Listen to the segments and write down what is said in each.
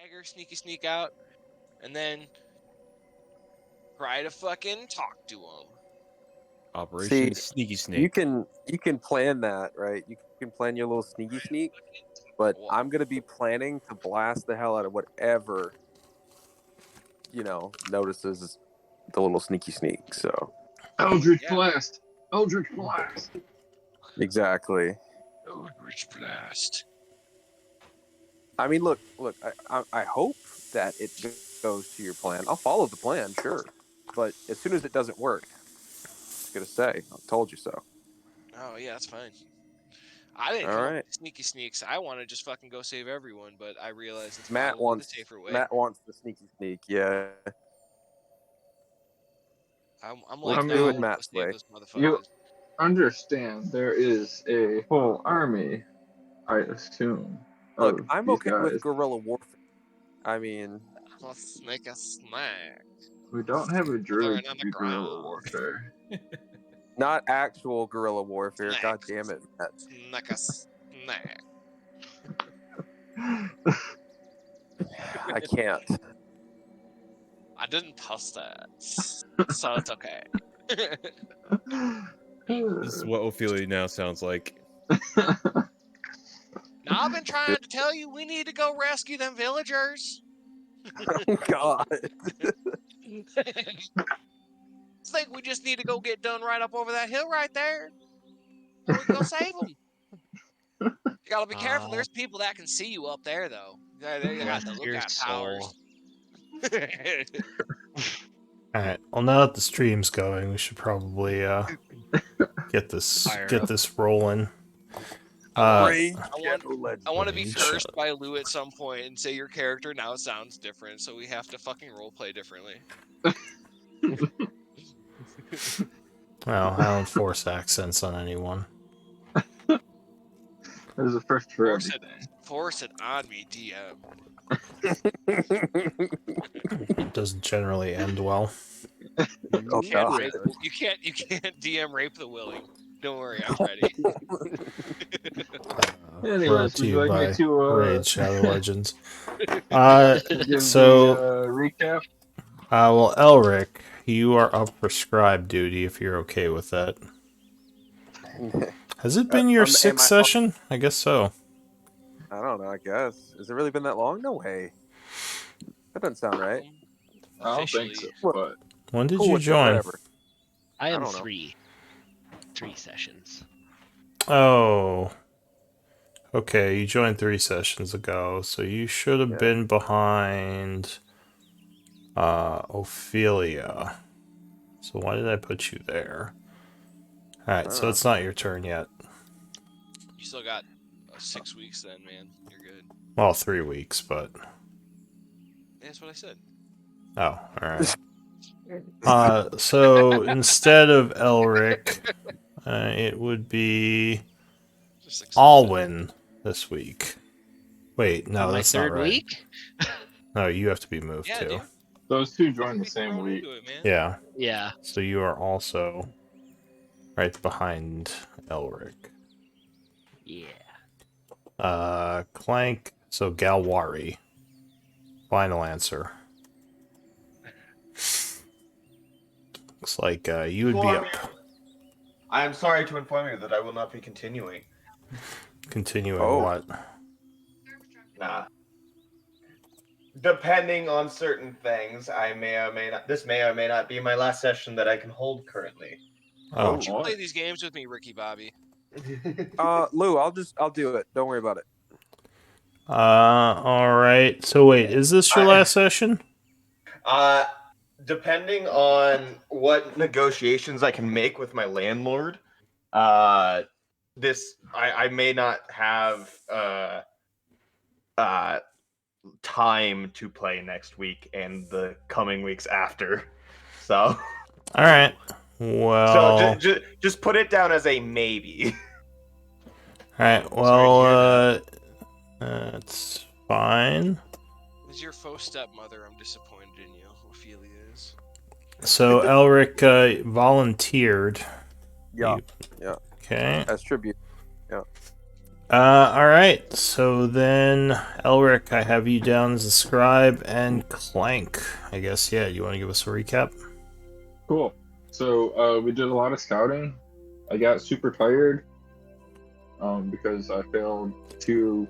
stagger, sneak out, and then try to fucking talk to him. Operation Sneaky Snake. You can plan that, right? You can plan your little sneaky sneak, but I'm gonna be planning to blast the hell out of whatever notices the little sneaky sneak. So Eldritch Blast. Eldritch Blast. Exactly. Eldritch Blast. I mean, look. I hope that it goes to your plan. I'll follow the plan, sure, but as soon as it doesn't work, I'm gonna say, "I told you so." Oh yeah, that's fine. I didn't come up with sneaky sneaks. I want to just fucking go save everyone, but I realize it's Matt probably the safer way. Matt wants the sneaky sneak. Yeah. I'm like, do it Matt's way. You understand there is a whole army, I assume. Look, I'm okay with guerrilla warfare. I mean, let's make a snack. We don't have a druid to do guerrilla warfare. Not actual guerrilla warfare. Snack. God damn it, Matt. Like a snack. I can't. I didn't post that, so it's okay. This is what Ophelia now sounds like. Now I've been trying to tell you we need to go rescue them villagers. Oh God. I think we just need to go get done right up over that hill right there. We can go save them. You gotta be careful. There's people that can see you up there, though. They got the lookout towers. Alright, well now that the stream's going, we should probably get this rolling. I want to be cursed by Lou at some point and say your character now sounds different, so we have to fucking roleplay differently. Well, I don't force accents on anyone. There's a first for Force it on me, DM. It doesn't generally end well. You can't DM rape the willing. Don't worry, I'm ready. Brought to you by Raid Shadow Legends. Recap. Well, Elric, you are up for scribe duty if you're okay with that. Has it been your sixth session? I guess so. I don't know, I guess. Has it really been that long? No way. That doesn't sound right. I don't think so, but... When did you join? I am 3 sessions. Oh. Okay, you joined 3 sessions ago, so you should have been behind Ophelia. So why did I put you there? Alright, so it's not your turn yet. You still got 6 weeks then, man. You're good. Well, 3 weeks, but... Yeah, that's what I said. Oh, alright. So instead of Elric, it would be Alwyn this week. Wait, no, that's not right. Week? No, you have to be moved too. Dude. Those two joined the same week. Yeah. Yeah. So you are also right behind Elric. Yeah. Clank, so Galwari. Final answer. Looks like you would be up. I am sorry to inform you that I will not be continuing. Continuing what? Nah. Depending on certain things, I may or may not. This may or may not be my last session that I can hold currently. Oh. Would you play these games with me, Ricky Bobby? Lou, I'll do it. Don't worry about it. All right. So wait, is this your last session? Depending on what negotiations I can make with my landlord, this I may not have time to play next week and the coming weeks after. So. All right. Well. So just put it down as a maybe. All right. Well, that's fine. As your faux stepmother, I'm disappointed in you. Ophelia is. So Elric volunteered. Yeah. Yeah. Okay. As tribute. Yeah. All right. So then, Elric, I have you down as a scribe, and Clank. I guess, yeah. You want to give us a recap? Cool. So we did a lot of scouting. I got super tired because I failed two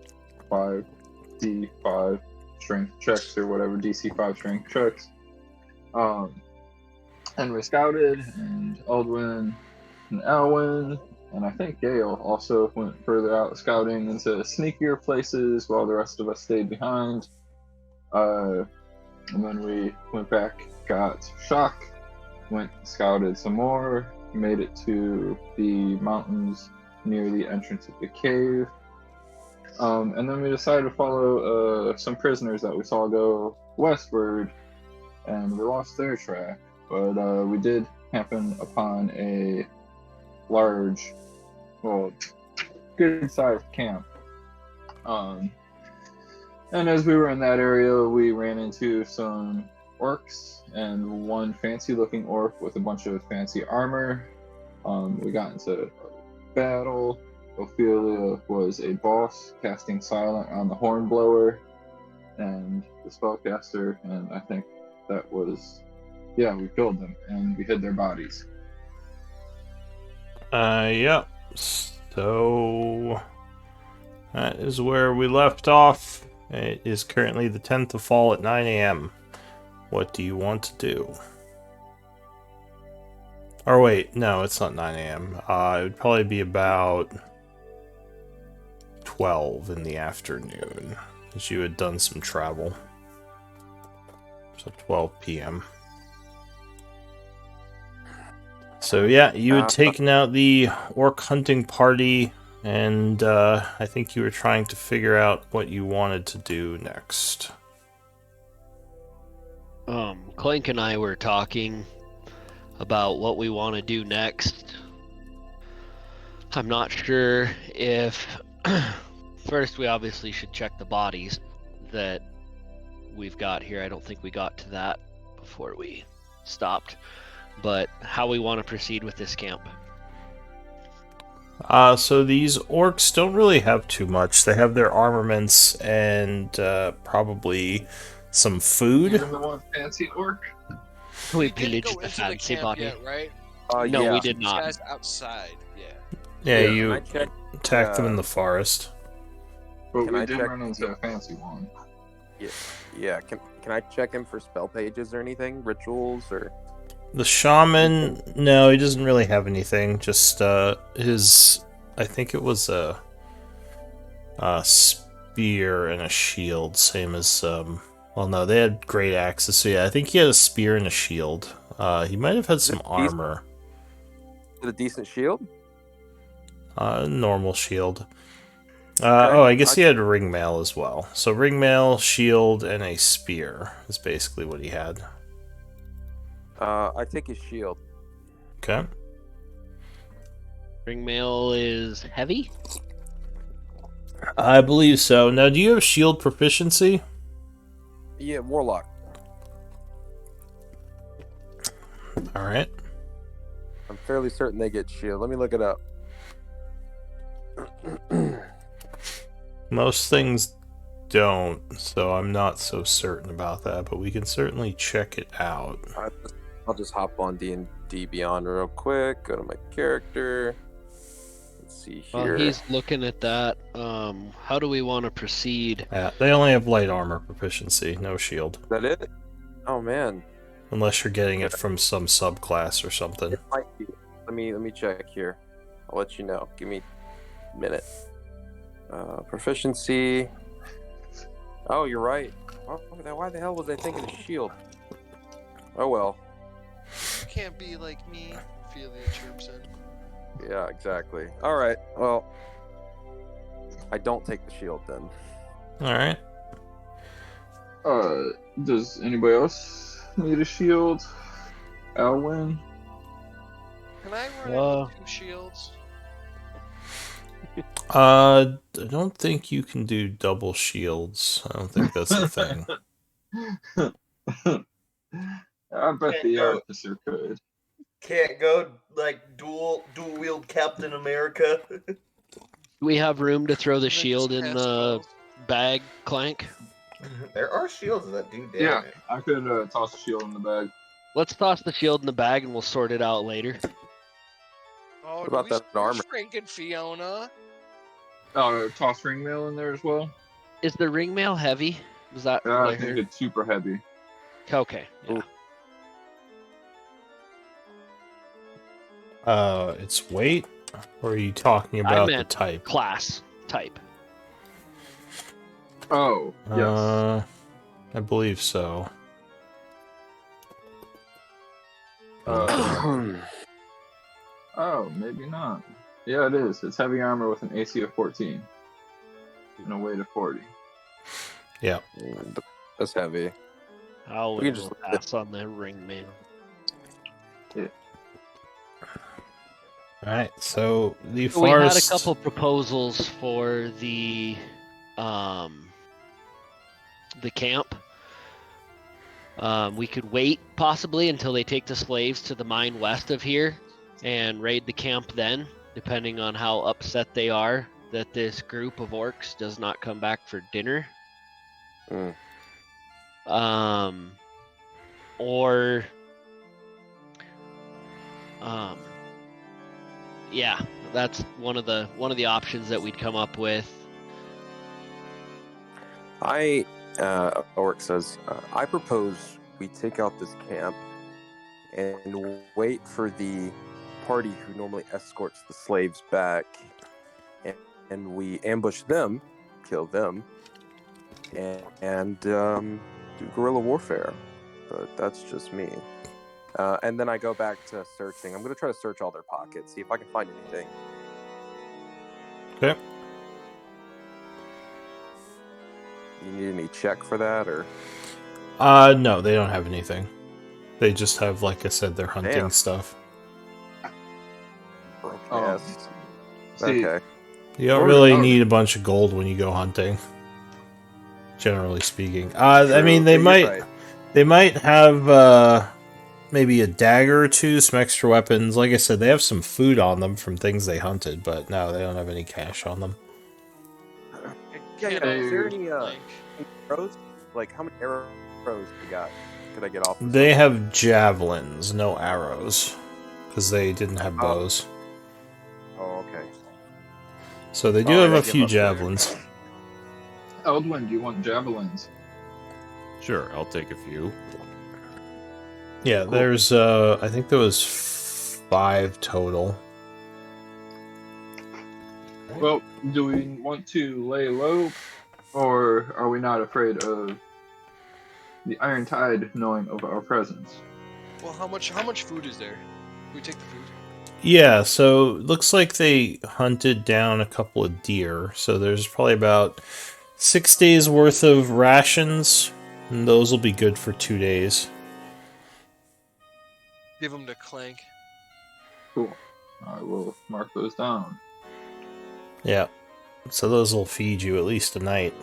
5D5 strength checks or whatever DC5 strength checks. And we scouted, and Aldwin and Alwyn, and I think Gale also went further out scouting into sneakier places while the rest of us stayed behind. And then we went back, got Shock, went scouted some more, made it to the mountains near the entrance of the cave. And then we decided to follow some prisoners that we saw go westward, and we lost their track. But we did happen upon a large, well, good-sized camp. And as we were in that area, we ran into some orcs and one fancy-looking orc with a bunch of fancy armor. We got into battle. Ophelia was a boss, casting Silent on the Hornblower and the spellcaster, and I think that was, yeah, we killed them and we hid their bodies. Yep. So that is where we left off. It is currently the 10th of fall at 9 a.m. What do you want to do? Or wait, no, it's not 9 a.m. It would probably be about 12 in the afternoon, as you had done some travel. So 12 p.m. So yeah, you had taken out the orc hunting party, and I think you were trying to figure out what you wanted to do next. Clank and I were talking about what we want to do next. I'm not sure if... First, we obviously should check the bodies that we've got here. I don't think we got to that before we stopped. But how we want to proceed with this camp. So these orcs don't really have too much. They have their armaments and probably some food. Even the one fancy orc? We didn't pillaged go the into fancy camp body. yet, right? No, yeah. we did These not. guys outside, yeah. Yeah, Yeah, you can I check, attacked them in the forest. But Can we I did check- run into a fancy one. Yeah, can I check him for spell pages or anything? Rituals or... The shaman, no, he doesn't really have anything. Just his, I think it was a spear and a shield, same as well, no, they had great axes. So yeah, I think he had a spear and a shield. He might have had some armor. Is it a decent shield? Normal shield. Oh, I guess he had ringmail as well. So ringmail, shield, and a spear is basically what he had. I take his shield. Okay. Ringmail is heavy? I believe so. Now, do you have shield proficiency? Yeah, warlock. Alright. I'm fairly certain they get shield. Let me look it up. Most things don't, so I'm not so certain about that, but we can certainly check it out. I'll just hop on D&D Beyond real quick. Go to my character. Let's see here. While he's looking at that, how do we want to proceed? Yeah, they only have light armor proficiency, no shield. Is that it? Oh man, Unless you're getting it from some subclass or something. it might be. Let me check here. I'll let you know. Give me a minute. Proficiency. Oh, you're right. Why the hell was I thinking of shield? Oh well. You can't be like me, feel the chirps in. Yeah, exactly. All right. Well, I don't take the shield then. Alright. Does anybody else need a shield? Alwyn? Can I run in with 2 shields? I don't think you can do double shields. I don't think that's a thing. I bet the officer could. Can't go like dual wield Captain America. Do we have room to throw the I think shield just in cast the spells. bag, Clank? There are shields that do Yeah, damage. I could toss a shield in the bag. Let's toss the shield in the bag and we'll sort it out later. Oh, What about that armor? shrinking, Fiona? Toss ring mail in there as well. Is the ring mail heavy? Was that Yeah, what I I think heard? it's super heavy. Okay, yeah. Its weight? Or are you talking I about the meant type? class type. Oh, yes. I believe so. Oh, maybe not. Yeah, it is. It's heavy armor with an AC of 14 and a weight of 40. Yeah. That's heavy. I'll We can just pass on the ring mail. Alright, so the So we had a forest... couple proposals for the camp. We could wait possibly until they take the slaves to the mine west of here and raid the camp then, depending on how upset they are that this group of orcs does not come back for dinner. Or yeah, that's one of the options that we'd come up with. Orc says, I propose we take out this camp and wait for the party who normally escorts the slaves back, and we ambush them, kill them, and do guerrilla warfare. But that's just me. And then I go back to searching. I'm going to try to search all their pockets, see if I can find anything. Okay. You need any check for that, or? No, they don't have anything. They just have, like I said, their hunting Damn. stuff. Yes. See, Okay. You don't really need a bunch of gold when you go hunting. Generally speaking. I mean, they might have maybe a dagger or two, some extra weapons. Like I said, they have some food on them from things they hunted, but no, they don't have any cash on them. Yeah, is there any arrows? Like, how many arrows you got? Could I get off? They have javelins, no arrows, because they didn't have bows. Oh, okay. So they do have a few javelins. Eldwin, do you want javelins? Sure, I'll take a few. Yeah, cool. There's, I think there was 5 total. Well, do we want to lay low, or are we not afraid of the Iron Tide knowing of our presence? Well, how much food is there? Can we take the food? Yeah, so looks like they hunted down a couple of deer, so there's probably about 6 days worth of rations, and those will be good for 2 days. Give them to Clank. Cool. I will mark those down. Yeah, so those will feed you at least a night.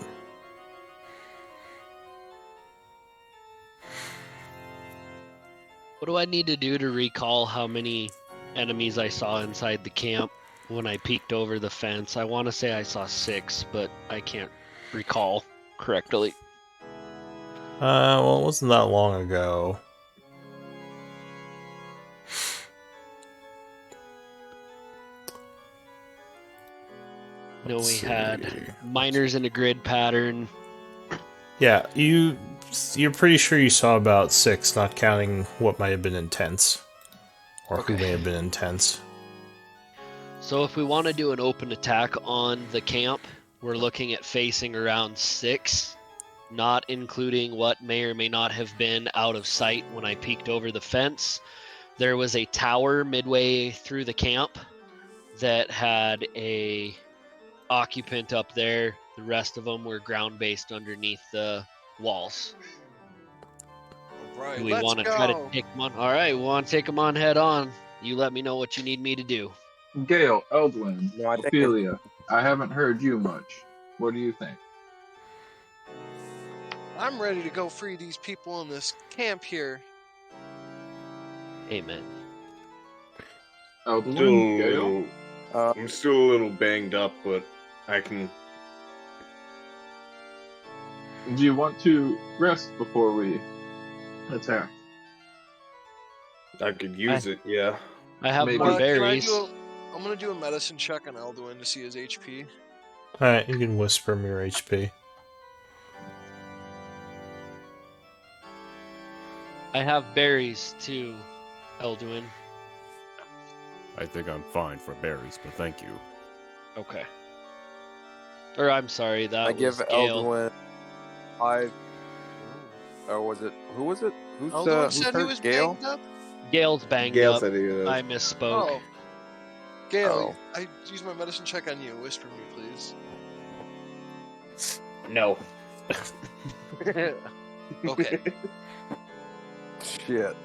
What do I need to do to recall how many enemies I saw inside the camp when I peeked over the fence? I want to say I saw 6, but I can't recall correctly. Well, it wasn't that long ago. No, we had miners in a grid pattern. Yeah, you're pretty sure you saw about 6, not counting what might have been intense. Or who may have been intense. So if we want to do an open attack on the camp, we're looking at facing around 6, not including what may or may not have been out of sight when I peeked over the fence. There was a tower midway through the camp that had a occupant up there. The rest of them were ground-based underneath the walls. All right, do we want to try to take them on? All right, we want to take them on head on. You let me know what you need me to do. Gale, Eldwin, Ophelia, I haven't heard you much. What do you think? I'm ready to go free these people in this camp here. Amen. Eldwin, Gale? I'm still a little banged up, but I can. Do you want to rest before we attack? I could use it. Yeah. I have Maybe. more Can I berries. I'm gonna do a medicine check on Elduin to see his HP. Alright, you can whisper me your HP. I have berries too, Elduin. I think I'm fine for berries, but thank you. Okay. Or I'm sorry, that I was give Gale. Elduin 5. Or was it? Who was it? Elduin Who's said he hurt? was Gale? banged up. Gale's banged Gale up. said he was. I misspoke. Oh, Gale, Oh. I use my medicine check on you. Whisper me, please. No. Okay. Shit.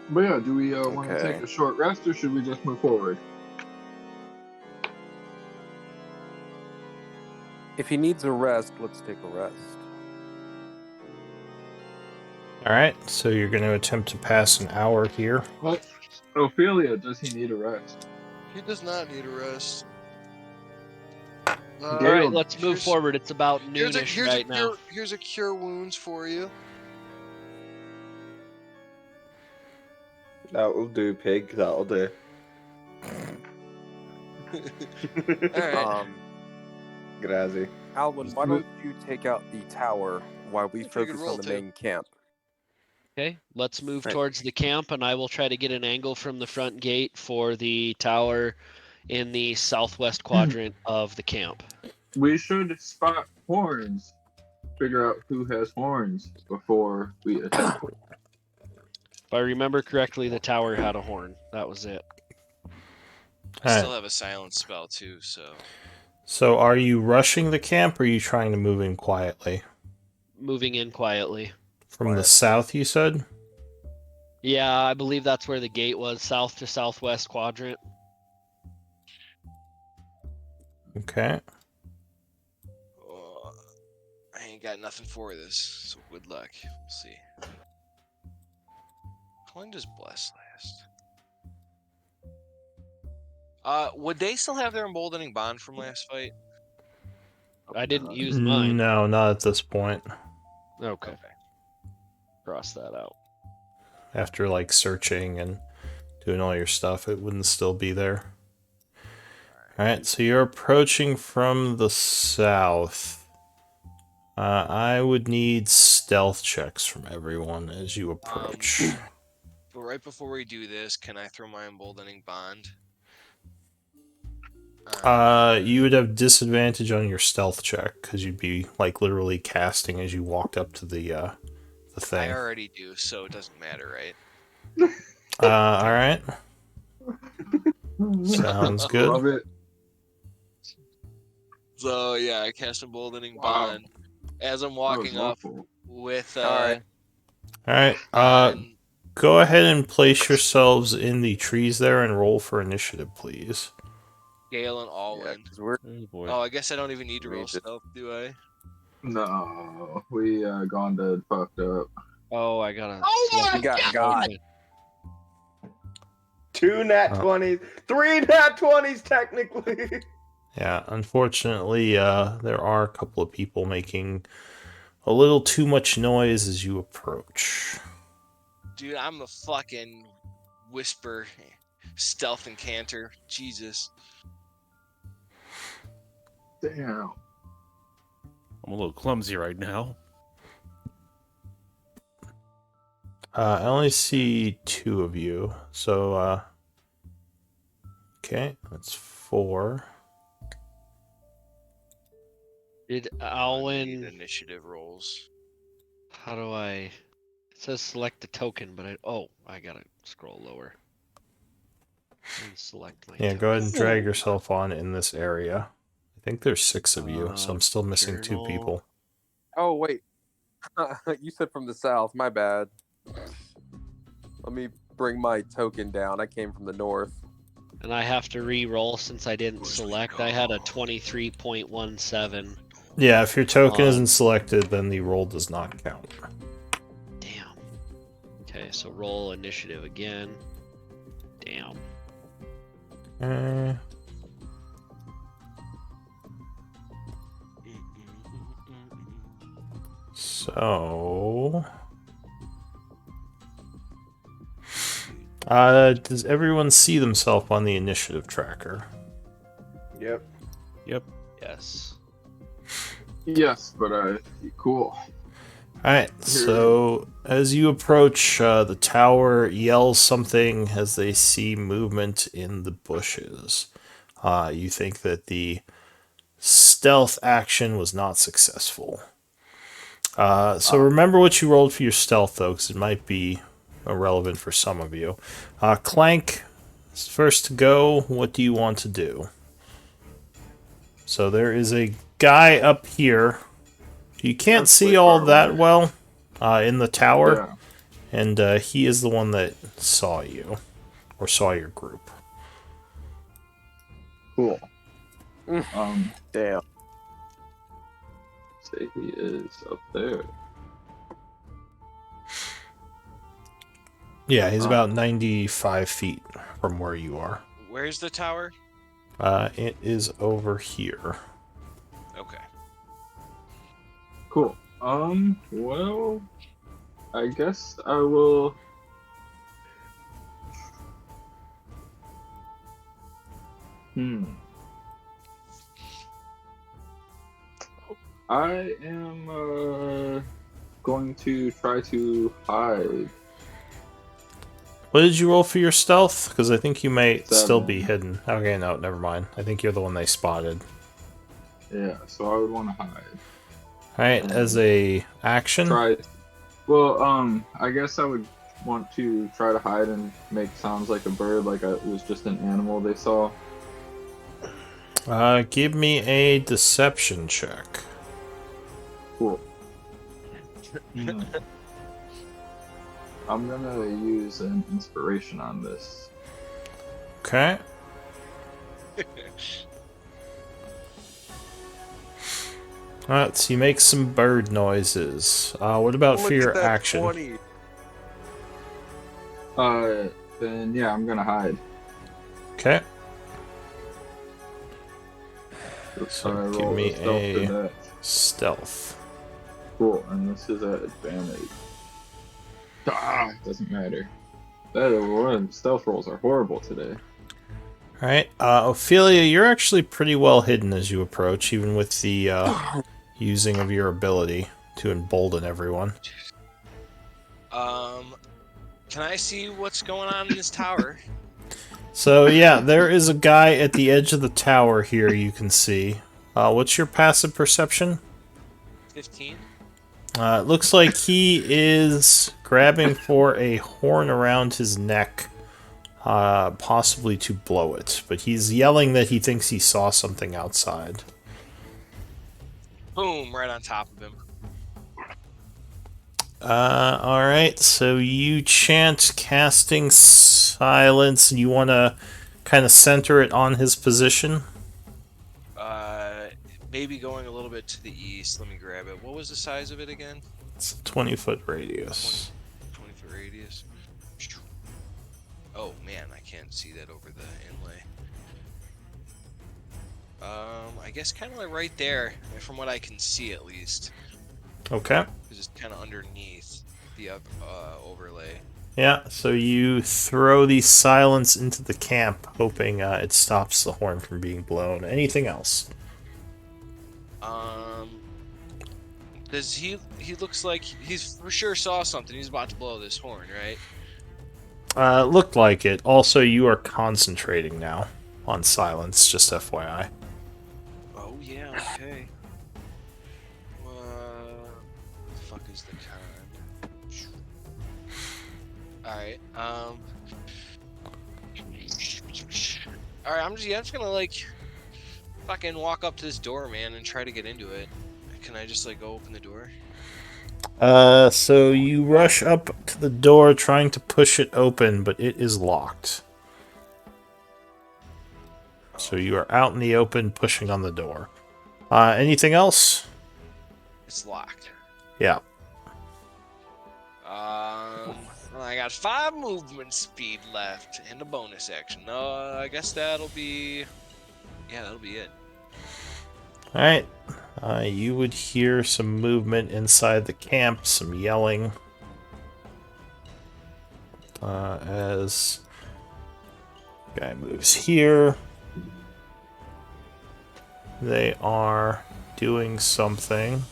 But yeah, do we want to Okay. take a short rest or should we just move forward? If he needs a rest, let's take a rest. Alright, so you're going to attempt to pass an hour here. What? Ophelia, does he need a rest? He does not need a rest. All Gale, right, let's move here's- forward. It's about noonish right now. Here's a cure wounds for you. That'll do, pig. That'll do. Alright. Grazie. Alwyn, why don't you take out the tower while we I figured focus roll on the too. main camp? Okay, let's move Right. towards the camp, and I will try to get an angle from the front gate for the tower in the southwest quadrant of the camp. We should spot horns. Figure out who has horns before we attack. If I remember correctly, the tower had a horn. That was it. I Alright, still have a silence spell too, so so are you rushing the camp or are you trying to move in quietly? Moving in quietly. From the Quiet. south, you said? Yeah, I believe that's where the gate was, south to southwest quadrant. Okay. I ain't got nothing for this. So good luck. We'll see. How long does bless last? Would they still have their emboldening bond from last fight? I didn't use mine. No, not at this point. Okay. Cross that out. After like searching and doing all your stuff, it wouldn't still be there. Alright, so you're approaching from the south. I would need stealth checks from everyone as you approach. But right before we do this, can I throw my emboldening bond? You would have disadvantage on your stealth check because you'd be like literally casting as you walked up to the I thing. already do, so it doesn't matter, right? All right, sounds good. Love it. So yeah, I cast emboldening Wow. bond as I'm That walking was up awful. with Alright. All right, on- go ahead and place yourselves in the trees there and roll for initiative, please. Gale and Yeah, Alwyn. 'cause we're Oh boy. Oh, I guess I don't even need to roll Read it. stealth, do I? No, we gone dead fucked up. Oh, I gotta. Oh we got God. 2 nat 20s, 3 nat 20s technically. Yeah, unfortunately, there are a couple of people making a little too much noise as you approach. Dude, I'm a fucking whisper stealth encanter. Jesus. Damn. I'm a little clumsy right now. I only see 2 of you, so okay, that's 4. Did I need Alwyn? initiative rolls. How do I? It says select a token, but I gotta scroll lower. And select my. Yeah, token. go ahead and drag yourself on in this area. I think there's 6 of you, so I'm still missing 2 journal. people. Oh wait, you said from the south. My bad. Let me bring my token down. I came from the north. And I have to re-roll since I didn't select. I had a 23.17. Yeah, if your token isn't selected, then the roll does not count. Damn. Okay, so roll initiative again. Damn. Uh, so... does everyone see themselves on the initiative tracker? Yep. Yep. Yes. Yes, but cool. Alright, so as you approach, the tower yells something as they see movement in the bushes. You think that the stealth action was not successful. So remember what you rolled for your stealth, though, because it might be irrelevant for some of you. Clank is first to go. What do you want to do? So there is a guy up here. You can't That's see way all far that away. well in the tower, Yeah. and he is the one that saw you, or saw your group. Cool. Damn. Say he is up there. Yeah, he's about 95 feet from where you are. Where's the tower? It is over here. Okay. Cool. Well, I guess I will. I am going to try to hide. What did you roll for your stealth? Because I think you might still 7. be hidden. Okay, no, never mind. I think you're the one they spotted. Yeah, so I would want to hide. Alright, as a action? Try. Well, I guess I would want to try to hide and make sounds like a bird, like it was just an animal they saw. Give me a deception check. Cool. I'm gonna use an inspiration on this. Okay. Alright, so you make some bird noises. What about for your action? 20. Then yeah, I'm gonna hide. Okay. So I give roll me stealth for a that. stealth. Cool, and this is at advantage. Doesn't matter. Stealth rolls are horrible today. Alright, Ophelia, you're actually pretty well hidden as you approach, even with the using of your ability to embolden everyone. Can I see what's going on in this tower? So yeah, there is a guy at the edge of the tower here you can see. What's your passive perception? 15. It looks like he is grabbing for a horn around his neck, possibly to blow it. But he's yelling that he thinks he saw something outside. Boom, right on top of him. Alright, so you chant casting silence, and you want to kind of center it on his position? Maybe going a little bit to the east. Let me grab it. What was the size of it again? It's a 20-foot radius. 20-foot radius. Oh man, I can't see that over the inlay. I guess kind of like right there, from what I can see at least. Okay. Because it's kind of underneath the overlay. Yeah, so you throw the silence into the camp, hoping it stops the horn from being blown. Anything else? Does he looks like he's for sure saw something. He's about to blow this horn, right? Looked like it. Also, you are concentrating now on silence, just FYI. Oh yeah, okay. The fuck is the con? Alright, Alright, I'm just gonna like fucking walk up to this door, man, and try to get into it. Can I just like go open the door? So you rush up to the door trying to push it open, but it is locked. So you are out in the open pushing on the door. Anything else? It's locked. Yeah. I got 5 movement speed left in the bonus action. I guess that'll be... Yeah, that'll be it. Alright. You would hear some movement inside the camp, some yelling. As guy moves here. They are doing something.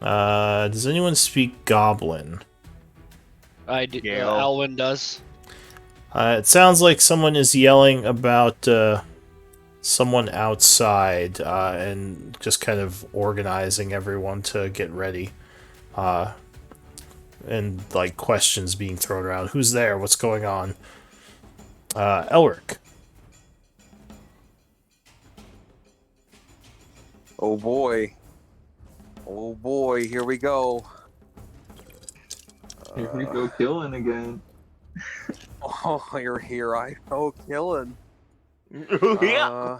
Does anyone speak Goblin? I do. Gale. Alwyn does. It sounds like someone is yelling about someone outside and just kind of organizing everyone to get ready. And like questions being thrown around. Who's there? What's going on? Elric. Oh boy. Oh boy, here we go. Here we go killing again. Oh, you're here. I go killing. Yeah.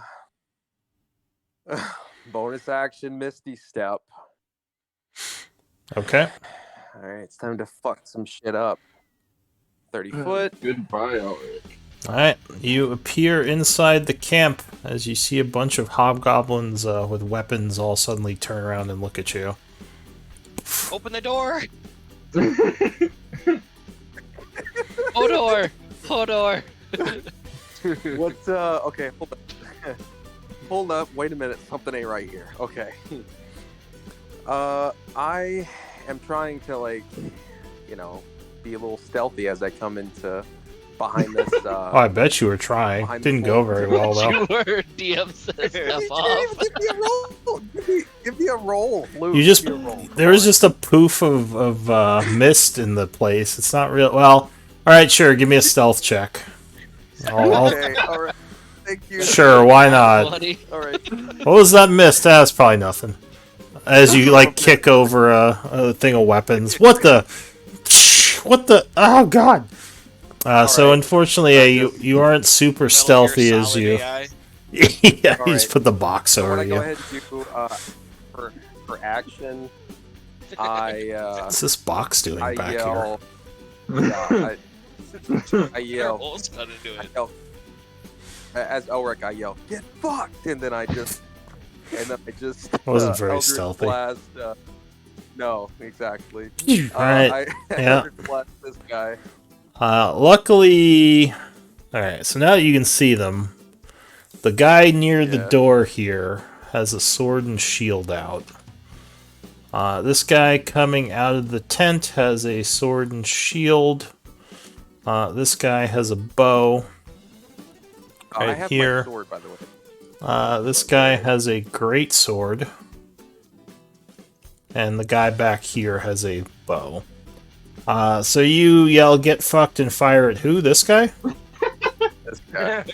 Bonus action, Misty Step. Okay. Alright, it's time to fuck some shit up. 30 foot. Goodbye, Elric. Alright, you appear inside the camp as you see a bunch of hobgoblins with weapons all suddenly turn around and look at you. Open the door! Hodor! Hodor! What, okay, hold up. Hold up, wait a minute, something ain't right here. Okay. I am trying to, like, you know, be a little stealthy as I come into behind this, Oh, I bet you were trying. behind the Didn't go floor. very well, though. You were DM says stuff off. Give me a roll! Give me a roll, Luke. You just Give me a roll. there was just a poof of mist in the place. It's not real. Well, all right, sure. Give me a stealth check. I'll- Okay, alright. Thank you. Sure, why not? Funny. Alright. What was that mist? That's probably nothing. As you like kick over a thing of weapons. What the? What the? Oh god! So right. unfortunately, you aren't super Metal Gear stealthy as Solid you. AI. Yeah, you All just right. put the box So over what I go you. ahead and do for action, I What's this box doing I back here? yell. Yeah, I yell. Carol's gonna do I it. yell. As Elric, I yell, "Get fucked!" And then I just Wasn't very Eldritch stealthy. Blast, no, exactly. Alright, I yeah. Eldritch Blast this guy. Luckily, alright, so now that you can see them, the guy near the Yeah. door here has a sword and shield out. This guy coming out of the tent has a sword and shield. This guy has a bow. I Right have here. my sword, by the way. This guy has a great sword. And the guy back here has a bow. So you yell, "Get fucked," and fire at who? This guy? This guy.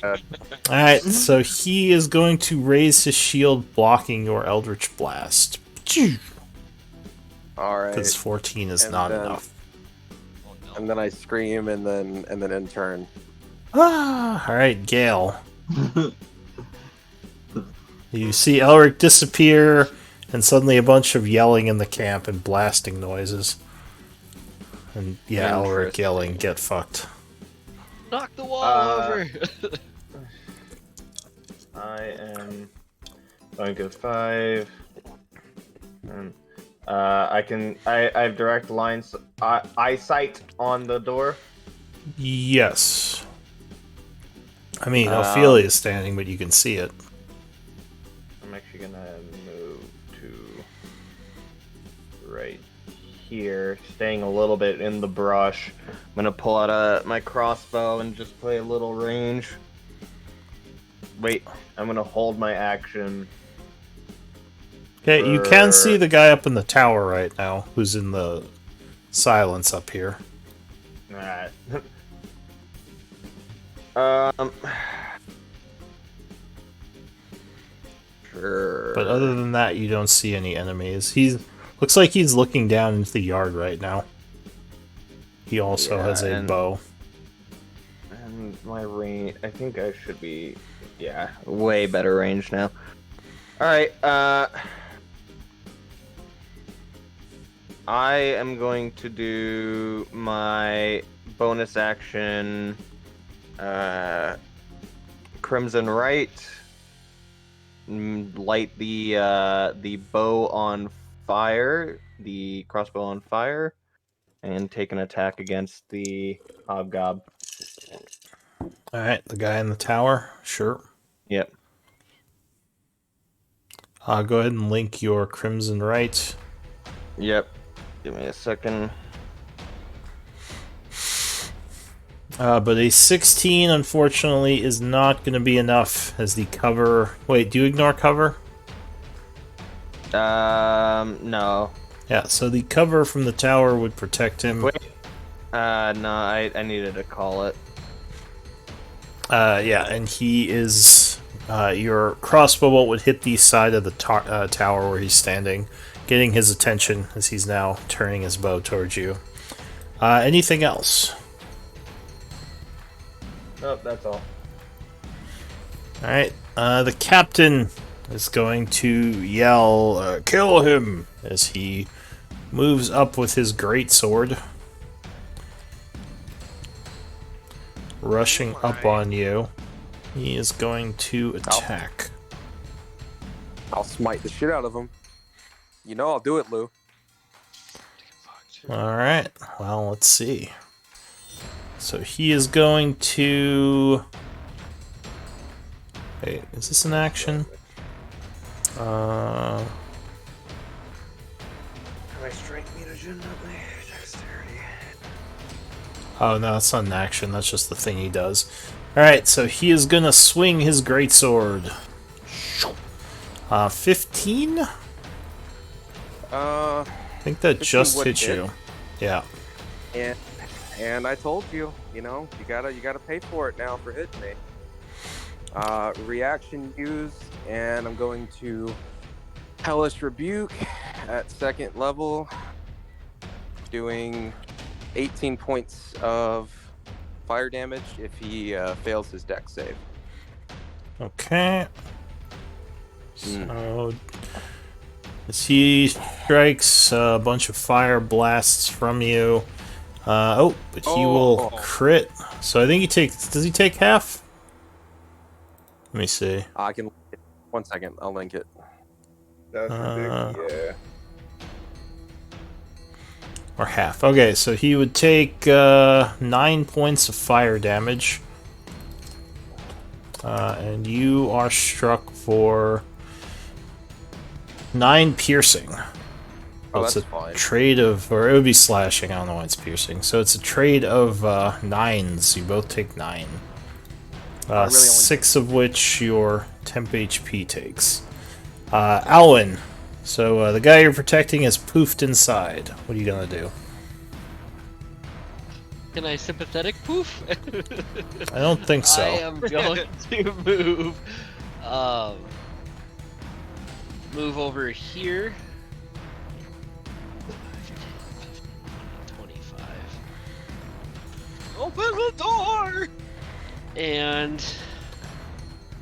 Alright, so he is going to raise his shield, blocking your Eldritch Blast. All right. Because 14 is And not then- enough. Oh, no. And then I scream, and then in turn. Alright, Gale. You see Elric disappear, and suddenly a bunch of yelling in the camp and blasting noises. And yeah, Elric Interesting. yelling, "Get fucked." Knock the wall over. I am going to 5. And I have direct lines eyesight on the door. Yes. I mean, Ophelia is standing, but you can see it. I'm actually gonna move to right here, staying a little bit in the brush. I'm gonna pull out my crossbow and just play a little range. Wait, I'm gonna hold my action. Okay, you can see the guy up in the tower right now, who's in the silence up here. Alright. Sure. But other than that, you don't see any enemies. Looks like he's looking down into the yard right now. He also Yeah, has a and- bow. And my range, I think I should be, yeah, way better range now. Alright, I am going to do my bonus action, Crimson Right, light the bow on fire, the crossbow on fire, and take an attack against the hobgob. All right, the guy in the tower. Sure. Yep. Go ahead and link your Crimson Right. Yep. Give me a second. But a 16, unfortunately, is not going to be enough as the cover... Wait, do you ignore cover? No. Yeah, so the cover from the tower would protect him. Wait. No, I needed to call it. Yeah, and he is... your crossbow bolt would hit the side of the tower where he's standing, getting his attention as he's now turning his bow towards you. Anything else? Nope, that's all. Alright, the captain is going to yell, kill him, as he moves up with his greatsword, rushing up on you. He is going to attack. I'll smite the shit out of him. You know I'll do it, Lou. Alright, well, let's see. So he is going to... Wait, is this an action? My strength mutagen, not my dexterity. Oh, no, that's not an action. That's just the thing he does. Alright, so he is going to swing his greatsword. 15? I think that just hit you. Yeah. And I told you, you gotta pay for it now for hitting me. Reaction used, and I'm going to Hellish Rebuke at 2nd level, doing 18 points of fire damage if he fails his dex save. Okay. So, as he strikes a bunch of fire blasts from you. But he will crit. So I think he takes... Does he take half? Let me see. I can... 1 second, I'll link it. That's ridiculous. Yeah. Or half. Okay, so he would take 9 points of fire damage. And you are struck for 9 piercing. Oh, it's that's a fine. trade of... Or it would be slashing, I don't know why it's piercing. So it's a trade of 9s. You both take 9. really 6 of which your temp HP takes. Alwyn. So the guy you're protecting is poofed inside. What are you gonna do? Can I sympathetic poof? I don't think so. I am going to move. Move over here. 25. Open the door! And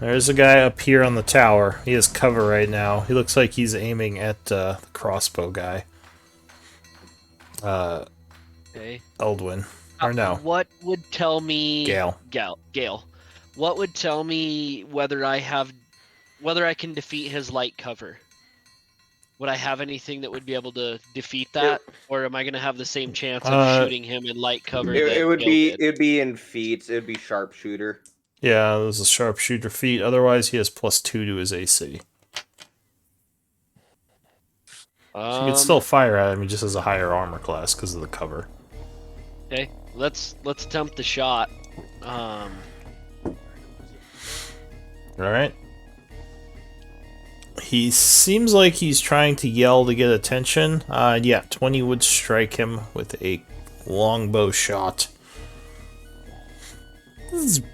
There's a guy up here on the tower. He has cover right now. He looks like he's aiming at the crossbow guy. okay. Eldwin. Or no. What would tell me Gale. Gale. What would tell me whether I can defeat his light cover? Would I have anything that would be able to defeat that, or am I going to have the same chance of shooting him in light cover? It would be in feats. It would be sharpshooter. Yeah, there's a sharpshooter feat. Otherwise, he has +2 to his AC. So you can still fire at him. He just has a higher armor class because of the cover. Okay, let's attempt the shot. All right. He seems like he's trying to yell to get attention. Yeah, 20 would strike him with a longbow shot.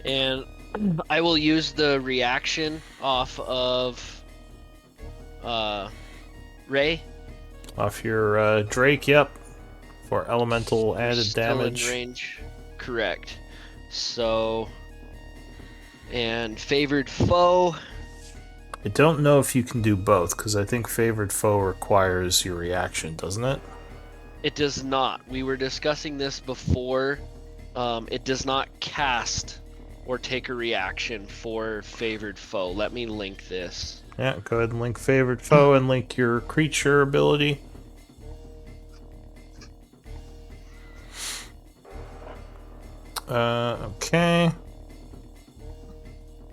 And I will use the reaction off of Ray. Off your Drake, yep. For elemental added Still damage. in range. Correct. So, and favored foe. I don't know if you can do both, because I think favored foe requires your reaction, doesn't it? It does not. We were discussing this before. It does not cast or take a reaction for favored foe. Let me link this. Yeah, go ahead and link favored foe and link your creature ability. Okay.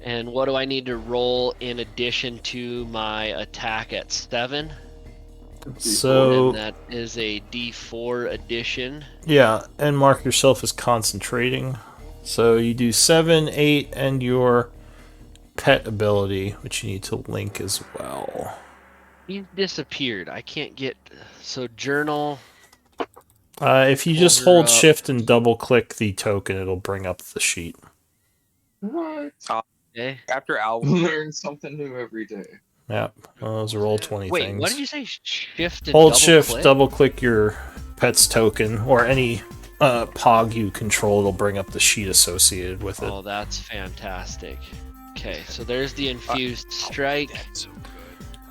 And what do I need to roll in addition to my attack at 7? So And that is a D4 addition. yeah, and mark yourself as concentrating. So you do 7, 8, and your pet ability, which you need to link as well. He's disappeared. I can't get... So journal... If you just hold shift and double click the token, it'll bring up the sheet. What? Okay. After Alwyn, Learn something new every day. Yeah, well, those are roll 20 Wait, things. what did you say? Shift and Hold double shift, click? double click your pet's token, or any pog you control, it'll bring up the sheet associated with it. Oh, that's fantastic. Okay, so there's the infused strike. That's so good.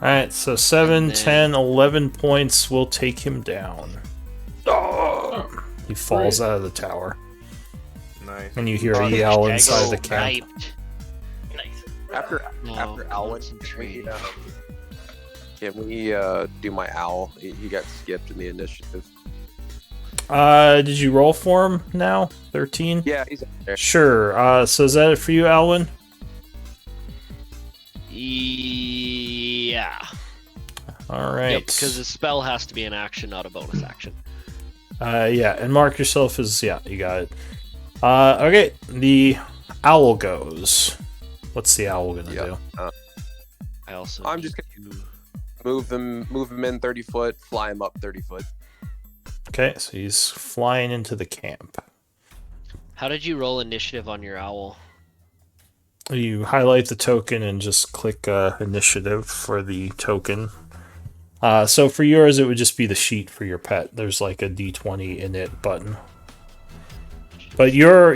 Alright, so 7, And then- 10, 11 points will take him down. He falls out of the tower, Nice. and you hear a yell inside the camp. after Alwyn, concentrating. can we do my owl? He got skipped in the initiative. Did you roll for him now? 13? Yeah, he's up there. Sure. So is that it for you, Alwyn? Yeah. Alright. Yep, because the spell has to be an action, not a bonus action. Yeah, and mark yourself as... Yeah, you got it. Okay, the owl goes. What's the owl gonna do? I also... I'm just gonna move him in 30 foot, fly him up 30 foot. Okay, so he's flying into the camp. How did you roll initiative on your owl? You highlight the token and just click initiative for the token. So for yours, it would just be the sheet for your pet. There's like a D20 init button. But your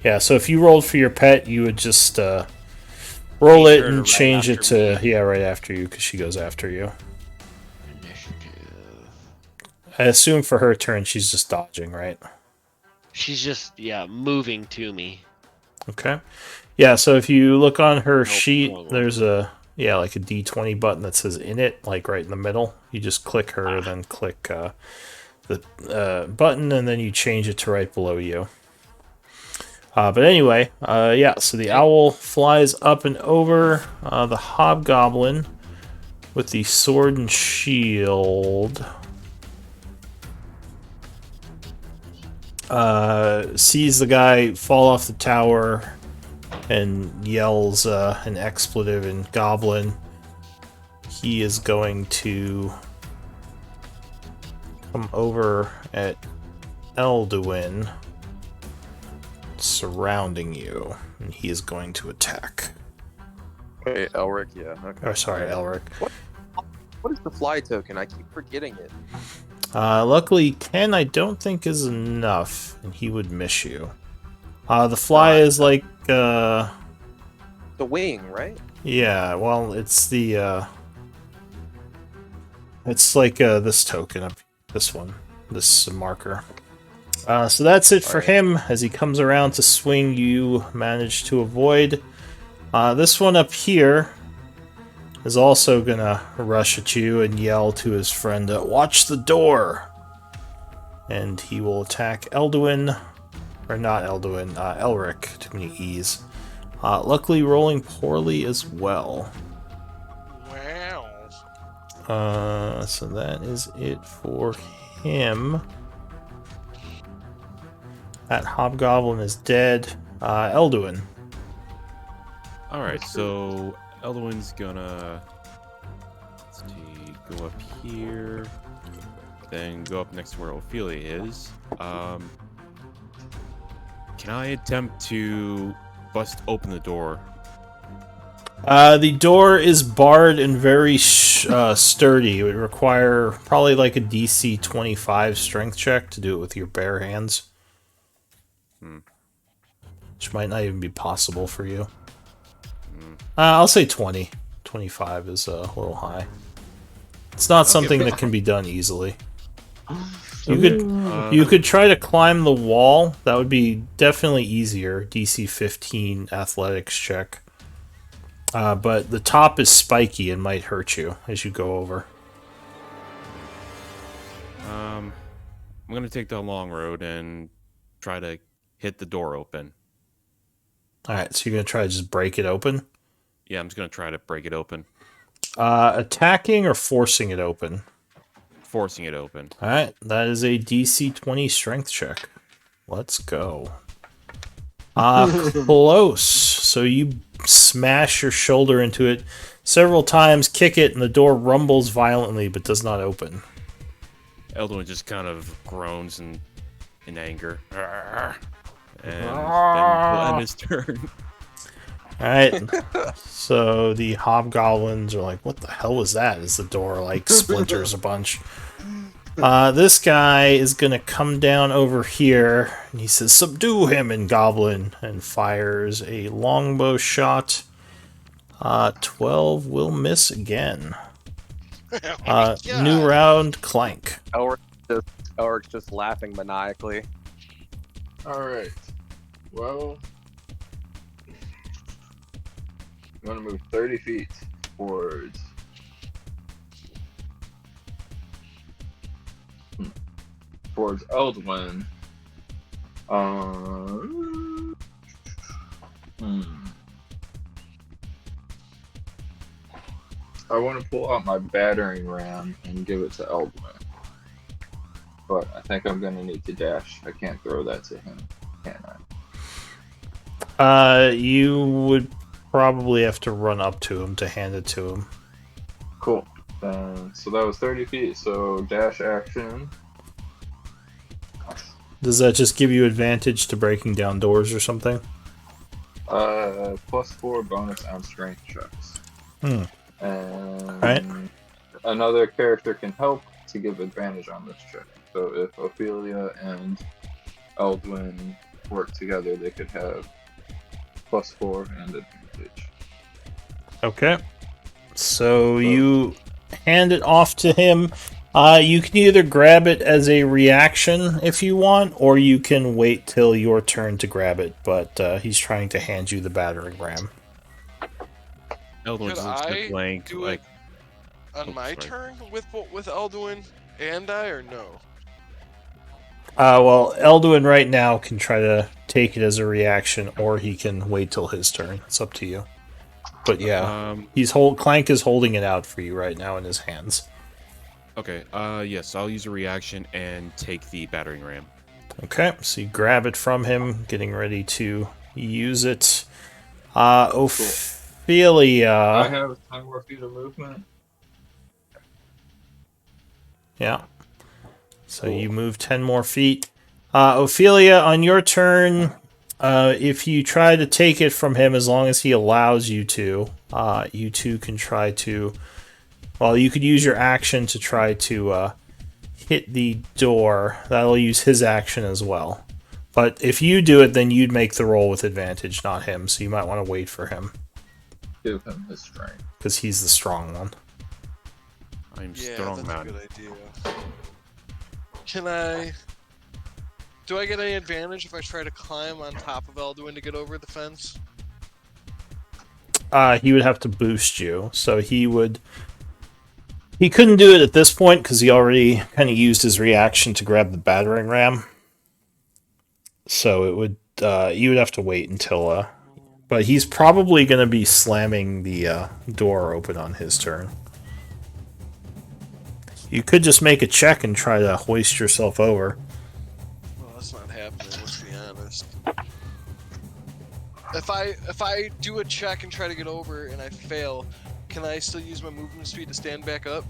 yeah. So if you rolled for your pet, you would just roll it and change it to right after you, because she goes after you. Initiative. I assume for her turn, she's just dodging, right? She's just, moving to me. Okay. Yeah, so if you look on her sheet, wrong one. there's like a D20 button that says in it, like right in the middle. You just click her, then click the button, and then you change it to right below you. But anyway, yeah, so the owl flies up and over the hobgoblin with the sword and shield. Sees the guy fall off the tower and yells an expletive in Goblin. He is going to come over at Elduin, surrounding you, and he is going to attack. Wait, Elric, yeah. Okay. Oh, sorry, Elric. What is the fly token? I keep forgetting it. Luckily, 10 I don't think is enough, and he would miss you. The fly is like, The wing, right? yeah, well, it's the, it's like this token up, this one, this marker. So that's it for him. As he comes around to swing, you manage to avoid. This one up here is also gonna rush at you and yell to his friend, "Watch the door!" And he will attack Elduin, or not Elduin, Elric. Too many E's. Luckily, rolling poorly as well. Wow. So that is it for him. That hobgoblin is dead. Elduin. Alright, so Elduin's gonna go up here, then go up next to where Ophelia is. Can I attempt to bust open the door? The door is barred and very sturdy. It would require probably like a DC 25 strength check to do it with your bare hands. Which might not even be possible for you. I'll say 20. 25 is a little high. It's not Okay. something that can be done easily. Uh, You could try to climb the wall. That would be definitely easier. DC 15 athletics check. But the top is spiky and might hurt you as you go over. I'm gonna take the long road and try to hit the door open. Alright, so you're going to try to just break it open? Yeah, I'm just gonna try to break it open, Attacking or forcing it open? forcing it open. Alright, that is a DC 20 strength check. Let's go. Close. So you smash your shoulder into it several times, kick it, and the door rumbles violently but does not open. Eldwin just kind of groans in anger. And then he'll end his turn. Alright. So the hobgoblins are like, what the hell was that? As the door like splinters a bunch. This guy is gonna come down over here and he says, subdue him in goblin, and fires a longbow shot. 12 will miss again. New round, Clank. Elric's just laughing maniacally. Alright. Well, I'm going to move 30 feet towards... towards Eldwin. I want to pull out my battering ram and give it to Eldwin. But I think I'm going to need to dash. I can't throw that to him, can I? You would probably have to run up to him to hand it to him. Cool. So that was 30 feet, so dash action. Does that just give you advantage to breaking down doors or something? +4 bonus on strength checks. And Right. another character can help to give advantage on this check. So if Ophelia and Eldwin work together, they could have +4 and advantage. Okay. So you hand it off to him. You can either grab it as a reaction if you want, or you can wait till your turn to grab it, but he's trying to hand you the battering ram. Eldwin Could just looks I blank, do like, it on my turn with Eldwin and I, or no? Well, Eldwin right now can try to take it as a reaction, or he can wait till his turn. It's up to you. But yeah, Clank is holding it out for you right now in his hands. Okay, yes, I'll use a reaction and take the battering ram. Okay, so you grab it from him, getting ready to use it. Ophelia. I have 10 more feet of movement. Yeah. So you move 10 more feet. Ophelia, on your turn, if you try to take it from him, as long as he allows you to, you two can try to... Well, you could use your action to try to hit the door. That'll use his action as well. But if you do it, then you'd make the roll with advantage, not him. So you might want to wait for him. Give him his strength. Because he's the strong one. I'm Yeah, strong, that's man. a good idea. Do I get any advantage if I try to climb on top of Eldwin to get over the fence? He would have to boost you. So he couldn't do it at this point because he already kind of used his reaction to grab the battering ram. So it would you would have to wait until but he's probably going to be slamming the door open on his turn. You could just make a check and try to hoist yourself over. Well, that's not happening, let's be honest. If I do a check and try to get over and I fail, can I still use my movement speed to stand back up?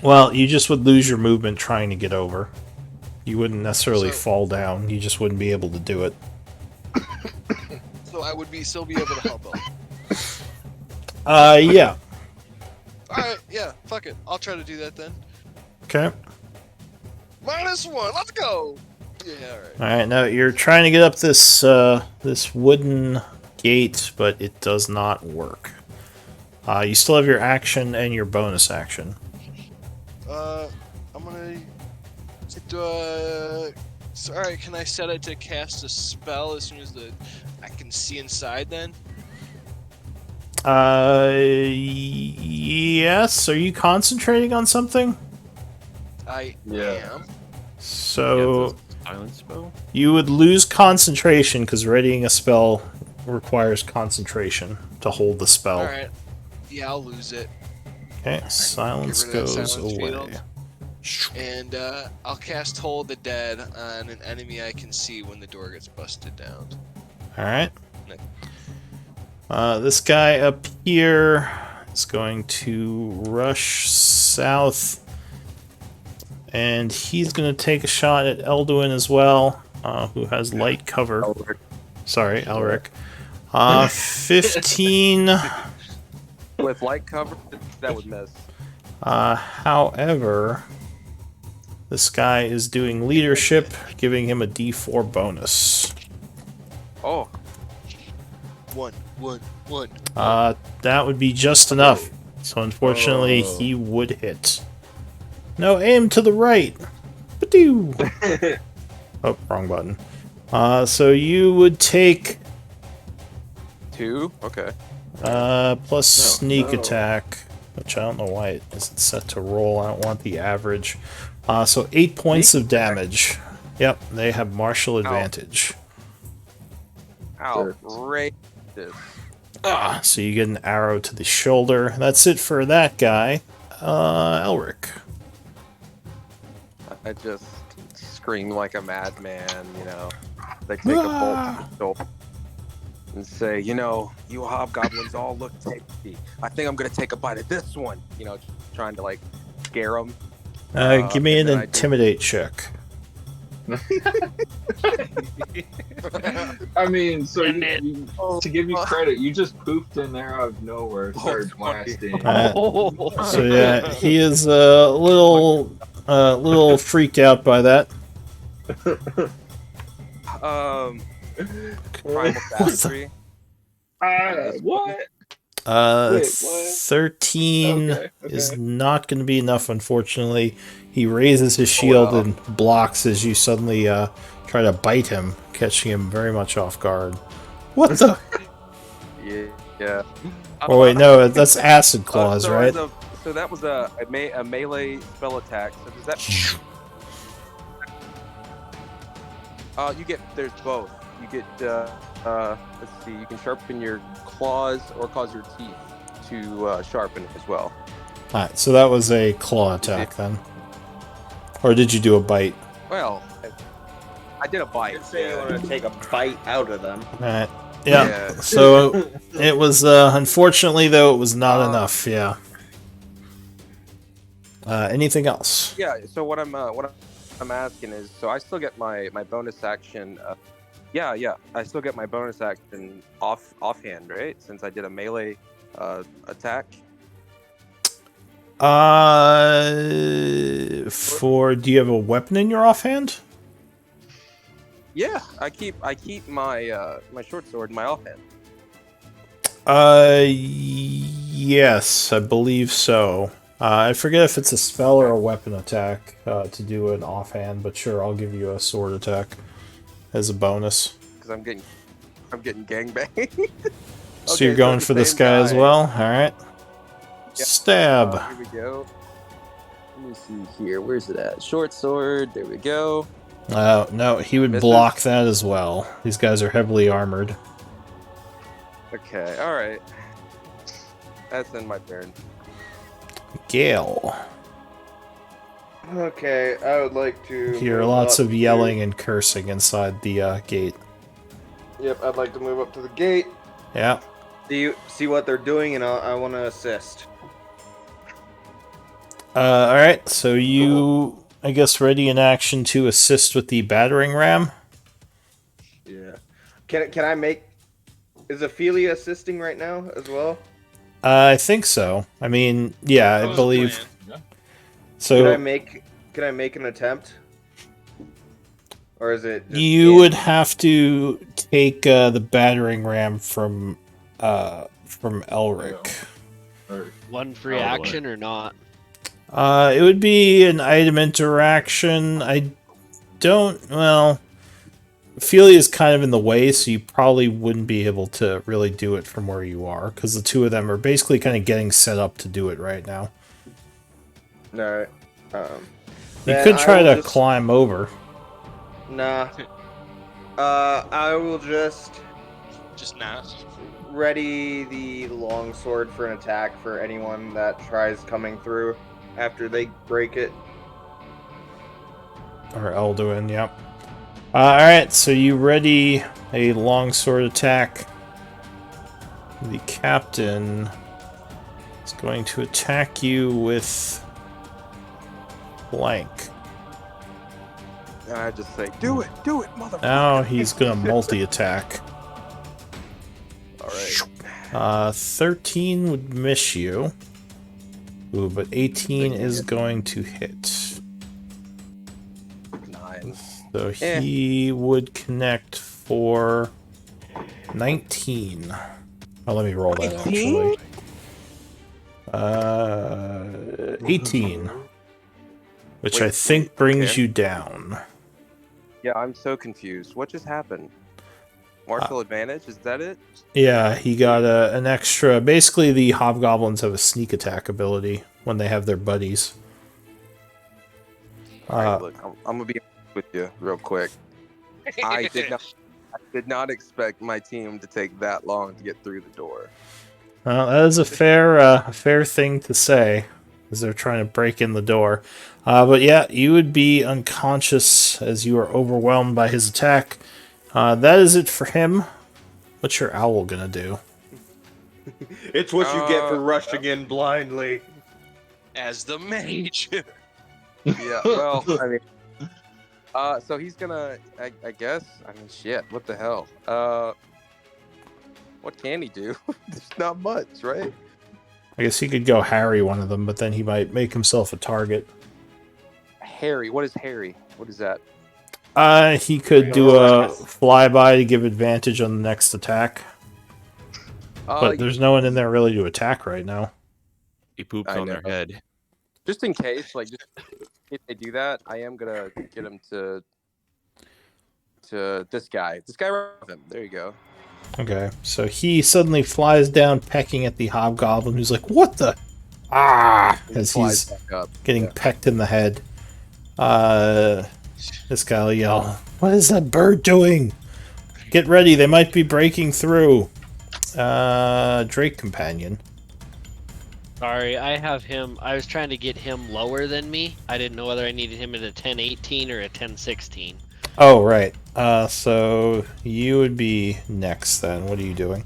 Well, you just would lose your movement trying to get over. You wouldn't necessarily fall down. You just wouldn't be able to do it. So I would still be able to help out. Yeah. Alright, yeah, fuck it. I'll try to do that then. Okay. -1, let's go! Yeah, alright. Alright, now you're trying to get up this this wooden gate, but it does not work. You still have your action and your bonus action. I'm gonna. Sorry, can I set it to cast a spell as soon as I can see inside? Then. Yes. Are you concentrating on something? I Yeah. am. So silent spell. you would lose concentration because readying a spell requires concentration to hold the spell. All right. Yeah, I'll lose it. Okay, silence Get rid of that goes silence away. field. And I'll cast Toll the Dead on an enemy I can see when the door gets busted down. Alright. This guy up here is going to rush south. And he's going to take a shot at Elduin as well, who has light cover. Elric. Sorry, Elric. 15. With light cover, that would miss. However, this guy is doing leadership, giving him a D4 bonus. Oh. One. That would be just enough. So unfortunately, he would hit. No, aim to the right. Ba-doo. Oh, wrong button. So you would take 2? Okay. plus sneak attack, which I don't know why it isn't set to roll. I don't want the average. So 8 points of damage. Yep, they have martial advantage. Outrageous. So you get an arrow to the shoulder. That's it for that guy. Elric. I just scream like a madman, you know. They take a bolt to the shoulder and say, you know, you hobgoblins all look tasty. I think I'm going to take a bite of this one. You know, trying to, like, scare them. Give me an intimidate check. I mean, so to give you credit, you just poofed in there out of nowhere and started blasting. So yeah, he is a little freaked out by that. Primal Savagery. What? Wait, what? 13 Okay. is not going to be enough, unfortunately. He raises his shield and blocks as you suddenly try to bite him, catching him very much off guard. What the? Yeah. Oh wait, no, that's acid claws, right? So that was a melee spell attack. So does that? You get, there's both. You get, let's see, you can sharpen your claws or cause your teeth to sharpen as well. Alright, so that was a claw attack then. Or did you do a bite? Well, I did a bite. You say you want to take a bite out of them. Alright. Yeah, so it was, unfortunately though, it was not enough, yeah. Anything else? Yeah, so what I'm asking is, so I still get my bonus action. Yeah, I still get my bonus action offhand, right? Since I did a melee attack. Do you have a weapon in your offhand? Yeah, I keep my my short sword in my offhand. Yes, I believe so. I forget if it's a spell or a weapon attack to do an offhand, but sure, I'll give you a sword attack as a bonus. Because I'm getting gangbanged. So you're going for this guy as well? Alright. Yep. Stab. Here we go. Let me see here. Where's it at? Short sword. There we go. No, he would block that as well. These guys are heavily armored. Okay, alright. That's in my turn. Gale. Okay, I would like to Hear move lots up of yelling and cursing inside the gate. Yep, I'd like to move up to the gate. Yeah. Do you see what they're doing, and I want to assist. Alright, so you, I guess, ready in action to assist with the battering ram? Yeah. Can I make... Is Ophelia assisting right now as well? I think so. I mean, yeah, I believe. So Can I make an attempt? Or is it just you would have to take the battering ram from Elric. One free action or not? It would be an item interaction. Well, Ophelia is kind of in the way, so you probably wouldn't be able to really do it from where you are, because the two of them are basically kind of getting set up to do it right now. Alright. You could try to climb over. Nah. I will just not. Ready the longsword for an attack for anyone that tries coming through after they break it. Or Elduin, yep. Alright, so you ready a longsword attack. The captain is going to attack you with blank. I just say, do it, motherfucker. Now he's gonna multi-attack. Alright. 13 would miss you. Ooh, but 18 is going to hit. 9. So he would connect for 19. Oh, let me roll that actually. 18. Which I think brings you down. Yeah, I'm so confused. What just happened? Martial advantage? Is that it? Yeah, he got an extra... Basically, the hobgoblins have a sneak attack ability when they have their buddies. Alright, look, I'm gonna be honest with you real quick. I did not expect my team to take that long to get through the door. Well, that is a fair thing to say, as they're trying to break in the door. But yeah, you would be unconscious as you are overwhelmed by his attack. That is it for him. What's your owl gonna do? It's what you get for rushing in blindly. As the mage. Yeah, well, I mean... so he's gonna... I guess... I mean, shit, what the hell? What can he do? There's not much, right? I guess he could go Harry one of them, but then he might make himself a target. Harry? What is Harry? What is that? He could do a flyby to give advantage on the next attack. But there's no one in there really to attack right now. He poops on their head. Just in case, like, just if they do that, I am gonna get him to this guy. This guy right above him. There you go. Okay, so he suddenly flies down, pecking at the hobgoblin, who's like, "What the?" As he's getting pecked in the head. This guy will yell, "What is that bird doing? Get ready, they might be breaking through." Drake Companion. Sorry, I have him. I was trying to get him lower than me. I didn't know whether I needed him at a 10-18 or a 10-16. Oh, right. So you would be next then. What are you doing?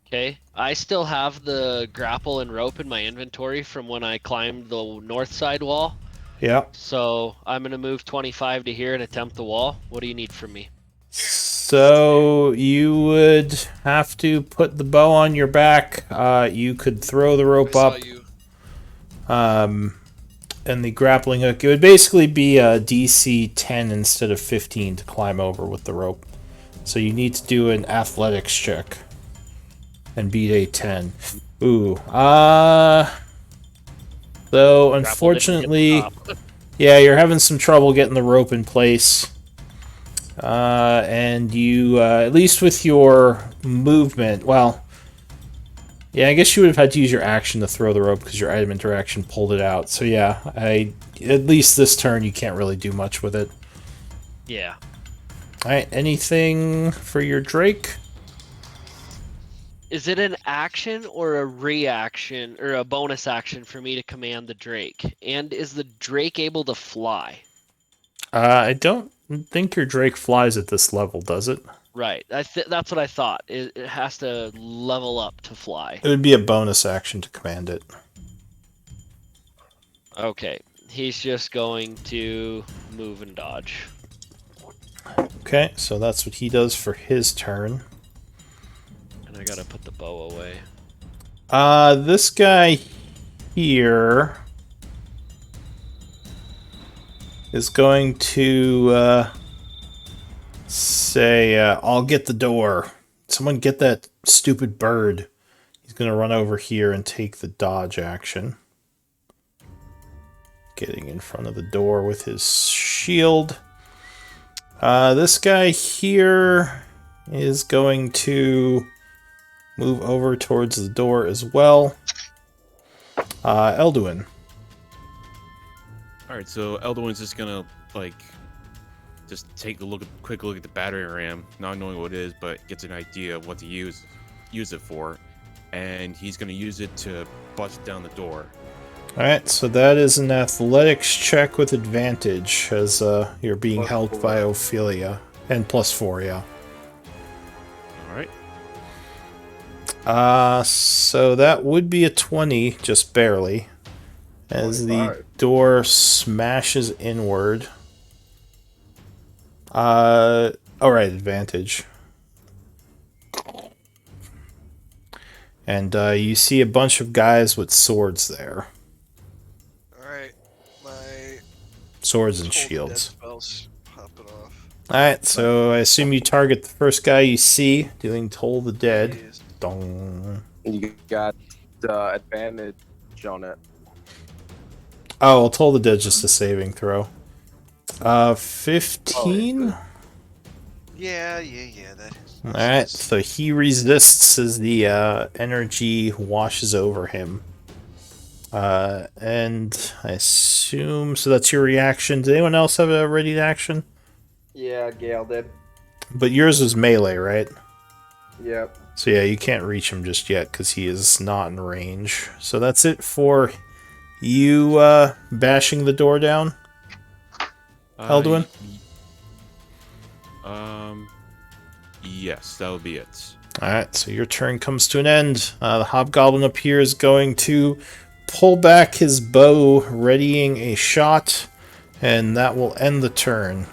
Okay. I still have the grapple and rope in my inventory from when I climbed the north side wall. Yeah. So I'm going to move 25 to here and attempt the wall. What do you need from me? So you would have to put the bow on your back. You could throw the rope up. And the grappling hook. It would basically be a DC 10 instead of 15 to climb over with the rope. So you need to do an athletics check. And beat a 10. Ooh. Though, unfortunately... Yeah, you're having some trouble getting the rope in place. And you, at least with your movement... Well... Yeah, I guess you would have had to use your action to throw the rope because your item interaction pulled it out. So yeah, at least this turn you can't really do much with it. Yeah. Alright, anything for your Drake? Is it an action or a reaction or a bonus action for me to command the Drake? And is the Drake able to fly? I don't think your Drake flies at this level, does it? Right. That's what I thought. It has to level up to fly. It would be a bonus action to command it. Okay. He's just going to move and dodge. Okay, so that's what he does for his turn. And I gotta put the bow away. This guy here is going to say, I'll get the door. Someone get that stupid bird. He's going to run over here and take the dodge action. getting in front of the door with his shield. This guy here is going to move over towards the door as well. Elduin. Alright, so Elduin's just gonna, like, just take a quick look at the battery ram, not knowing what it is, but gets an idea of what to use it for, and he's gonna use it to bust down the door. Alright, so that is an athletics check with advantage, as you're being Plus held 4. by Ophelia. And +4, yeah. Alright. So that would be a 20, just barely, as the 25. door smashes inward. Alright, advantage. And you see a bunch of guys with swords there. Alright. My Swords and Toll the Dead shields. spells popping off. Alright, so I assume you target the first guy you see, dealing Toll the Dead. Yes. Dong. You got advantage on it. Oh, well, Toll the Dead's just a saving throw. 15? Yeah, that is. Alright, so he resists as the energy washes over him. And I assume... So that's your reaction. Did anyone else have a ready action? Yeah, Gale did. But yours was melee, right? Yep. So yeah, you can't reach him just yet because he is not in range. So that's it for you bashing the door down, Elduin? Yes, that would be it. Alright, so your turn comes to an end. The Hobgoblin up here is going to pull back his bow, readying a shot, and that will end the turn.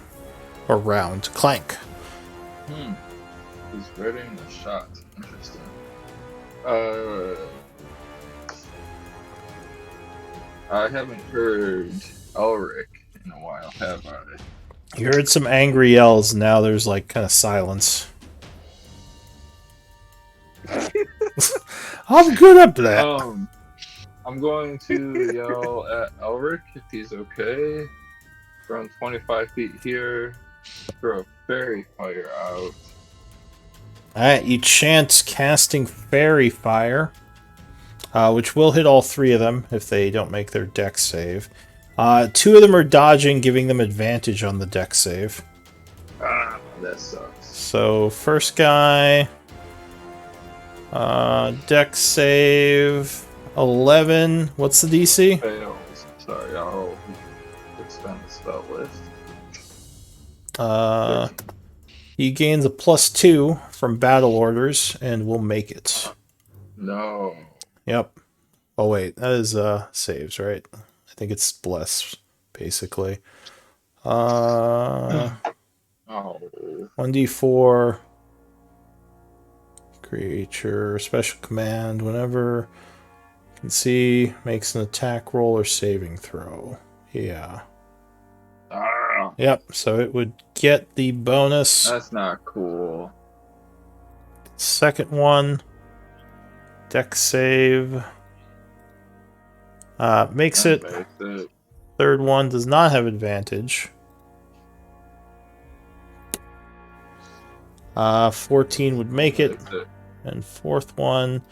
Or round. Clank. He's readying the shot. Interesting. I haven't heard Elric in a while, have I? You heard some angry yells, and now there's like kind of silence. I'm good up to that. I'm going to yell at Elric if he's okay. From 25 feet here, throw a fairy fire out. Alright, you chant casting fairy fire, which will hit all three of them if they don't make their dex save. Two of them are dodging, giving them advantage on the dex save. Ah, that sucks. So, first guy, dex save 11. What's the DC? Fails. Sorry, I'll expand the spell list. He gains a +2 from battle orders and will make it. No. Yep. Oh wait, that is saves, right? I think it's bless, basically. Oh. 1d4 creature special command whenever you can see makes an attack roll or saving throw. Yeah. Ah, Yep, so it would get the bonus. that's not cool. Second one, dex save. Makes it. That makes it. Third one does not have advantage. 14 would make it. Makes it. And fourth one.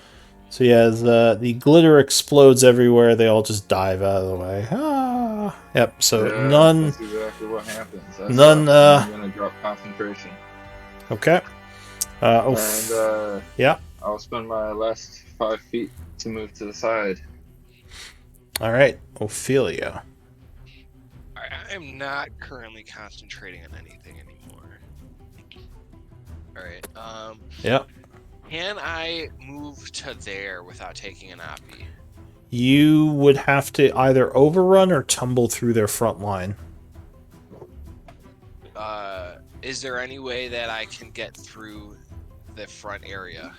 So yeah, the glitter explodes everywhere. They all just dive out of the way. Ah. Yep. So Yeah, none. That's exactly what happens. That's None, I'm gonna drop concentration. Okay. And yeah. I'll spend my last 5 feet to move to the side. All right, Ophelia. I am not currently concentrating on anything anymore. Alright, Yep. can I move to there without taking an oppie? You would have to either overrun or tumble through their front line. Is there any way that I can get through the front area?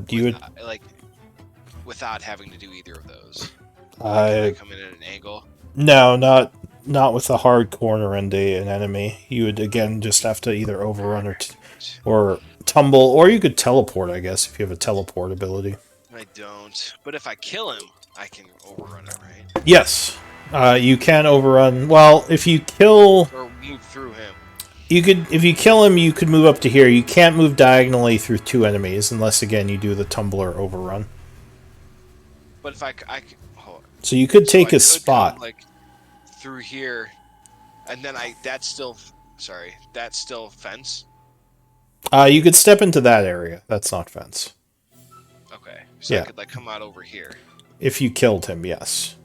You would. Without having to do either of those. Can I come in at an angle? No, not with a hard corner and an enemy. You would again just have to either overrun or tumble, or you could teleport, I guess, if you have a teleport ability. I don't. But if I kill him, I can overrun it, right? Yes. You can overrun. Well, if you kill, or move through him. you could. If you kill him, you could move up to here. You can't move diagonally through 2 enemies unless again you do the tumbler overrun. But if I hold on. So you could So take I his could spot. come, like through here, and then that's still fence. You could step into that area. That's not fence. Okay, so Yeah. I could like come out over here. If you killed him, yes.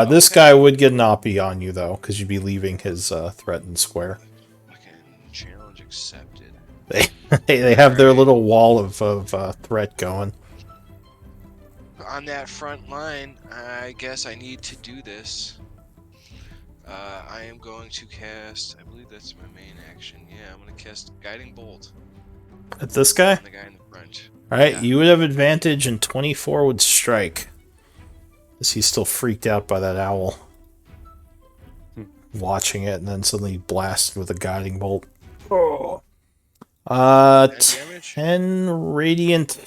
This guy would get an oppie on you though, because you'd be leaving his threatened square. Okay, challenge accepted. They have their little wall of threat going. On that front line, I guess I need to do this. I am going to cast. I believe that's my main action. Yeah, I'm going to cast Guiding Bolt At this guy? on the guy in the front. Alright, Yeah. you would have advantage and 24 would strike. As he's still freaked out by that owl. Watching it and then suddenly blasted with a guiding bolt. Oh. 10 radiant.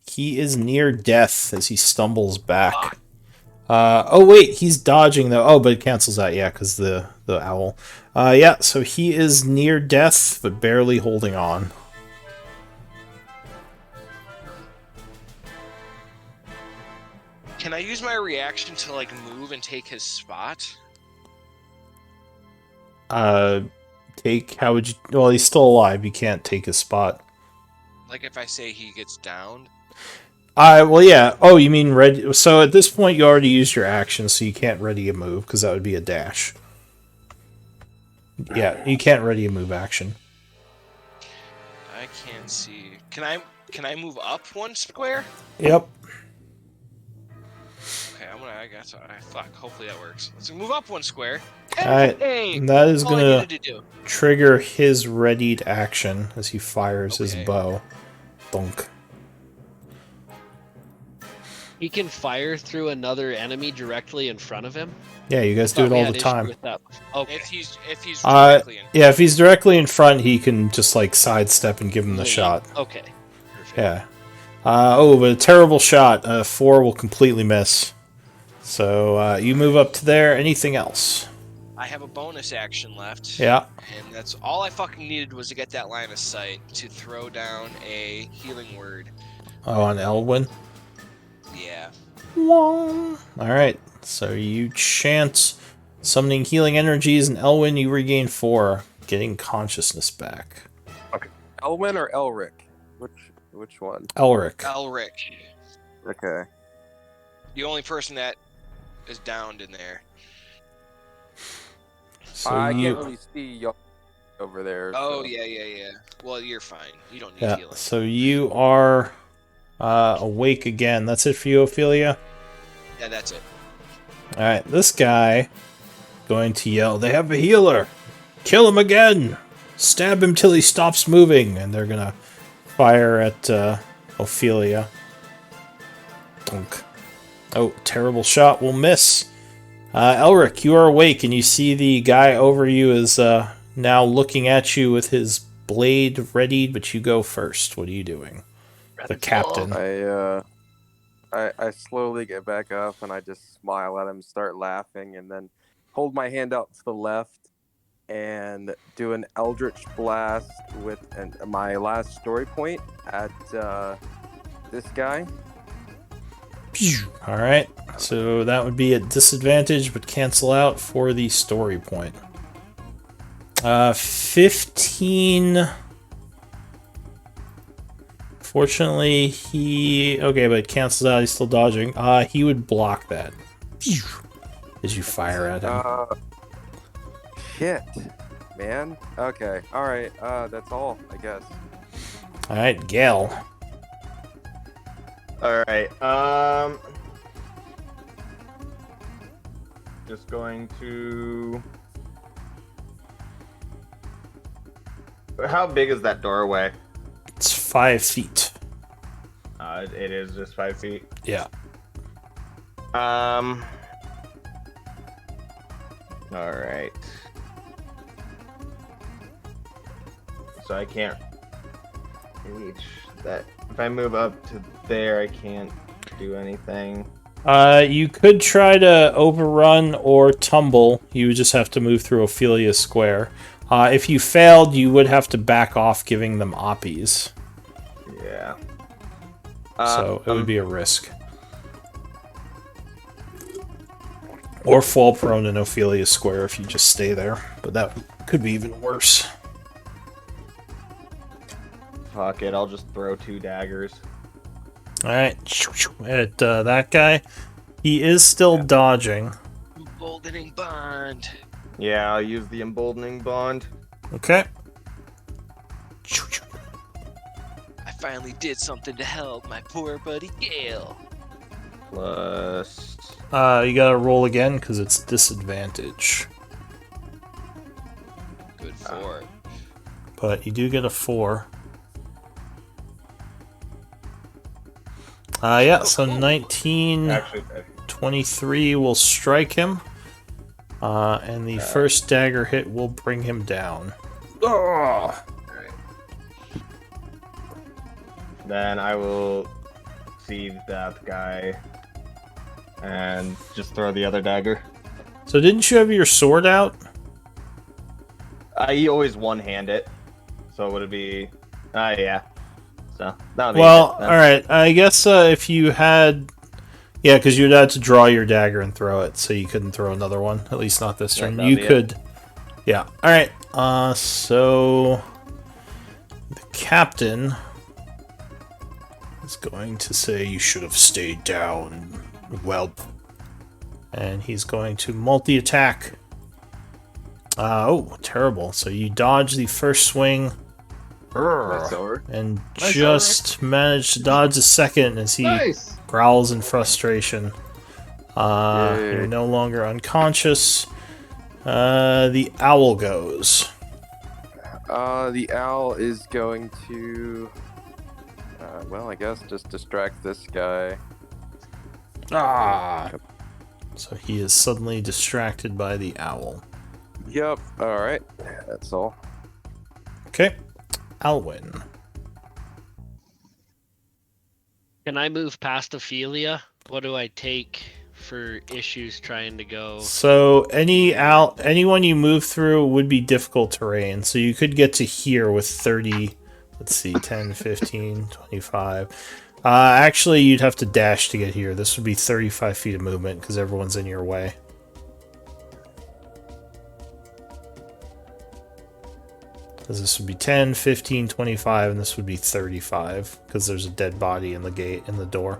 He is near death as he stumbles back. Oh wait, he's dodging though. Oh, but it cancels out, yeah, because the owl. Yeah, so he is near death, but barely holding on. Can I use my reaction to like move and take his spot? How would you... Well, he's still alive. You can't take his spot. Like if I say he gets downed? Well, yeah. Oh, you mean ready... So at this point, you already used your action, so you can't ready a move, because that would be a dash. Yeah, you can't ready a move action. I can't see. Can I move up 1 square? Yep. Okay, I guess. Fuck. Hopefully that works. Let's move up 1 square. Alright, Hey, that is all I gonna needed to do. trigger his readied action as he fires his Okay. bow. Thunk. He can fire through another enemy directly in front of him. Yeah, you guys do it Thought we all had the issue time. with that. Okay. If he's directly in. Yeah, if he's directly in front, he can just like sidestep and give him the Lean. shot. Okay. Perfect. Yeah. Oh, but a terrible shot. 4 will completely miss. So you move up to there. Anything else? I have a bonus action left. Yeah. And that's all I fucking needed was to get that line of sight to throw down a healing word. Oh, on Elwyn. Yeah. All right. So you chant summoning healing energies, and Elwyn, you regain 4, getting consciousness back. Okay. Elwyn or Elric? Which one? Elric. Elric. Okay. The only person that is downed in there. So I you, can't really see y'all over there. Oh, so. yeah. Well, you're fine. You don't need yeah. healing. So you are awake again. That's it for you, Ophelia. Yeah, that's it. All right. This guy going to yell, "They have a healer! Kill him again! Stab him till he stops moving!" And they're gonna fire at Ophelia. Dunk. Oh, terrible shot will miss. Elric, you are awake, and you see the guy over you is now looking at you with his blade readied, but you go first. What are you doing? The captain. I slowly get back up and I just smile at him, start laughing, and then hold my hand out to the left and do an Eldritch Blast with my last story point at this guy. All right, so that would be at disadvantage, but cancel out for the story point. 15. Fortunately, okay, but it cancels out. He's still dodging. He would block that as you fire at him. Shit, man. Okay, all right. That's all, I guess. All right, Gale. All right. Just going to. How big is that doorway? It's 5 feet. It is just 5 feet. Yeah. All right. So I can't reach that. If I move up to there, I can't do anything. You could try to overrun or tumble. You would just have to move through Ophelia's square. If you failed, you would have to back off giving them oppies. Yeah. So it would be a risk. Or fall prone in Ophelia's square if you just stay there. But that could be even worse. Fuck it, I'll just throw 2 daggers. Alright. At that guy. He is still dodging. Emboldening bond. Yeah, I'll use the emboldening bond. Okay. I finally did something to help my poor buddy Gale. Plus... You gotta roll again because it's disadvantage. Good for it. But you do get a 4. Yeah, so 19, Actually, 23 will strike him. And the first dagger hit will bring him down. Oh! then I will see that guy and just throw the other dagger. So didn't you have your sword out? I always one-hand it, so would it be... yeah. So, that'll be Well, it then. alright, I guess if you had... Yeah, because you'd have to draw your dagger and throw it, so you couldn't throw another one. At least not this Yeah, turn. that'd You be it. could... Yeah, alright. So... The captain is going to say you should have stayed down, whelp. And he's going to multi-attack. Oh, terrible. So you dodge the first swing. Nice, Elric. And Nice, just managed to dodge a second as he Nice. growls in frustration. Yay. You're no longer unconscious. The owl goes. The owl is going to... well, I guess just distract this guy. So he is suddenly distracted by the owl. Yep, alright. That's all. Okay. Alwyn. Can I move past Ophelia? What do I take for issues trying to go? So anyone you move through would be difficult terrain. So you could get to here with 30, let's see, 10, 15, 25. Actually, you'd have to dash to get here. This would be 35 feet of movement because everyone's in your way. Because this would be 10, 15, 25, and this would be 35 because there's a dead body in the gate, in the door.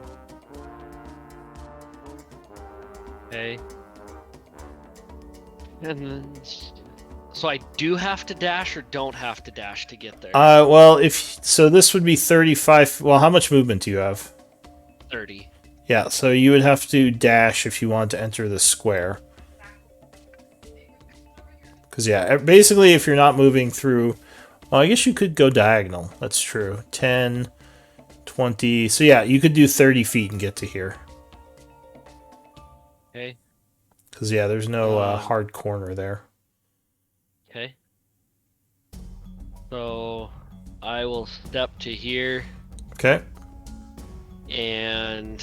Okay. And then, so I do have to dash or don't have to dash to get there? Well, so this would be 35. Well, how much movement do you have? 30. Yeah, so you would have to dash if you want to enter the square. Because, yeah, basically if you're not moving through... Well, I guess you could go diagonal. That's true. 10, 20... So, yeah, you could do 30 feet and get to here. Okay. Because, yeah, there's no hard corner there. Okay. So I will step to here Okay. and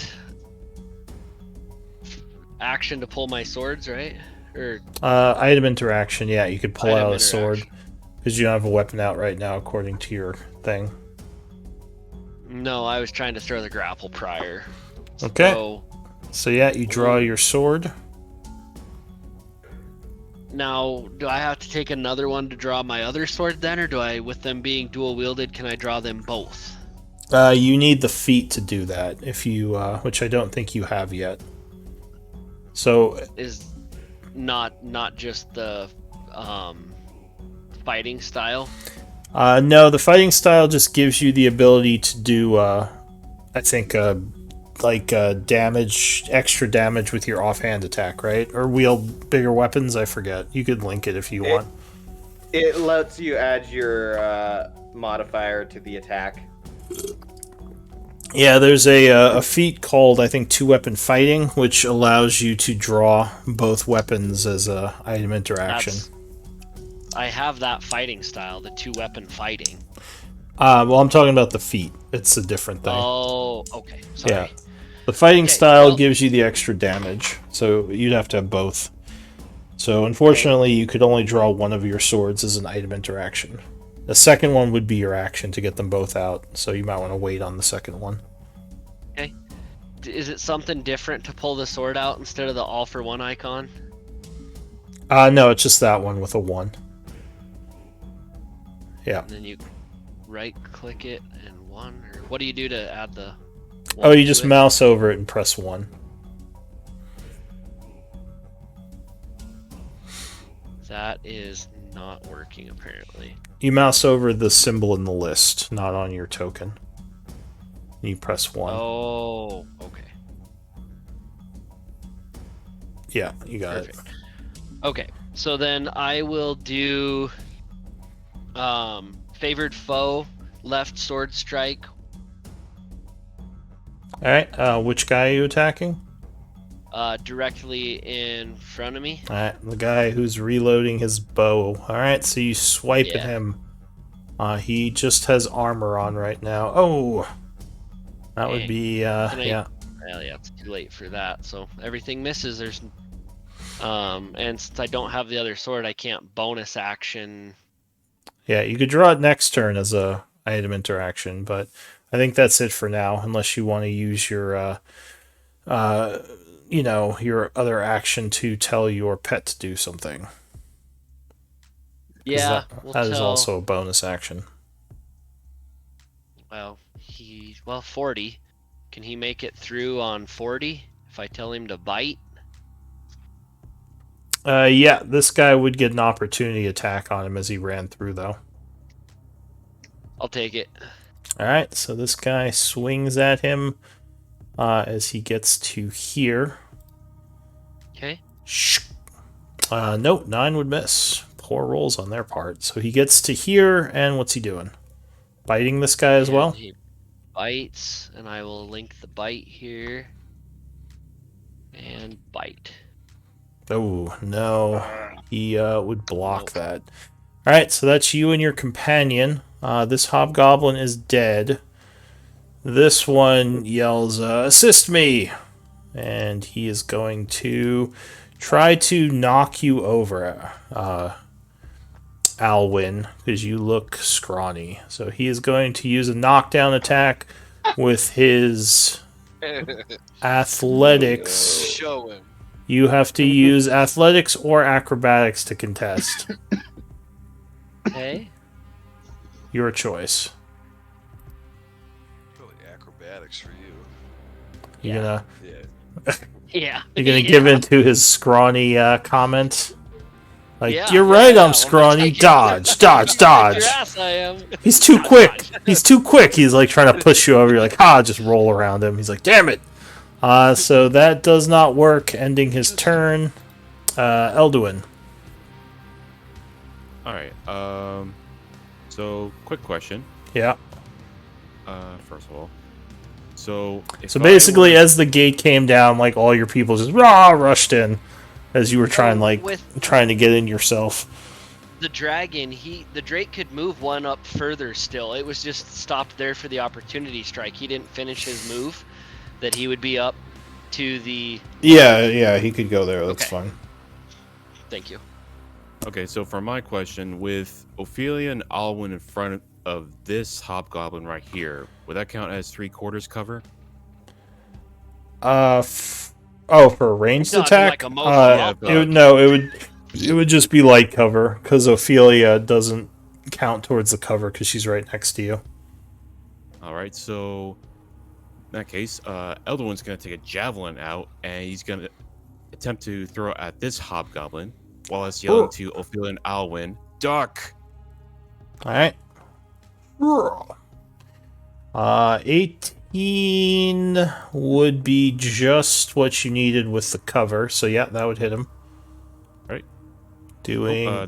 action to pull my swords, right? Or Item interaction, yeah, you could pull Item out a sword. interaction. Because you don't have a weapon out right now, according to your thing. no, I was trying to throw the grapple prior. Okay. So So, yeah, you draw your sword. now, do I have to take another one to draw my other sword then, or do I, with them being dual wielded, can I draw them both? You need the feat to do that, if you, which I don't think you have yet. So, Is not just the fighting style? no, the fighting style just gives you the ability to do, I think, damage, extra damage with your offhand attack, right? Or wield bigger weapons, I forget. You could link it if you want. It lets you add your modifier to the attack. Yeah, there's a feat called, I think, two-weapon fighting, which allows you to draw both weapons as a item interaction. I have that fighting style, the two-weapon fighting. Well, I'm talking about the feat. It's a different thing. Oh, okay. Sorry. Yeah. The fighting Okay, style well- gives you the extra damage, so you'd have to have both. So unfortunately, you could only draw one of your swords as an item interaction. The second one would be your action to get them both out, so you might want to wait on the second one. Okay. Is it something different to pull the sword out instead of the all for one icon? No, it's just that one with a 1. Yeah. And then you right click it and 1, or what do you do to add the Oh, 1 you to just it? mouse over it and press 1. That is not working apparently. You mouse over the symbol in the list, not on your token. You press 1. Oh, okay. Yeah, you got Perfect. Okay, so then I will do favored foe, left sword strike. it. Alright, which guy are you attacking? Directly in front of me. Alright, the guy who's reloading his bow. Alright, so you swipe at Yeah. him. He just has armor on right now. Oh! That would Dang. be, Can I- yeah. Well, yeah, it's too late for that. So everything misses. There's, and since I don't have the other sword, I can't bonus action. Yeah, you could draw it next turn as a item interaction, but I think that's it for now, unless you want to use your, your other action to tell your pet to do something. 'Cause Yeah, we'll that is tell. also a bonus action. Well, 40. Can he make it through on 40 if I tell him to bite? Yeah, this guy would get an opportunity attack on him as he ran through, though. I'll take it. Alright, so this guy swings at him as he gets to here. Okay. Nope, 9 would miss. Poor rolls on their part. So he gets to here, and what's he doing? Biting this guy as And well? he bites, and I will link the bite here. And bite. Oh, no. He would block Nope. that. Alright, so that's you and your companion. This hobgoblin is dead. This one yells, assist me! And he is going to try to knock you over, Alwyn, because you look scrawny. So he is going to use a knockdown attack with his athletics. Show him. You have to use athletics or acrobatics to contest. Okay. Your choice. Probably acrobatics for you. You're gonna Yeah. Yeah. give in to his scrawny comment. Like, Yeah, you're right, yeah, I'm well, scrawny. take it. Dodge, dodge, Kick dodge. your ass, I am. He's too quick. He's too quick. He's like trying to push you over. You're like, just roll around him. He's like, damn it. So that does not work, ending his turn. Elduin. Alright, so quick question. Yeah. First of all. So So basically, as the gate came down, like all your people just rushed in as you were trying to get in yourself. The dragon, the Drake could move one up further still. It was just stopped there for the opportunity strike. He didn't finish his move, that he would be up to the... Yeah, he could go there. That's Okay. fine. Thank you. Okay, so for my question, with Ophelia and Alwyn in front of this hobgoblin right here, would that count as 3/4 cover? For a ranged No, I mean, attack? like a mohawk. It would just be light cover, because Ophelia doesn't count towards the cover because she's right next to you. Alright, so in that case, Elderwin's gonna take a javelin out, and he's gonna attempt to throw it at this hobgoblin, while it's yelling to Ophelia and Alwyn, duck! Alright. 18 would be just what you needed with the cover, so yeah, that would hit him. Right. Doing...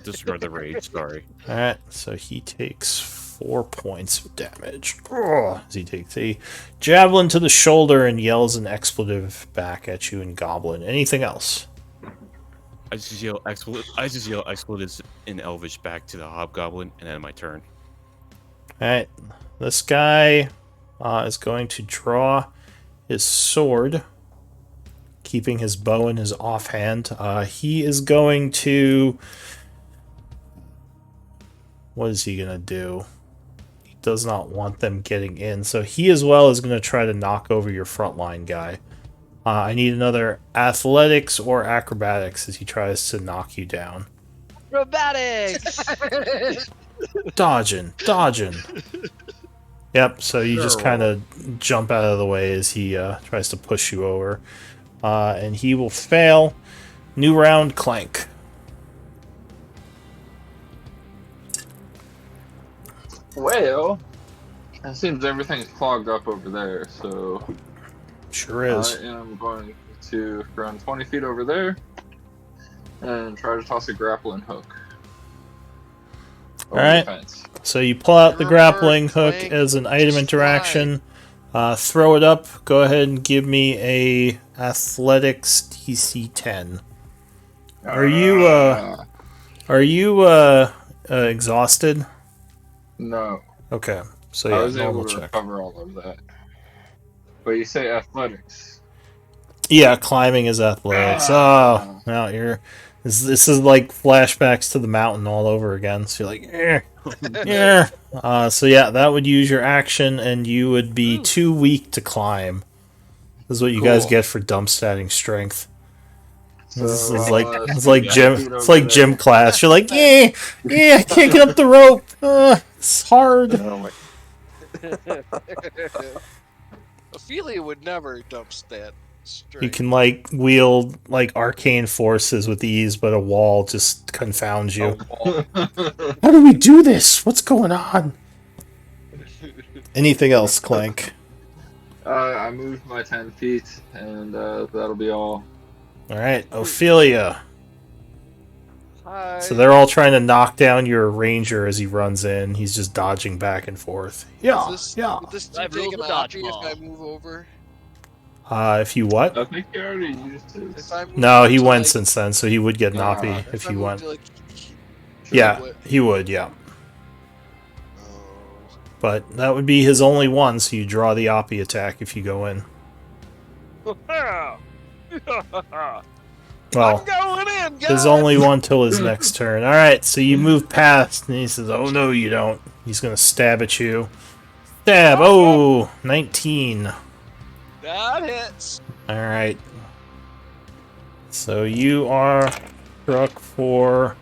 Disregard the rage, sorry. Alright, so he takes 4 points of damage. As he takes a javelin to the shoulder and yells an expletive back at you in Goblin. Anything else? I just yell expletives in Elvish back to the hobgoblin, and then my turn. Alright, this guy is going to draw his sword, keeping his bow in his offhand. He is going to... What is he going to do? He does not want them getting in, so he as well is going to try to knock over your frontline guy. I need another athletics or acrobatics as he tries to knock you down. Acrobatics! Dodging. Yep, so you just kind of jump out of the way as he tries to push you over. And he will fail. New round, Clank. Well, it seems everything's clogged up over there, so Sure is. I am going to run 20 feet over there and try to toss a grappling hook. Over Alright. the fence. So you pull out the Remember, grappling hook Clank, as an item just interaction. Throw it up. Go ahead and give me a athletics DC 10. Are you exhausted? No. Okay. So I yeah, was able normal to check. recover all of that. But you say athletics. Yeah, climbing is athletics. Oh, now you're. This is like flashbacks to the mountain all over again. So you're like, yeah. So yeah, that would use your action, and you would be too weak to climb. This is what you guys get for dump statting strength. This is like it's like gym. It's like gym class. You're like, yeah, I can't get up the rope. It's hard. Ophelia would never dump that straight. You can like wield like arcane forces with ease, but a wall just confounds you. How do we do this? What's going on? Anything else, Clank? I moved my 10 feet, and that'll be all. Alright, Ophelia. Hi. So they're all trying to knock down your ranger as he runs in. He's just dodging back and forth. Yeah. Would this I've take ruled an the option if dodgeball. I move over? If you what? I think you already used If this. I move No, over he to, went like, since then, so he would get an oppie if if I he move went. to, like, Yeah, what- he would, yeah. Oh. But that would be his only one, so you draw the oppie attack if you go in. Well, I'm going in, guys. there's only one till his next turn. Alright, so you move past, and he says, oh no you don't. He's gonna stab at you. Stab! Oh! 19. That hits. Alright. So you are struck for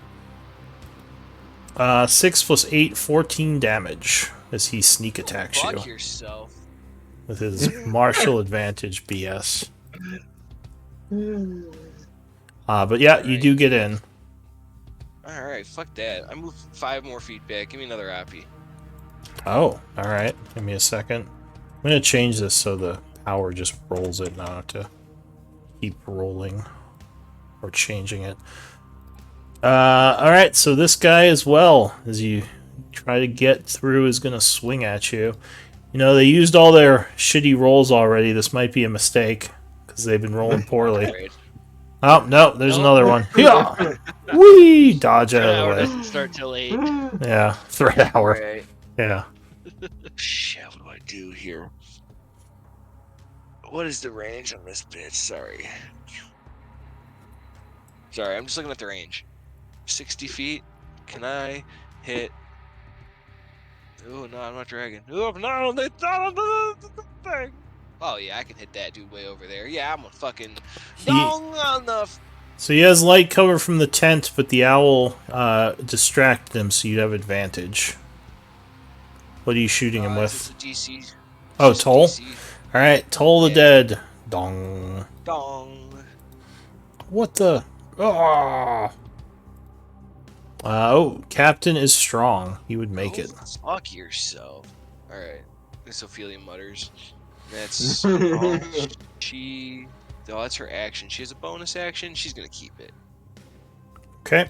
6 plus 8, 14 damage as he sneak attacks Fuck you yourself. with his martial advantage BS. But yeah, you do get in. Alright, fuck that. I moved 5 more feet back. Give me another oppie. Oh, alright. Give me a second. I'm going to change this so the power just rolls it, not to keep rolling or changing it. Alright, so this guy as well, as you try to get through, is going to swing at you. You know, they used all their shitty rolls already. This might be a mistake, because they've been rolling poorly. Alright. Oh, no, there's Nope. another one. Yeah! Whee! Dodge out Hour of the doesn't start till 8. way. Yeah, threat hour. Alright. Yeah. Shit, what do I do here? What is the range on this bitch? Sorry, I'm just looking at the range. 60 feet. Can I hit? Oh no, I'm not dragging. Oh no, that's not the thing. Oh yeah, I can hit that dude way over there. Yeah, I'm a fucking dong on the. So he has light cover from the tent, but the owl distracted him, so you'd have advantage. What are you shooting him with? DC. Oh, Toll? DC. Alright, Toll the Yeah. Dead. Dong. Dong. What the? Oh. Oh, Captain is strong. He would make it. Fuck yourself. Alright. Miss Ophelia mutters. That's oh, she. Oh, that's her action. She has a bonus action. She's gonna keep it. Okay.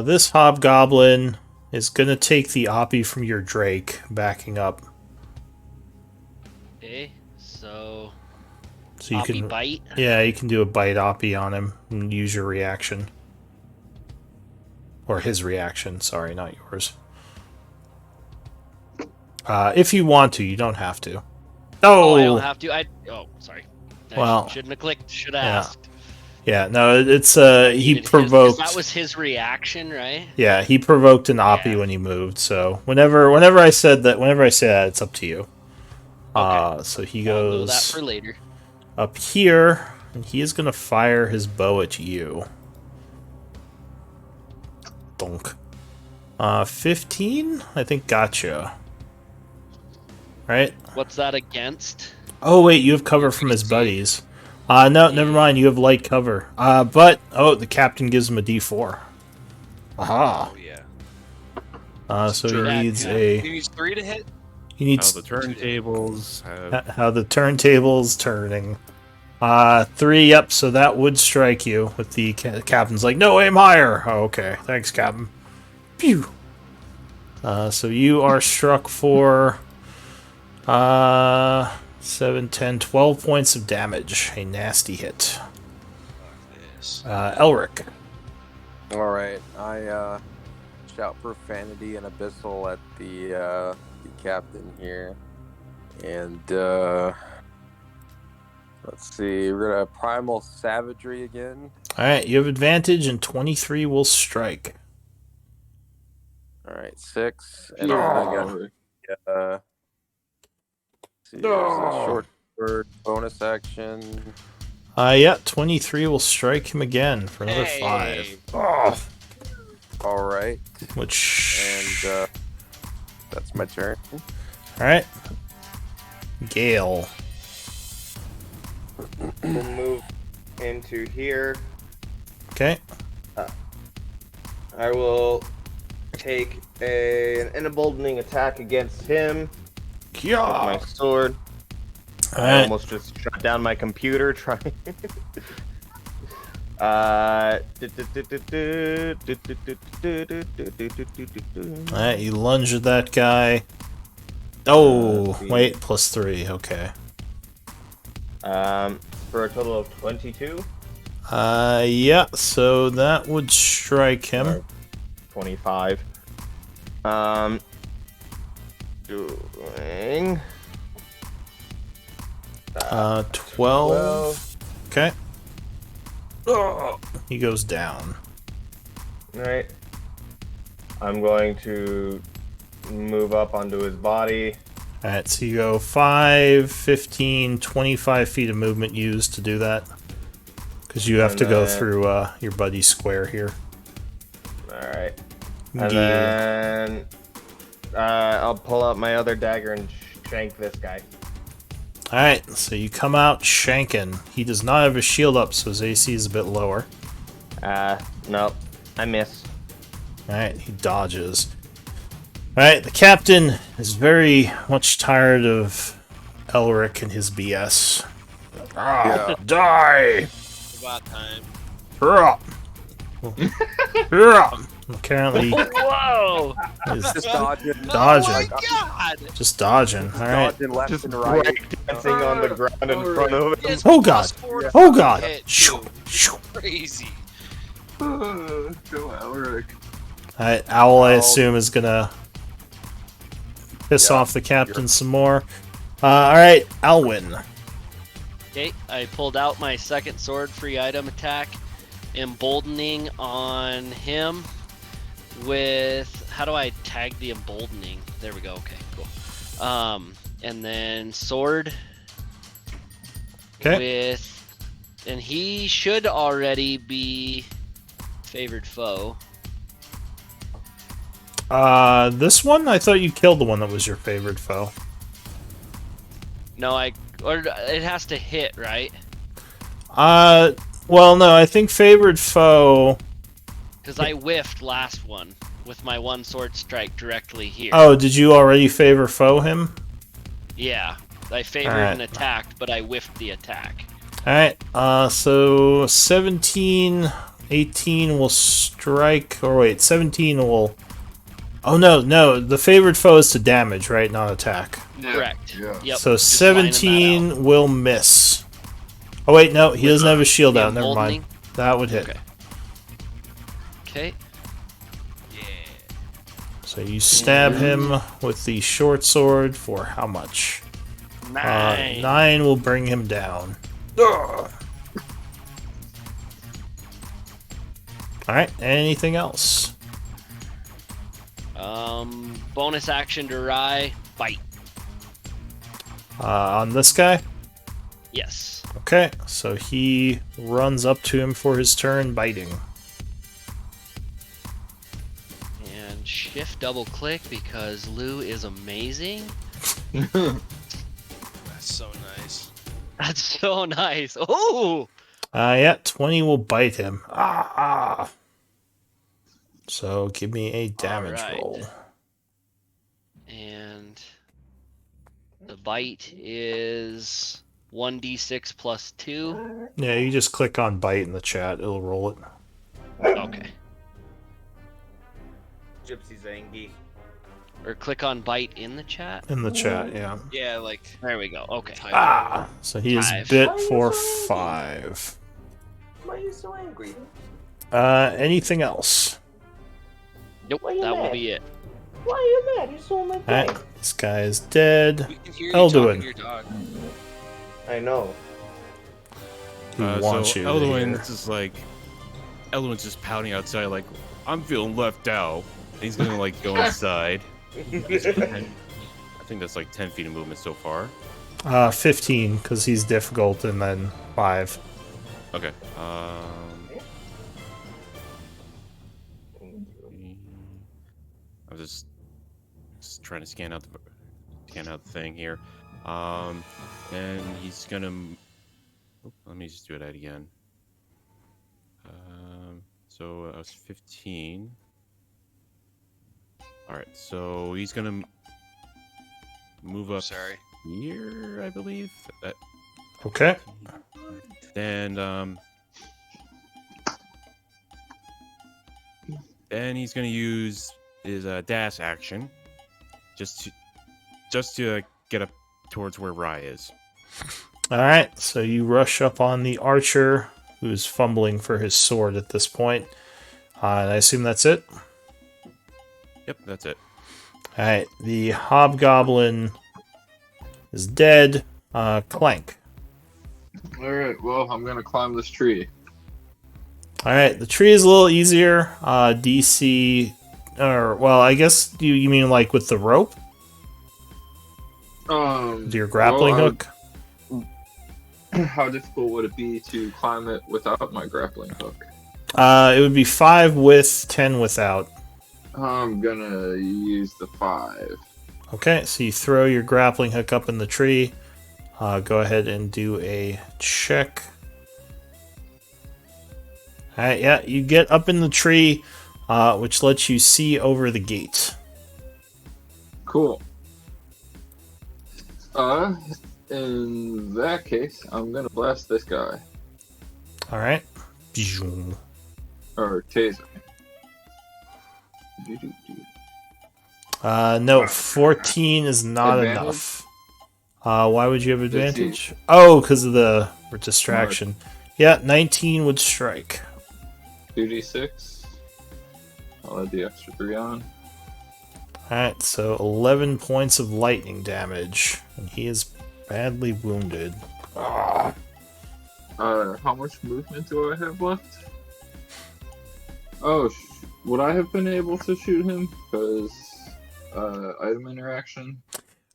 This hobgoblin is gonna take the oppie from your Drake, backing up. Okay, so So you Oppie can, bite. yeah, you can do a bite oppie on him and use your reaction, or his reaction. Sorry, not yours. If you want to, you don't have to. Oh, I Oh, don't have to. Oh, sorry. Well, Shouldn't have clicked. Should have yeah. asked. yeah. No, it's he Even his- 'cause provoked. that was his reaction, right? Yeah, he provoked an Oppie Yeah. when he moved. So whenever I say that, it's up to you. Okay. So he I'll know that goes for later. up here, and he is gonna fire his bow at you. Donk. 15? I think gotcha. Right? What's that against? Oh wait, you have cover from his buddies. No, never mind. You have light cover. But the captain gives him a D4. Aha. Oh yeah. So he True. needs Yeah. He a. needs 3 to hit. He How needs the turntables have. how the turntable's turning. 3. Yep. So that would strike you. With the captain's like, no, aim higher. Oh, okay. Thanks, Captain. Pew. So you are struck for 7, 10, 12 points of damage. A nasty hit. Yes. Elric. All right, I shout profanity and abyssal at the captain here, and let's see, we're gonna primal savagery again. All right, you have advantage, and 23 will strike. All right, 6, and then I got let's see, there's a short word bonus action. Yeah, 23 will strike him again for another Hey. 5. Oh, All right, which and that's my turn. all right, Gale. We'll move into here. Okay. I will take an emboldening attack against him with my sword. All I right. almost just shut down my computer trying. All right, you lunge at that guy. Oh, wait, +3. Okay. For a total of 22. Yeah. So that would strike him. Or 25. Doing 12. Okay. He goes down. Right. I'm going to move up onto his body. Alright, so you go 5, 15, 25 feet of movement used to do that. Because you have to go through your buddy's square here. Alright. And then I'll pull out my other dagger and shank this guy. Alright, so you come out shanking. He does not have his shield up, so his AC is a bit lower. Nope. I miss. Alright, he dodges. Alright, the captain is very much tired of Elric and his BS. Yeah. Die! About time. Hurrah! Hurrah! Apparently, Whoa! he's Just dodging. Dodging. Oh my god! just dodging. Alright. Dodging left Just and right. dancing on the ground in front of him. He has Oh god! +4 to Oh god! hit, Shoo, too. shoo. Crazy. Go Elric. Alright, Owl, I Owl. assume, is gonna piss off the captain some more. Alright, Alwyn. Okay, I pulled out my second sword free item attack, emboldening on him with, how do I tag the emboldening? There we go. Okay, cool. And then sword Okay. with, and he should already be favored foe. This one? I thought you killed the one that was your favorite foe. No, or it has to hit, right? Well, no, I think favored foe. Because I whiffed last one with my one sword strike directly here. Oh, did you already favor foe him? Yeah, I favored Alright. and attacked, but I whiffed the attack. Alright, so 17, 18 will strike, or wait, 17 will... Oh, no, the favored foe is to damage, right, not attack. Correct. Yeah. Yep. So just lining that out. 17 will miss. Oh wait, no, he doesn't have his shield The out, never mind. emboldening? That would hit. Okay. Okay. Yeah. So you stab him with the short sword for how much? 9. 9 will bring him down. Ugh. Alright, anything else? Bonus action to Rai. Bite. On this guy? Yes. Okay, so he runs up to him for his turn, biting. And shift double click because Lou is amazing. That's so nice. That's so nice. Oh! Yeah, 20 will bite him. Ah! So give me a damage Alright. roll. And the bite is 1d6 plus 2. Yeah, you just click on bite in the chat, it'll roll it. Okay. Gypsy Zangi. Or click on bite in the chat. In the chat, yeah. Yeah, like There we go. Okay. Ah! So he is 5. bit for 5. Why are you so angry? Anything else? Nope, Why you that will mad? be it. Why are you mad? You stole my thing. Alright, this guy is dead. we can hear you Elduin. talking to your dog. I know. He wants so you to Elduin hear. is like, Elduin's just pouting outside, like, I'm feeling left out. And he's gonna like go inside. I think that's like 10 feet of movement so far. 15, because he's difficult, and then 5. Okay. I was just trying to scan out the thing here. And he's gonna. Let me just do that again. So I was 15. All right, so he's gonna move up Sorry. here, I believe. Okay. And then he's gonna use his dash action, just to get up towards where Rai is. Alright, so you rush up on the archer, who's fumbling for his sword at this point. And I assume that's it? Yep, that's it. Alright, the hobgoblin is dead. Clank. Alright, well, I'm gonna climb this tree. Alright, the tree is a little easier. DC, or, well, I guess you mean like with the rope? With your grappling well, hook? How difficult would it be to climb it without my grappling hook? It would be 5 with, 10 without. I'm gonna use the 5. Okay, so you throw your grappling hook up in the tree. Go ahead and do a check. Alright, yeah, you get up in the tree, which lets you see over the gate. Cool. In that case, I'm gonna blast this guy. Alright. Or taser. No, 14 is not Advantage? enough. Why would you have Does he- advantage? Oh, because of the distraction. Yeah, 19 would strike. 2d6. I'll add the extra 3 on. Alright, so 11 points of lightning damage. And he is badly wounded. How much movement do I have left? Oh, would I have been able to shoot him? Because, item interaction?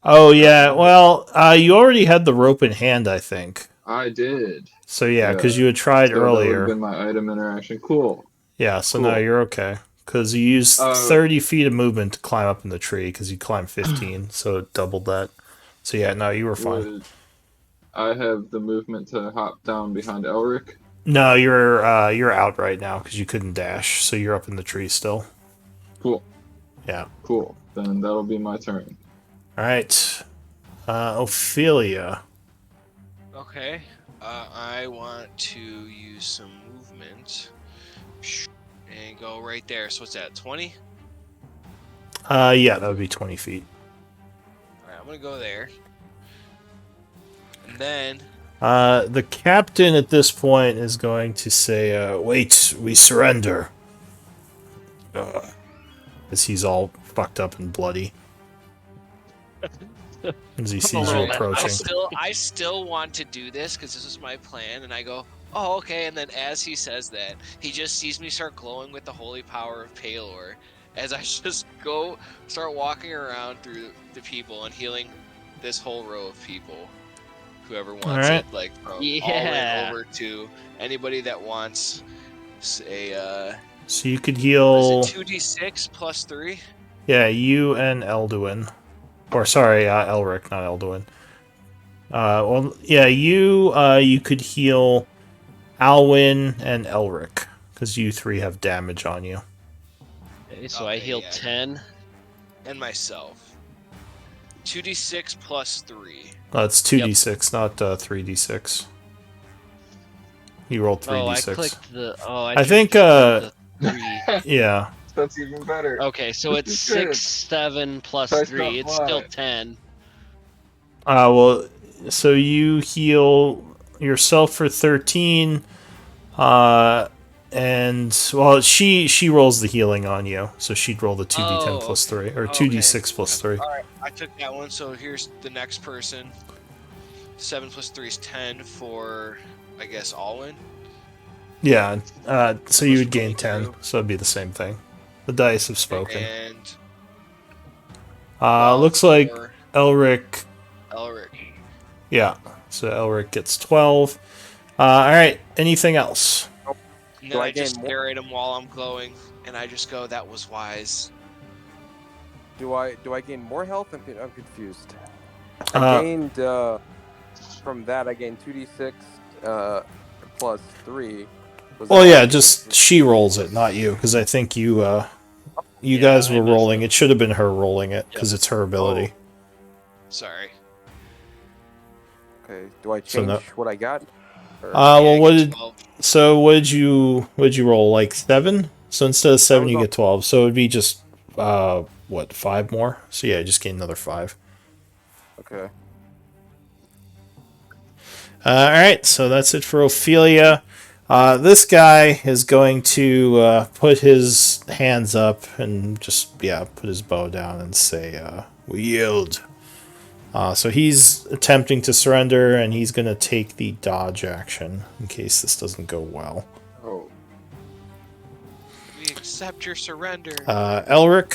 Oh, yeah, well, you already had the rope in hand, I think. I did. So, yeah, because you had tried So that would earlier. have been my item interaction. Cool. Yeah, so Cool. no, you're okay. Because you used 30 feet of movement to climb up in the tree, because you climbed 15, so it doubled that. So yeah, no, you were fine. Would I have the movement to hop down behind Elric? No, you're out right now, because you couldn't dash, so you're up in the tree still. Cool. Yeah. Cool. Then that'll be my turn. Alright. Ophelia. Okay. I want to use some movement and go right there. So what's that? 20? Yeah, that would be 20 feet. All right, I'm gonna go there. And then The captain at this point is going to say, wait, we surrender. As he's all fucked up and bloody. As he I'm a sees you little- approaching. I still want to do this because this is my plan, and I go, oh, okay. And then as he says that, he just sees me start glowing with the holy power of Palor as I just start walking around through the people and healing this whole row of people. Whoever wants right. it, like from all in Yeah. over to anybody that wants a So you could what heal. is it, 2d6 plus 3? Yeah, you and Elduin. Or sorry, Elric, not Elduin. Well, yeah, you could heal Alwyn and Elric because you three have damage on you. Okay, so I healed yeah. 10. And myself. 2d6 plus 3. It's 2d6, not 3d6. You rolled 3d6. Oh, I clicked the. Oh, I think, the 3. Yeah. That's even better. Okay, so it's This is good. 6, 7 plus Dice 3. don't It's still lie. 10. Well, so you heal yourself for 13. And well, she rolls the healing on you, so she'd roll the 2d10 plus 3 or 2d6 plus 3. All right, I took that one. So here's the next person. 7 plus 3 is 10 for, I guess, Alwyn. Yeah. So you would Plus gain 10, 22. so it'd be the same thing. The dice have spoken. And Looks like for Elric. Elric. Yeah. So Elric gets 12. All right. Anything else? And Do then I I just gain more? stare at him while I'm glowing, and I just go, "That was wise." Do I gain more health? I'm confused. Uh, I gained from that. I gained 2d6 plus 3. Well, yeah. Just she rolls it, not you, because I think you Yeah, guys I were messed rolling. up. It should have been her rolling it because it's her ability. Sorry. Okay. Do I So change no- what I got? Or- Well, Yeah, what I get did 12. so? What did you roll? Like 7? So instead of 7, was you on- get 12. So it'd be just what 5 more? So yeah, just gain another 5. Okay. All right, so that's it for Ophelia. This guy is going to put his hands up and just put his bow down and say, "We yield." So he's attempting to surrender, and he's going to take the dodge action in case this doesn't go well. Oh, We accept your surrender. Elric.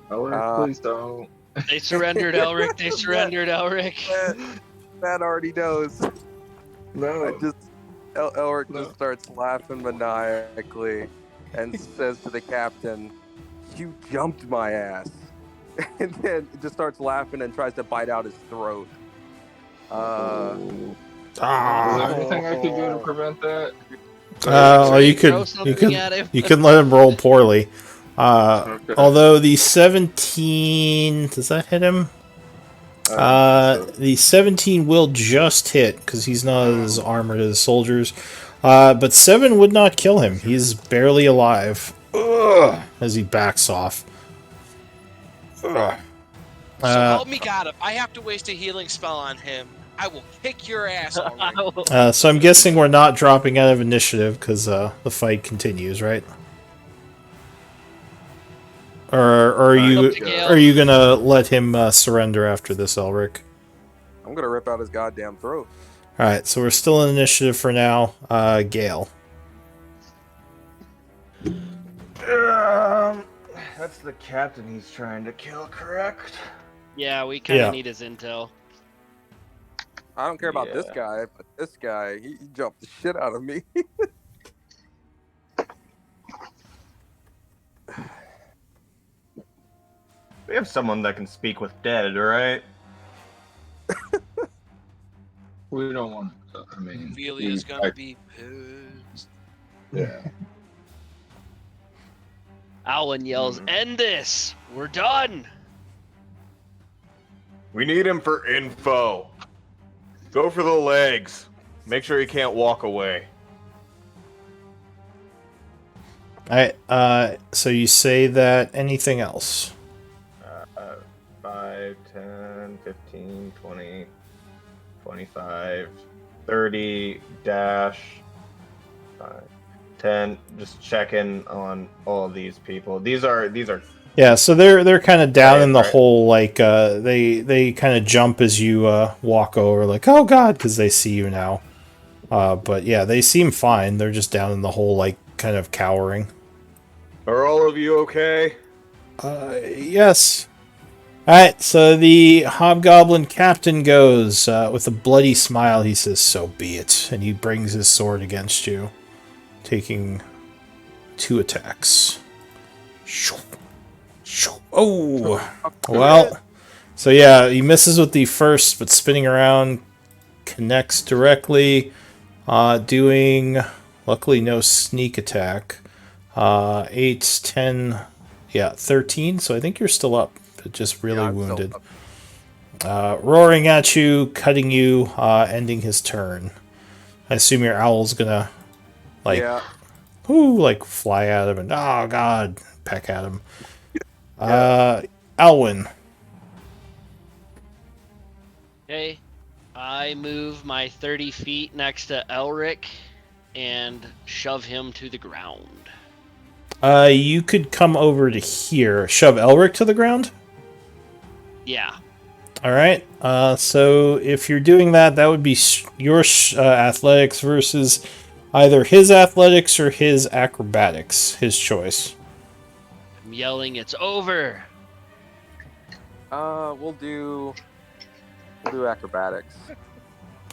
Elric, please don't. They surrendered Elric. They surrendered Elric. That already knows. No. Elric No. just starts laughing maniacally and says to the captain, "You jumped my ass," and then just starts laughing and tries to bite out his throat. Is there anything I could do to prevent that? Well, you Throw could something at him. you can let him roll poorly. Okay. Although the 17, does that hit him? The 17 will just hit because he's not as armored as soldiers. But 7 would not kill him. He's barely alive. Ugh, as he backs off. Ugh. So help me God, if I have to waste a healing spell on him, I will kick your ass already. So I'm guessing we're not dropping out of initiative because the fight continues, right? Or are you gonna let him surrender after this, Elric? I'm gonna rip out his goddamn throat. All right, so we're still in initiative for now. Gale. That's the captain he's trying to kill, correct? Yeah, we kind of Yeah. need his intel. I don't care about this Yeah. guy, but this guy, he jumped the shit out of me. We have someone that can speak with dead, right? We don't want to. I mean, Ophelia's gonna be pissed. Yeah. Alwyn yells, Mhm. "End this! We're done!" We need him for info. Go for the legs. Make sure he can't walk away. All right. So you say that. Anything else? 5, 10, 15, 20, 25, 30, dash, 5, 10. Just checking on all of these people. These are Yeah, so they're kind of down Right, in the right. hole, like they kind of jump as you walk over, like oh god, because they see you now. But yeah, they seem fine. They're just down in the hole, like kind of cowering. Are all of you okay? Yes. All right, so the hobgoblin captain goes with a bloody smile. He says, "So be it," and he brings his sword against you, taking 2 attacks. Oh, well. So yeah, he misses with the first, but spinning around connects directly, doing luckily no sneak attack. 8, 10, yeah, 13. So I think you're still up, but just really I'm still wounded. up. Roaring at you, cutting you, ending his turn. I assume your owl's gonna like, Yeah, like fly at him and oh god, peck at him. yeah. Alwyn. Okay. I move my 30 feet next to Elric and shove him to the ground. You could come over to here. Shove Elric to the ground? Yeah. Alright. So if you're doing that, that would be your athletics versus either his athletics or his acrobatics. His choice. I'm yelling, it's over. We'll do acrobatics.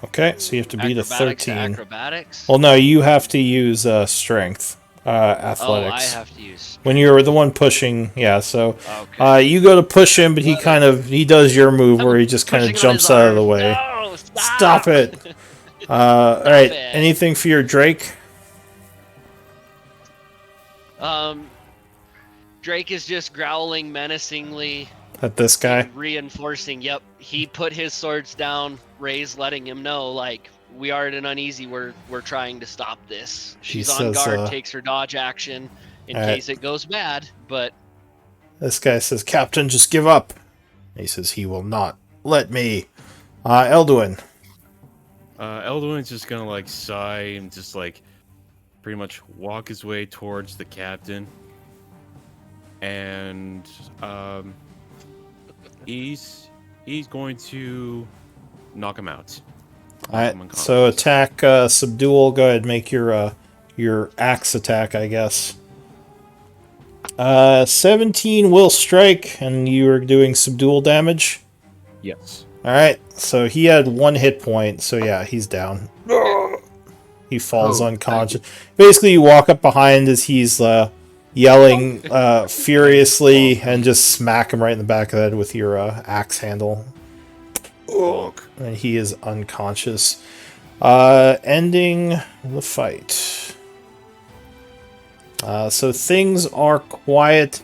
Okay, so you have to beat a Acrobatics to 13. acrobatics? Well, no, you have to use strength. Oh, I Athletics. have to use. When you're the one pushing, yeah, so Okay. you go to push him, but he does your move where he just kind of Pushing on his jumps out of the arm. way. No, Stop stop! it! Alright, it. anything for your Drake? Drake is just growling menacingly. At this guy? Reinforcing, yep. He put his swords down, Ray's letting him know, like, we are at an uneasy, we're trying to stop this. She's on guard, takes her dodge action in case it goes bad, but... This guy says, Captain, just give up. He says, he will not. Let me. Elduin. Elduin's just gonna, like, sigh and just, like, pretty much walk his way towards the captain. And, he's going to knock him out. Alright, so attack, subdual. Go ahead, make your axe attack, I guess. 17 will strike, and you are doing subdual damage? Yes. Alright, so he had 1 hit point, so yeah, he's down. He falls unconscious. Basically, you walk up behind as he's yelling furiously and just smack him right in the back of the head with your axe handle. And he is unconscious. Ending the fight. So things are quiet.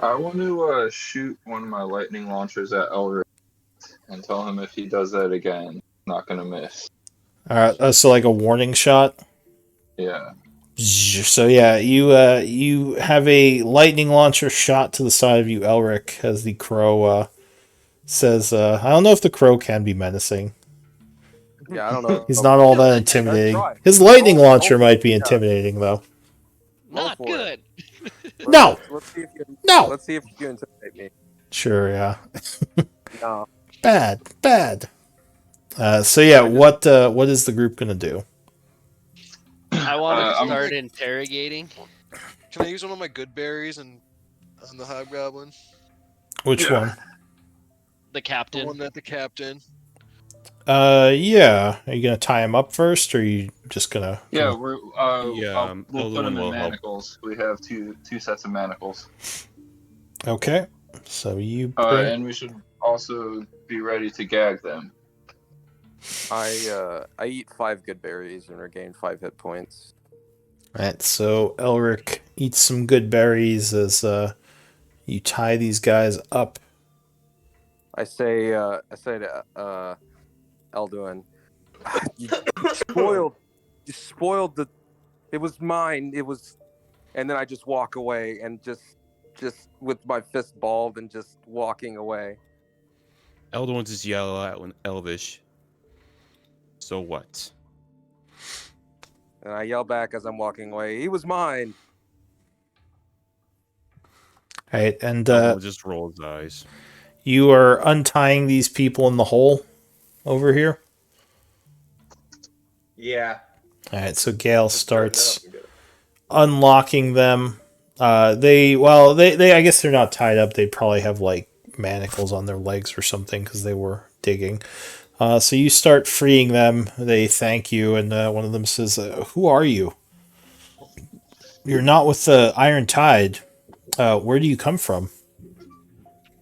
I want to shoot one of my lightning launchers at Elric and tell him if he does that again, not gonna miss. Alright, so like a warning shot? Yeah. So yeah, you have a lightning launcher shot to the side of you, Elric, as the crow says, I don't know if the crow can be menacing. Yeah, I don't know. He's not all that intimidating. Try. His lightning launcher might be intimidating, though. Not good. No! Let's see if you, No! Let's see if you intimidate me. Sure, yeah. No. Bad. So yeah, what is the group gonna do? I want to start interrogating. Can I use one of my good berries on the hobgoblin? Which one? The captain. The one that the captain. Yeah. Are you gonna tie him up first, or are you just gonna? Yeah, we'll we'll put him in manacles. We have two sets of manacles. Okay. So you. And we should also be ready to gag them. I eat 5 good berries and regain 5 hit points. Alright, so Elric eats some good berries as you tie these guys up. I say to Elduin, you spoiled the. It was mine. It was, and then I just walk away and just with my fist balled and just walking away. Elduin just yell out in Elvish. So what? And I yell back as I'm walking away. He was mine. Right, and Eldon will just roll his eyes. you are untying these people in the hole over here. Yeah. All right, so Gale Just starting starts up and unlocking them. They I guess they're not tied up. They'd probably have like manacles on their legs or something because they were digging. So you start freeing them. They thank you, and one of them says, "Who are you? You're not with the Iron Tide. Where do you come from?"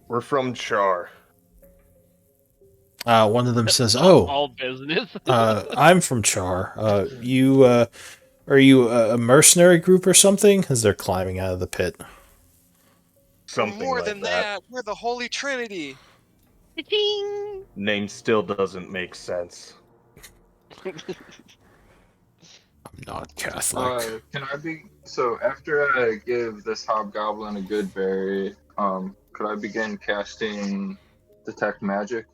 We're from Char. One of them says, "Oh, All business. I'm from Char. You are you a mercenary group or something?" As they're climbing out of the pit. We're Something more like than that. We're the Holy Trinity. Ding! Name still doesn't make sense. I'm not Catholic. Can I be so after I give this hobgoblin a good berry? Could I begin casting detect magic?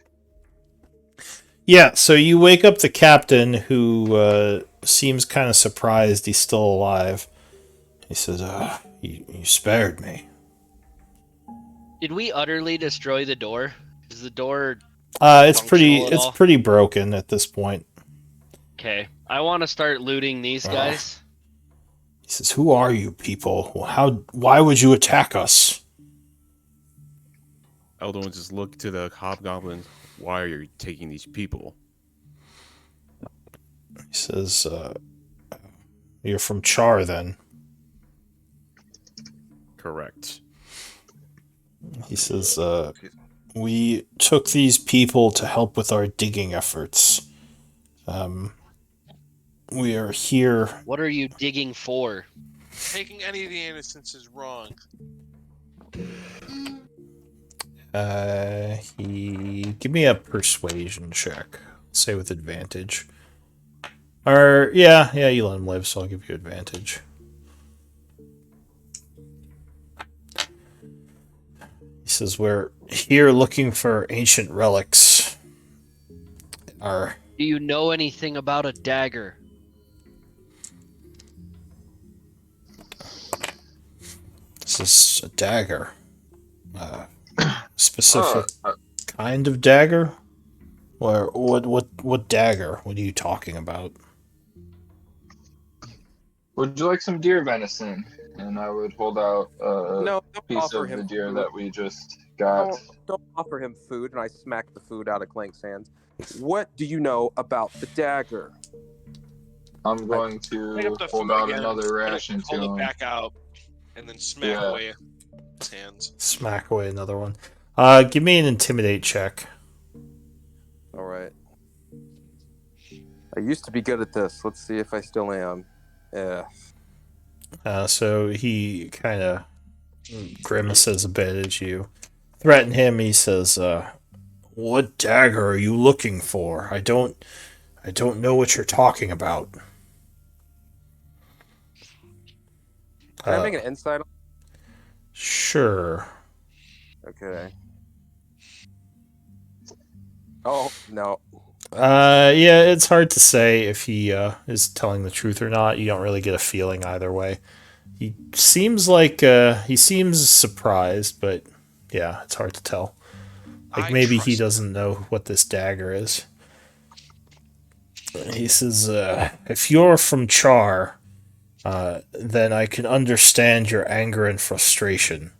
Yeah, so you wake up the captain, who seems kind of surprised he's still alive. He says, you spared me." Did we utterly destroy the door? Is the door It's functional at all? pretty broken at this point. Okay. I want to start looting these guys. He says, "Who are you people? Why would you attack us?" Eldon will just look to the hobgoblin. Why are you taking these people? He says, "You're from Char, then." Correct. He says, "We took these people to help with our digging efforts. We are here." What are you digging for? Taking any of the innocents is wrong. Give me a persuasion check. Say with advantage. Or yeah, you let him live, so I'll give you advantage. He says, "We're here looking for ancient relics." Do you know anything about a dagger? This is a dagger. Specific kind of dagger? Or what dagger? What are you talking about? Would you like some deer venison? And I would hold out a No, don't piece offer of him the deer food. that we just got. Don't offer him food. And I smack the food out of Clank's hands. What do you know about the dagger? I'm going Pick to up the hold food out again, another put ration hold to it him. back out, and then smack Yeah. away his hands. Smack away another one. Give me an intimidate check. All right. I used to be good at this. Let's see if I still am. Yeah. So he kind of grimaces a bit as you threaten him. He says, "What dagger are you looking for? I don't know what you're talking about." Can I make an insight? Sure. Okay. Oh no. Yeah, it's hard to say if he is telling the truth or not. You don't really get a feeling either way. He seems surprised, but yeah, it's hard to tell. Like maybe he doesn't know what this dagger is. He says, "If you're from Char, then I can understand your anger and frustration.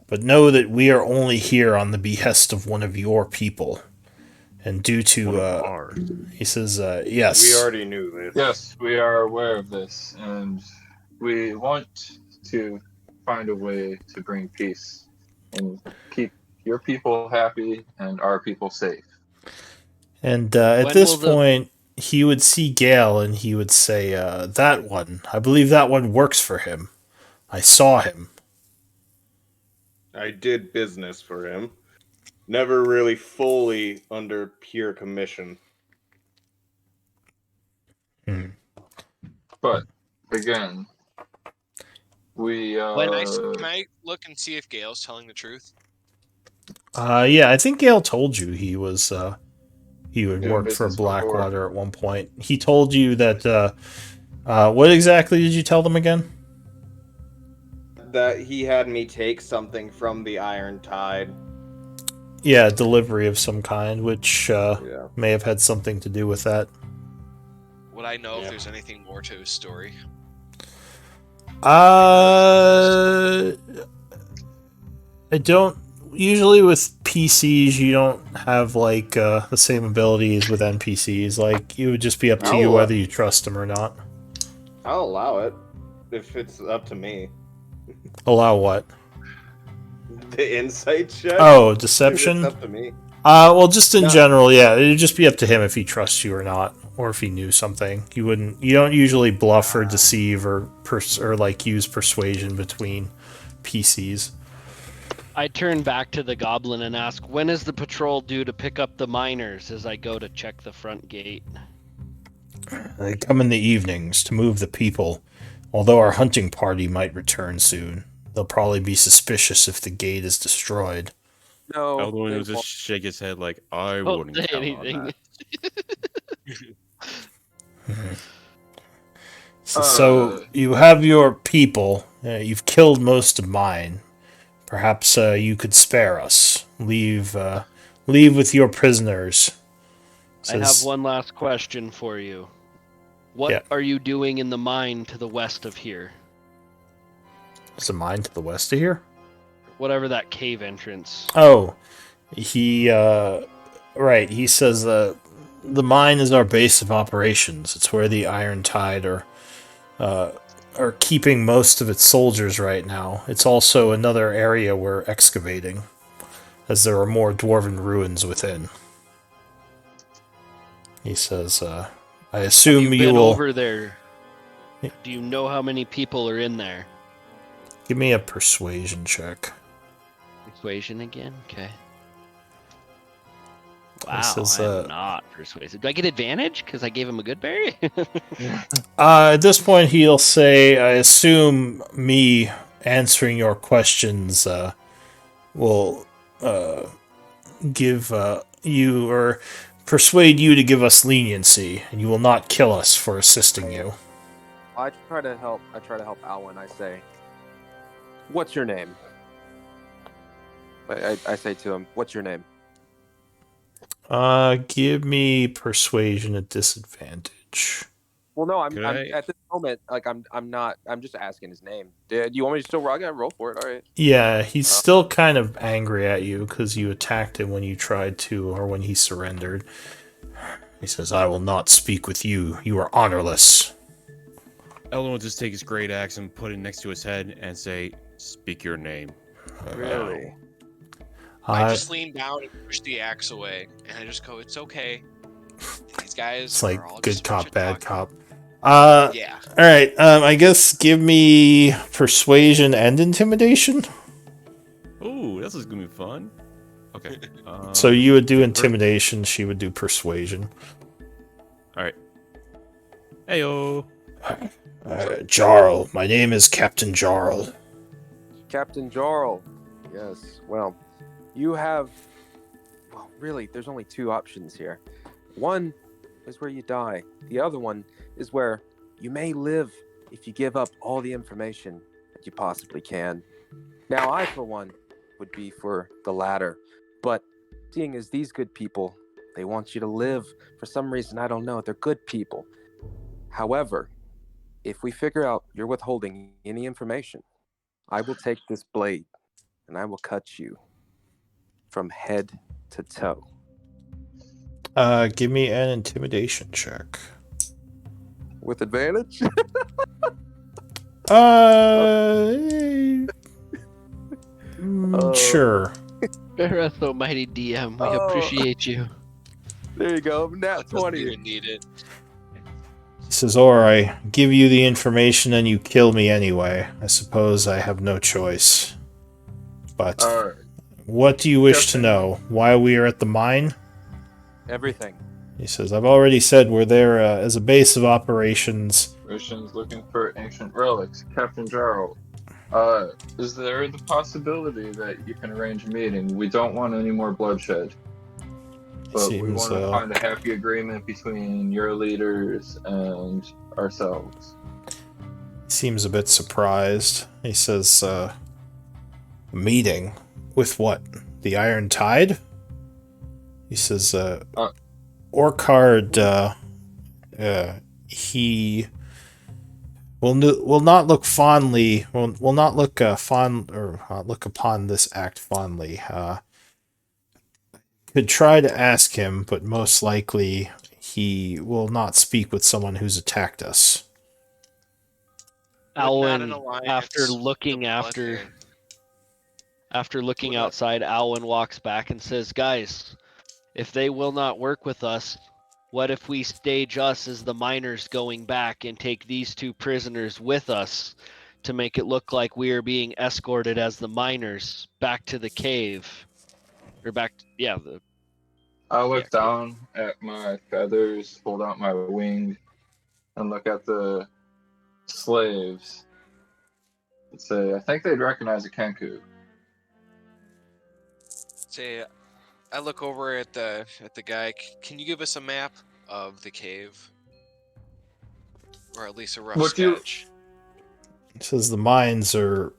But know that we are only here on the behest of one of your people. And due to, he says, yes." We already knew this. Yes, we are aware of this, and we want to find a way to bring peace and keep your people happy and our people safe. And at this point, he would see Gale and he would say, "That one, I believe that one works for him. I saw him." I did business for him. Never really fully under pure commission. But again, we Can I look and see if Gale's telling the truth? Yeah, I think Gale told you he was he would doing work for business Blackwater at one point. He told you that what exactly did you tell them again? that he had me take something from the Iron Tide. Yeah, delivery of some kind, which Yeah. may have had something to do with that. Would I know if there's anything more to his story? I don't. Usually with PCs, you don't have like the same abilities with NPCs. Like, it would just be up to you whether you trust them or not. I'll allow it if it's up to me. Allow what? The insight check. Oh, deception. It's up to me. Well, just in No. general, yeah, it'd just be up to him if he trusts you or not, or if he knew something. You wouldn't. You don't usually bluff or deceive or like use persuasion between PCs. I turn back to the goblin and ask, when is the patrol due to pick up the miners as I go to check the front gate? They come in the evenings to move the people. Although our hunting party might return soon, they'll probably be suspicious if the gate is destroyed. No. Eldwin they will just won't. shake his head like, I Don't wouldn't say count anything. on that. So you have your people. You've killed most of mine. Perhaps you could spare us. Leave with your prisoners. I have one last question for you. What are you doing in the mine to the west of here? Is a mine to the west of here? Whatever that cave entrance. Oh, he right. He says the mine is our base of operations. It's where the Iron Tide are keeping most of its soldiers right now. It's also another area we're excavating, as there are more dwarven ruins within. He says, I assume you will... over there. Do you know how many people are in there? Give me a persuasion check. Persuasion again? Okay. Wow, says, I'm not persuasive. Do I get advantage because I gave him a good berry? At this point, he'll say, I assume me answering your questions will give you, or persuade you to give us leniency, and you will not kill us for assisting you. I try to help Alwyn. I say, what's your name? I say to him, what's your name? Give me persuasion at disadvantage. Well, no, I'm at this moment, like I'm just asking his name. Do you want me to still roll? I gotta roll for it. All right. Yeah, he's still kind of angry at you because you attacked him when you tried to, or when he surrendered. He says, I will not speak with you. You are honorless. Eldon will just take his great axe and put it next to his head and say, speak your name. Really? I just lean down and push the axe away, and I just go, "It's okay. These guys It's like are all good just a bunch cop, of bad talk-" cop. Yeah. All right. I guess give me persuasion and intimidation. Ooh, this is gonna be fun. Okay. So you would do intimidation. She would do persuasion. All right. Heyo. Jarl. My name is Captain Jarl. Captain Jarl. Yes. Well, you have. Well, really, there's only two options here. One is where you die. The other one is where you may live if you give up all the information that you possibly can. Now, I, for one, would be for the latter. But seeing as these good people, they want you to live. For some reason, I don't know. They're good people. However, if we figure out you're withholding any information, I will take this blade and I will cut you from head to toe. Give me an intimidation check. With advantage? Sure. Bereth, almighty DM, we appreciate you. There you go. Nat 20. Even need it. He says, or I give you the information and you kill me anyway. I suppose I have no choice. But what do you wish to know? Why we are at the mine? Everything. He says, I've already said we're there as a base of operations. Missions looking for ancient relics. Captain Jarl, is there the possibility that you can arrange a meeting? We don't want any more bloodshed. But we want to find a happy agreement between your leaders and ourselves. seems a bit surprised. He says, meeting? With what? The Iron Tide? He says, Orcard, he will not look fondly, will not look look upon this act fondly. Could try to ask him, but most likely he will not speak with someone who's attacked us. Alwyn, After looking outside, Alwyn walks back and says, "Guys, if they will not work with us, what if we stage us as the miners going back and take these 2 prisoners with us to make it look like we are being escorted as the miners back to the cave?" Or back, I look down at my feathers, hold out my wing, and look at the slaves and say, I think they'd recognize a Kenku. Say, I look over at the guy. Can you give us a map of the cave, or at least a rough sketch? He says the mines are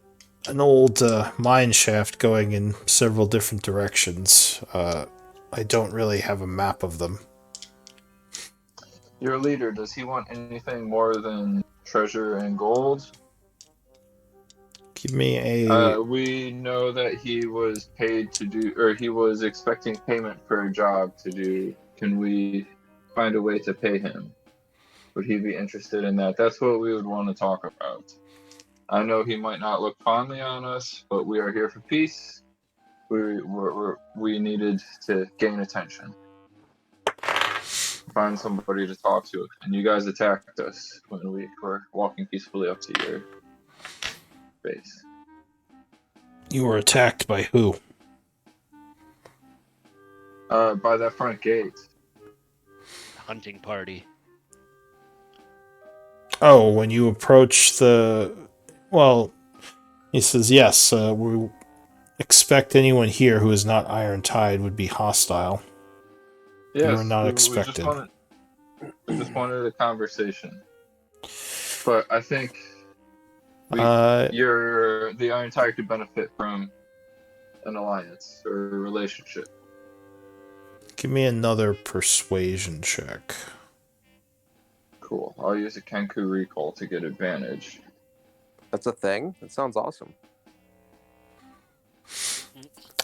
an old mine shaft going in several different directions. I don't really have a map of them. Your leader, does he want anything more than treasure and gold? Give me a... we know that he was paid to do, or he was expecting payment for a job to do. Can we find a way to pay him? Would he be interested in that? That's what we would want to talk about. I know he might not look fondly on us, but we are here for peace. We needed to gain attention. Find somebody to talk to. And you guys attacked us when we were walking peacefully up to your base. You were attacked by who? By that front gate. Hunting party. Oh, when you approach the... Well, he says, yes, we expect anyone here who is not Iron Tide would be hostile. Yes, you were not expected. We just wanted a conversation. But I think the Iron Tide could benefit from an alliance or a relationship. Give me another persuasion check. Cool. I'll use a Kenku recall to get advantage. That's a thing? That sounds awesome.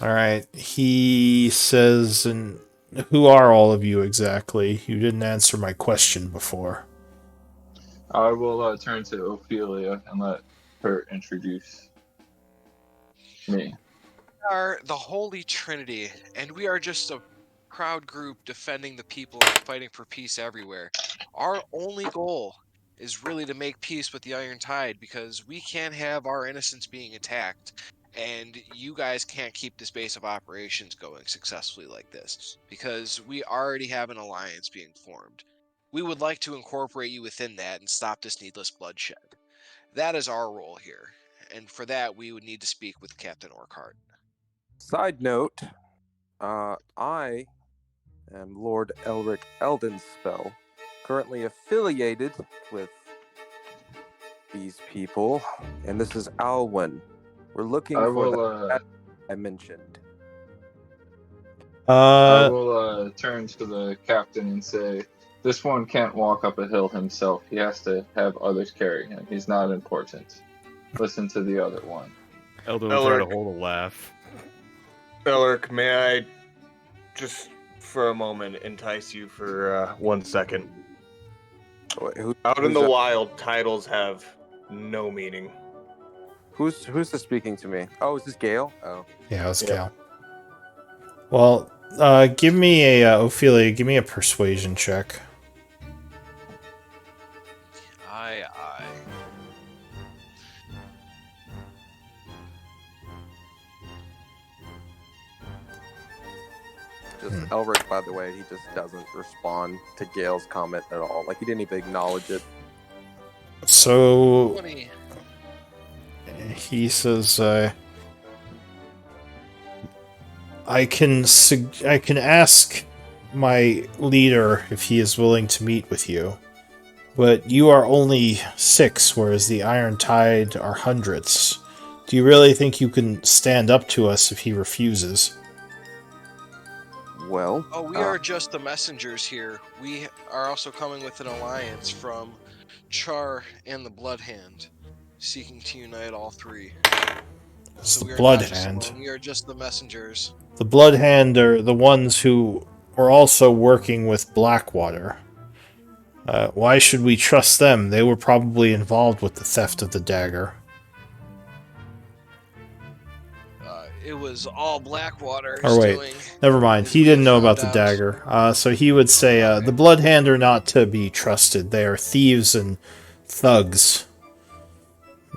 Alright, he says, and who are all of you exactly? You didn't answer my question before. I will turn to Ophelia and let her introduce me. We are the Holy Trinity, and we are just a proud group defending the people and fighting for peace everywhere. Our only goal is really to make peace with the Iron Tide, because we can't have our innocents being attacked, and you guys can't keep this base of operations going successfully like this, because we already have an alliance being formed. We would like to incorporate you within that and stop this needless bloodshed. That is our role here, and for that we would need to speak with Captain Orcart. Side note, I am Lord Elric Eldenspell, currently affiliated with these people, and this is Alwyn. We're looking for that I mentioned. I will turn to the captain and say, this one can't walk up a hill himself. He has to have others carry him. He's not important. Listen to the other one. Eldon will try to hold a laugh. Elric, may I just for a moment entice you for 1 second? Out in the wild, titles have no meaning. Who's this speaking to me? Oh, is this Gale? Oh. Yeah, it's Gale. Well, give me a, Ophelia, give me a persuasion check. Aye. Just Elric, by the way, he just doesn't respond to Gale's comment at all. Like, he didn't even acknowledge it. So 20. He says, I can ask my leader if he is willing to meet with you. But you are only 6, whereas the Iron Tide are hundreds. Do you really think you can stand up to us if he refuses? Well, Oh, we are just the messengers here. We are also coming with an alliance from Char and the Blood Hand, seeking to unite all three. It's So the we are Blood not just Hand. alone, we are just the messengers. The Blood Hand are the ones who were also working with Blackwater. Why should we trust them? They were probably involved with the theft of the dagger. It was all Or Blackwater's wait, doing. never mind. As He we have didn't know about found the out. dagger. So he would say, the Blood Hand are not to be trusted. They are thieves and thugs.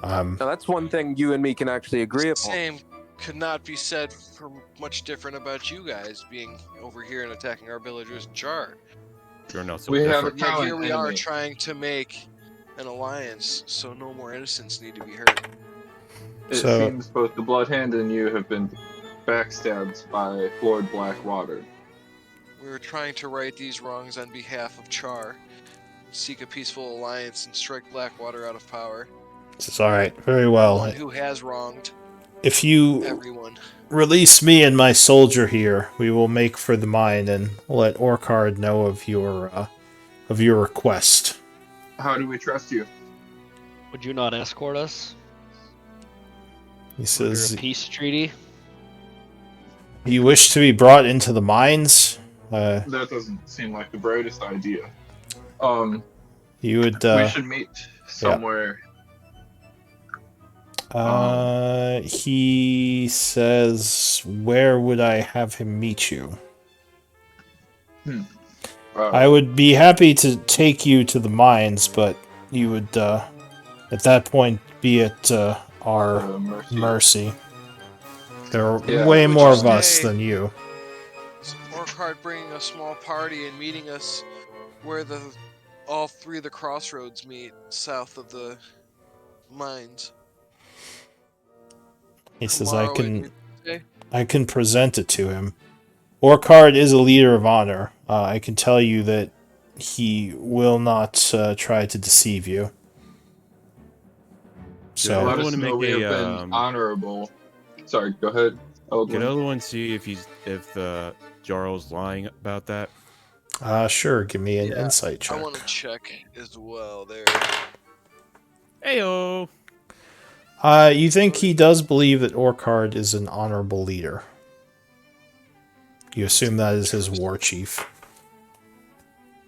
now that's one thing you and me can actually agree upon. Same could not be said for much different about you guys being over here and attacking our villagers in Char. You're not so We have different. a Yet common here we are enemy. trying to make an alliance so no more innocents need to be hurt. It So- seems both the Blood Hand and you have been backstabbed by Lord Blackwater. We were trying to right these wrongs on behalf of Char, seek a peaceful alliance and strike Blackwater out of power. It's alright, very well. One who has wronged If you everyone. release me and my soldier here, we will make for the mine and let Orkard know of your request. How do we trust you? Would you not escort us He under says, a peace treaty? you wish to be brought into the mines? That doesn't seem like the brightest idea. You would, We should meet somewhere. he says, where would I have him meet you? I would be happy to take you to the mines, but you would, at that point, be at our mercy. There are way Would more you of us say- than you. Orkard bringing a small party and meeting us where all three of the crossroads meet south of the mines. He says, Tomorrow at midday? I can present it to him. Orkard is a leader of honor. I can tell you that he will not try to deceive you. So Let I us wanna know make we a, have been honorable. Sorry, go ahead. Could other one see if Jarl's lying about that? sure, give me an Yeah, insight I check. want to check as well there. Heyo. You think he does believe that Orkard is an honorable leader? You assume that is his war chief.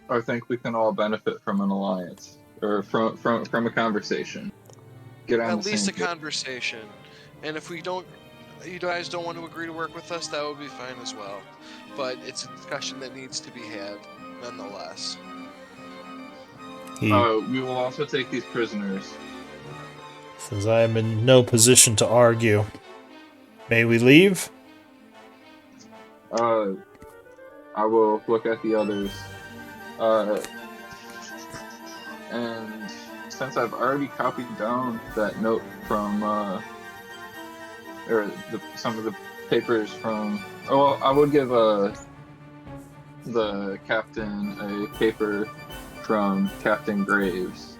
I think we can all benefit from an alliance or from a conversation. Get on At the least a same page. conversation. And if you guys don't want to agree to work with us, that would be fine as well. But it's a discussion that needs to be had, nonetheless. He We will also take these prisoners. says, I am in no position to argue. May we leave? I will look at the others. And since I've already copied down that note from, some of the papers from, I would give the captain a paper from Captain Graves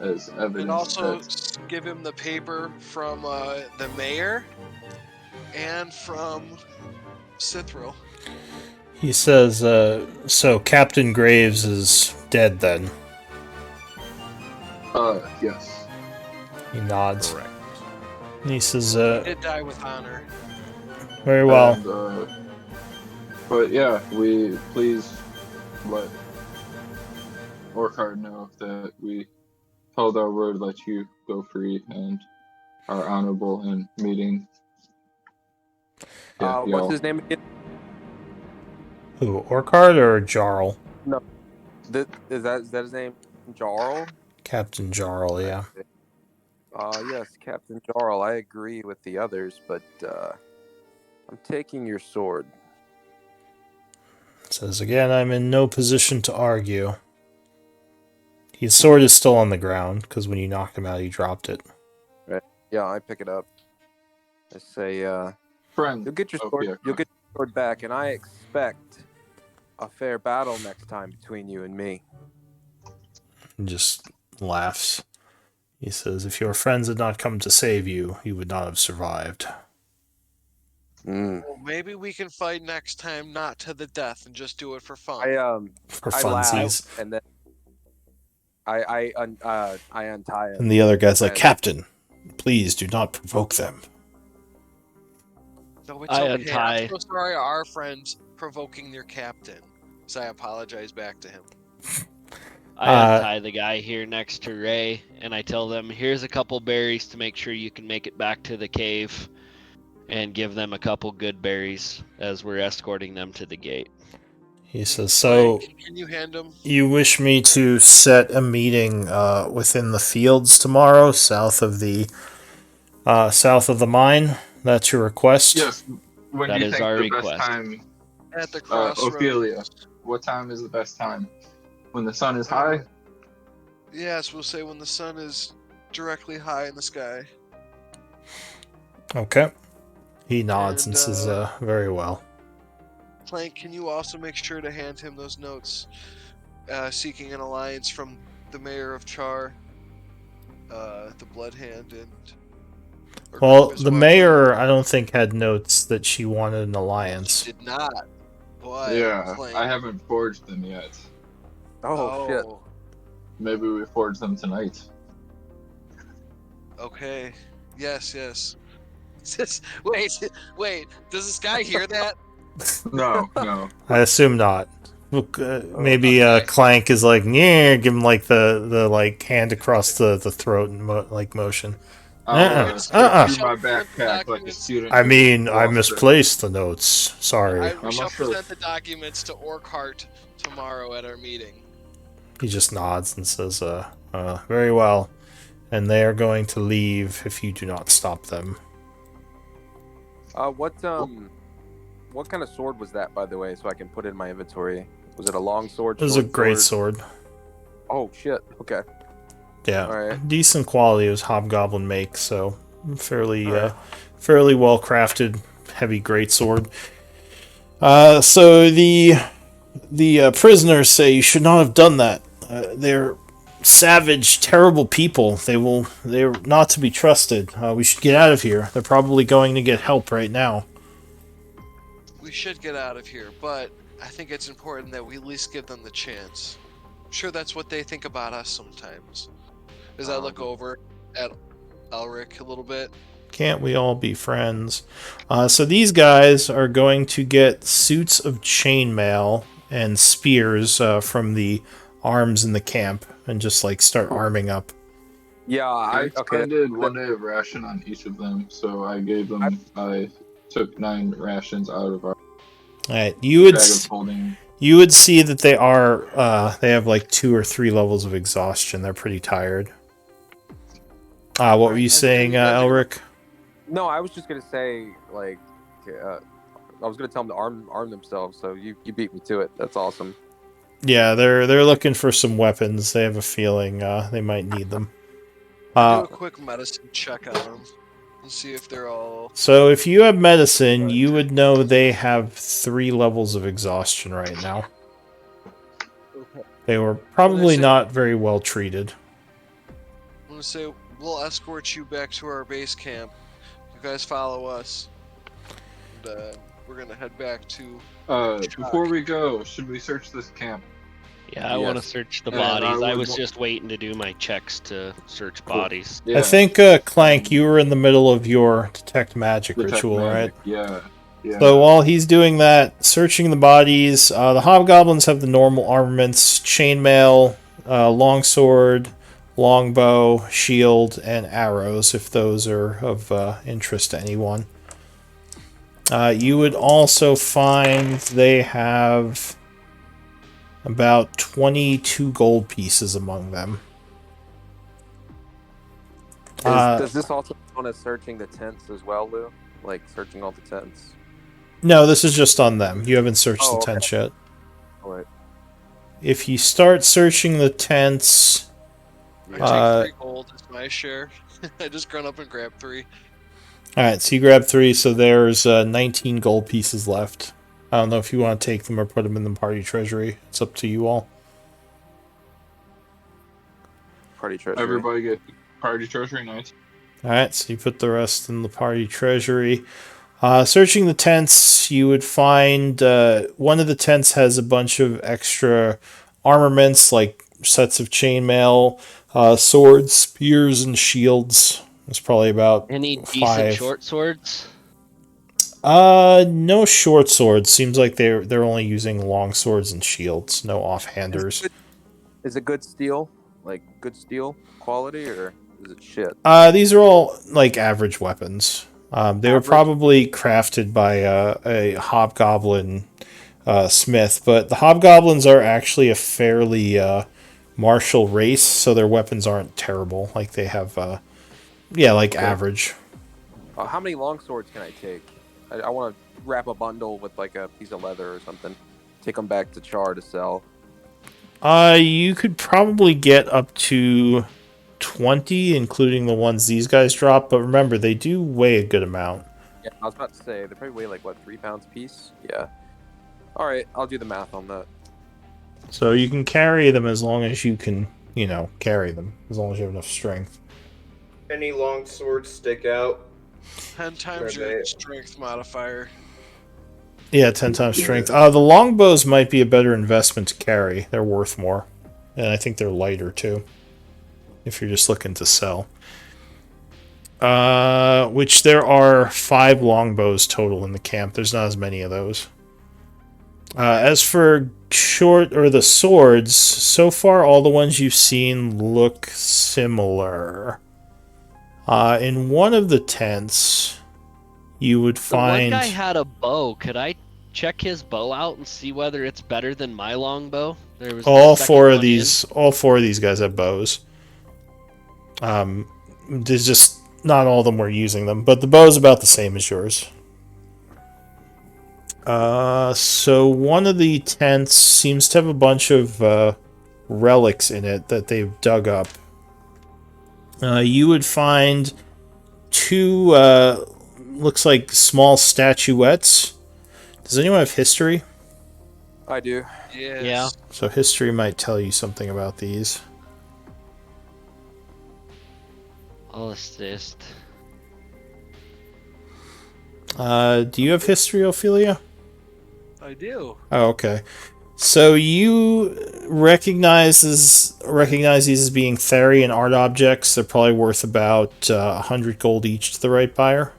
as evidence. And also that- give him the paper from the mayor and from Cithril. He says, so Captain Graves is dead then. Yes. He nods. Correct. And he says, He did die with honor. very well. And, but yeah, we please let Orkard know that we held our word, let you go free, and are honorable in meeting. Yeah, What's y'all. his name again? Who, Orkard or Jarl? Is that his name? Jarl? Captain Jarl, yeah. Yes, Captain Jarl. I agree with the others, but I'm taking your sword. Says again, I'm in no position to argue. His sword is still on the ground, because when you knocked him out, he dropped it. Yeah, I pick it up. I say, Friend. you'll get your Oh, sword. yeah, You'll get your sword back, and I expect a fair battle next time between you and me. and just laughs. He says, "If your friends had not come to save you, you would not have survived." Mm. Well, maybe we can fight next time, not to the death, and just do it for fun. For I funsies. laugh, and then I untie him. And the other guy's like, "Captain, please do not provoke them." No, it's I okay. untie. I'm so sorry our friends provoking their captain. So I apologize back to him. I untie the guy here next to Ray, and I tell them, here's a couple berries to make sure you can make it back to the cave, and give them a couple good berries as we're escorting them to the gate. He says, "So, can you hand him? You wish me to set a meeting within the fields tomorrow, south of the mine? That's your request?" Yes. When That do you is think our the request. best time? At the crossroads. Ophelia, what time is the best time? When the sun is high? Yes, we'll say when the sun is directly high in the sky. Okay. He nods and And, says, "Very well." Clank, can you also make sure to hand him those notes seeking an alliance from the mayor of Char, the Blood Hand, and... Well, Grievous the Weapon? mayor, I don't think, had notes that she wanted an alliance. Did not. But Yeah, Clank... I haven't forged them yet. Oh, shit. Maybe we forge them tonight. Okay. Yes. Wait. Does this guy hear that? No. I assume not. Look, maybe okay. Clank is like, yeah, give him like the like hand across the throat and motion. I'll search through my backpack like a student. I mean, I lost misplaced the notes. Sorry. We shall present the documents to Orkhart tomorrow at our meeting. He just nods and says, very well. And they are going to leave if you do not stop them. What kind of sword was that, by the way, so I can put it in my inventory? Was it a long sword? It was a great sword. Oh, shit. Okay. Yeah. All right. Decent quality. It was Hobgoblin make, so fairly well crafted, heavy great sword. So the prisoners say you should not have done that. They're savage, terrible people. They're not to be trusted. We should get out of here. They're probably going to get help right now. We should get out of here, but I think it's important that we at least give them the chance. I'm sure that's what they think about us sometimes. As I look over at Elric a little bit. Can't we all be friends? So these guys are going to get suits of chainmail and spears from the arms in the camp and just like start arming up. Yeah, I expended 1 day of ration on each of them, so I gave them. I took 9 rations out of our. All right, you would see that they have like 2 or 3 levels of exhaustion. They're pretty tired. What were you saying, Elric? No, I was just gonna say, like, I was gonna tell them to arm themselves. So you beat me to it. That's awesome. Yeah, they're looking for some weapons. They have a feeling they might need them. Do a quick medicine check on them and see if they're all. So if you have medicine, you would know they have 3 levels of exhaustion right now. Okay. They were probably not very well treated. I'm gonna say we'll escort you back to our base camp. You guys follow us. And, we're gonna head back to. Before we go, should we search this camp? Yeah, I want to search the bodies. I was just waiting to do my checks to search bodies. Yeah. I think, Clank, you were in the middle of your Detect Magic ritual, right? Yeah. So while he's doing that, searching the bodies, the Hobgoblins have the normal armaments, chainmail, longsword, longbow, shield, and arrows, if those are of interest to anyone. You would also find they have about 22 gold pieces among them. Does this also count as searching the tents as well, Lou? Like searching all the tents? No, this is just on them. You haven't searched the tents yet. All right. If you start searching the tents... I take 3 gold as my share. I just run up and grab 3. Alright, so you grab 3, so there's 19 gold pieces left. I don't know if you want to take them or put them in the party treasury. It's up to you all. Party treasury. Everybody get party treasury, nice. Alright, so you put the rest in the party treasury. Searching the tents, you would find one of the tents has a bunch of extra armaments, like sets of chainmail, swords, spears, and shields. It's probably about Any decent 5. short swords? No short swords. Seems like they're only using long swords and shields. No offhanders. Is it good steel? Like good steel quality, or is it shit? These are all like average weapons. They were Average? probably crafted by a hobgoblin smith, but the hobgoblins are actually a fairly martial race, so their weapons aren't terrible. Like they have, average. How many long swords can I take? I want to wrap a bundle with like a piece of leather or something. Take them back to Char to sell. You could probably get up to 20, including the ones these guys drop, but remember, they do weigh a good amount. Yeah, I was about to say, they probably weigh like, what, 3 pounds a piece? Yeah. Alright, I'll do the math on that. So you can carry them as long as you can, carry them, as long as you have enough strength. Any long swords stick out? 10 times your strength modifier. Yeah, 10 times strength. The longbows might be a better investment to carry. They're worth more. And I think they're lighter, too. If you're just looking to sell. Which there are 5 longbows total in the camp. There's not as many of those. As for the swords, so far all the ones you've seen look similar. In one of the tents, you would find... The one guy had a bow. Could I check his bow out and see whether it's better than my longbow? All four of these guys have bows. There's just not all of them were using them, but the bow is about the same as yours. So one of the tents seems to have a bunch of relics in it that they've dug up. You would find 2 looks like small statuettes. Does anyone have history? I do. Yes. Yeah. So history might tell you something about these. I'll assist. Do you have history, Ophelia? I do. Oh, okay. So you recognize these as being Therian art objects. They're probably worth about 100 gold each to the right buyer.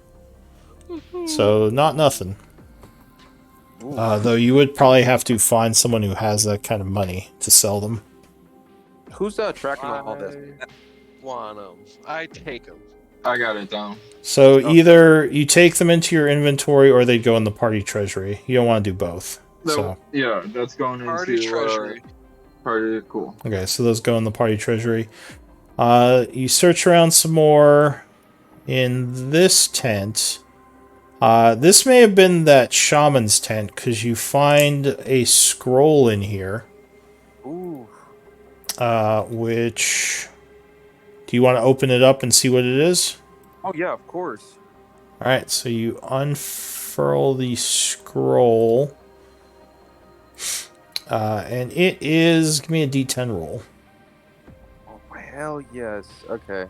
So not nothing. Though you would probably have to find someone who has that kind of money to sell them. Who's tracking all this? Want them. I take them. I got it down. So either you take them into your inventory or they go in the party treasury. You don't want to do both. So yeah, that's going Party into treasury. party. Cool. okay, so those go in the party treasury. You search around some more in this tent. This may have been that shaman's tent because you find a scroll in here. Ooh. Which do you want to open it up and see what it is? Oh yeah, of course. All right, so you unfurl the scroll, and it is. Give me a D10 roll. Oh hell yes. Okay.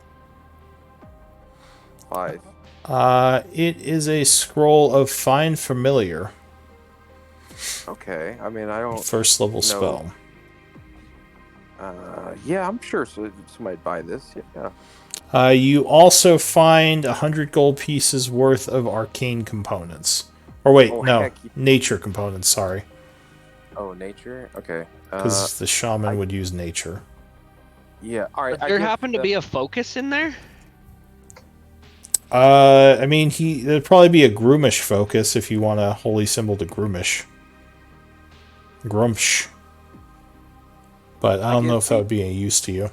5. It is a scroll of Find Familiar. Okay. I mean, I don't. First level spell. Yeah, I'm sure somebody buy this. Yeah. You also find 100 gold pieces worth of arcane components. Or wait, no, nature components. Sorry. Oh, nature. Okay. Because the shaman would use nature. Yeah. All right. Does there happen to be a focus in there? I mean, there'd probably be a Groomish focus if you want a holy symbol to Groomish. Grumsh. But I don't know if that would be any use to you.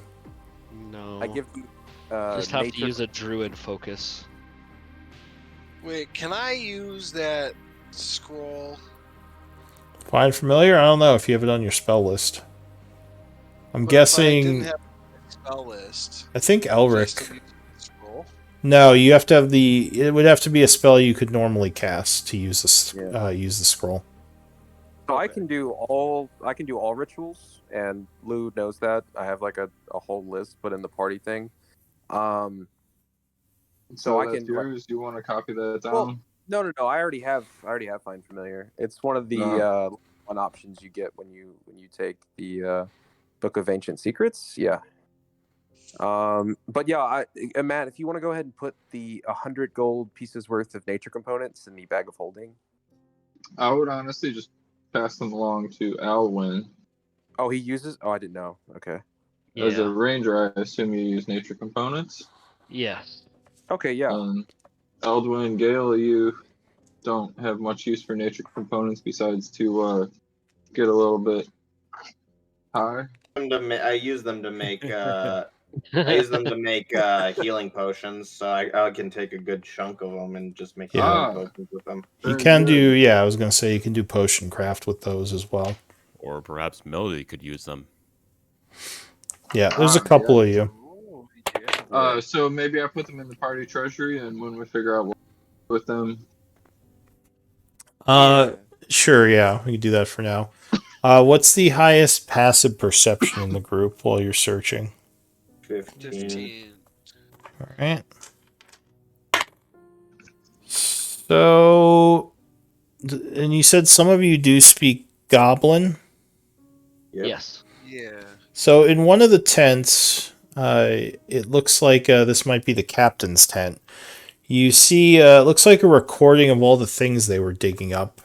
No. I give you. Just have to nature. use a druid focus. Wait, can I use that scroll? Find Familiar? I don't know if you have it on your spell list. I'm What if I guessing. didn't have a spell list. I think Should I Elric. still use the scroll? No, you have to have it would have to be a spell you could normally cast to use use the scroll. So I Okay. can do all rituals, and Lou knows that. I have like a whole list put in the party thing. Um, So I that's can like, yours. You want to copy that well, down? no. I already have Find Familiar. It's one of the No. one options you get when you take the Book of Ancient Secrets. Yeah. But yeah, Matt, if you want to go ahead and put the 100 gold pieces worth of nature components in the bag of holding. I would honestly just pass them along to Alwyn. Oh, he uses. Oh, I didn't know. Okay. As a Yeah. ranger, I assume you use nature components. Yes. Okay. Yeah. Eldwin, Gale, you don't have much use for nature components besides to get a little bit high. I use them to make healing potions, so I can take a good chunk of them and just make Yeah. healing Ah, potions with them. You very can do, good. yeah, I was going to say you can do potion craft with those as well. Or perhaps Melody could use them. Yeah, there's a couple of you. Oh, yeah. So maybe I put them in the party treasury, and when we figure out what with them, Uh, Sure, yeah, we can do that for now. What's the highest passive perception in the group while you're searching? 15. 15. All right. So, and you said some of you do speak Goblin. Yep. Yes. Yeah. So in one of the tents, it looks like this might be the captain's tent. You see, it looks like a recording of all the things they were digging up,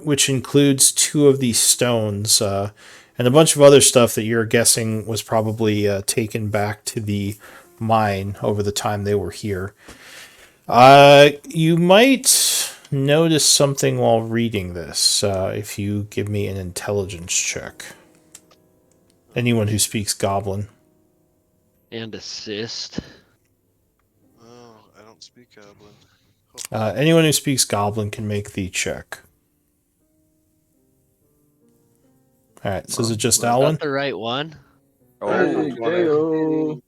which includes 2 of these stones and a bunch of other stuff that you're guessing was probably taken back to the mine over the time they were here. You might notice something while reading this if you give me an intelligence check. Anyone who speaks Goblin. And assist. Oh, I don't speak Goblin. Anyone who speaks Goblin can make the check. Alright, so is it just Is Alwyn? that the right one? Oh, hey, Gale.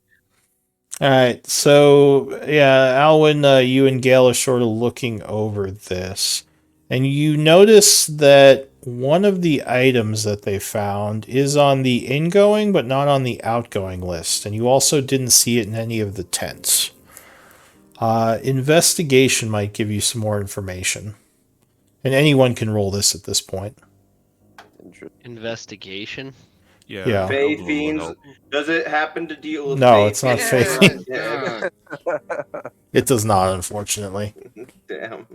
Alright, so yeah, Alwyn, you and Gale are sort of looking over this. And you notice that one of the items that they found is on the ingoing but not on the outgoing list. And you also didn't see it in any of the tents. Investigation might give you some more information. And anyone can roll this at this point. Investigation. Yeah. Fey Eldwin will fiends. help. Does it happen to deal with No, Fey it's not fiends? Fey. Yeah. It does not, unfortunately. Damn.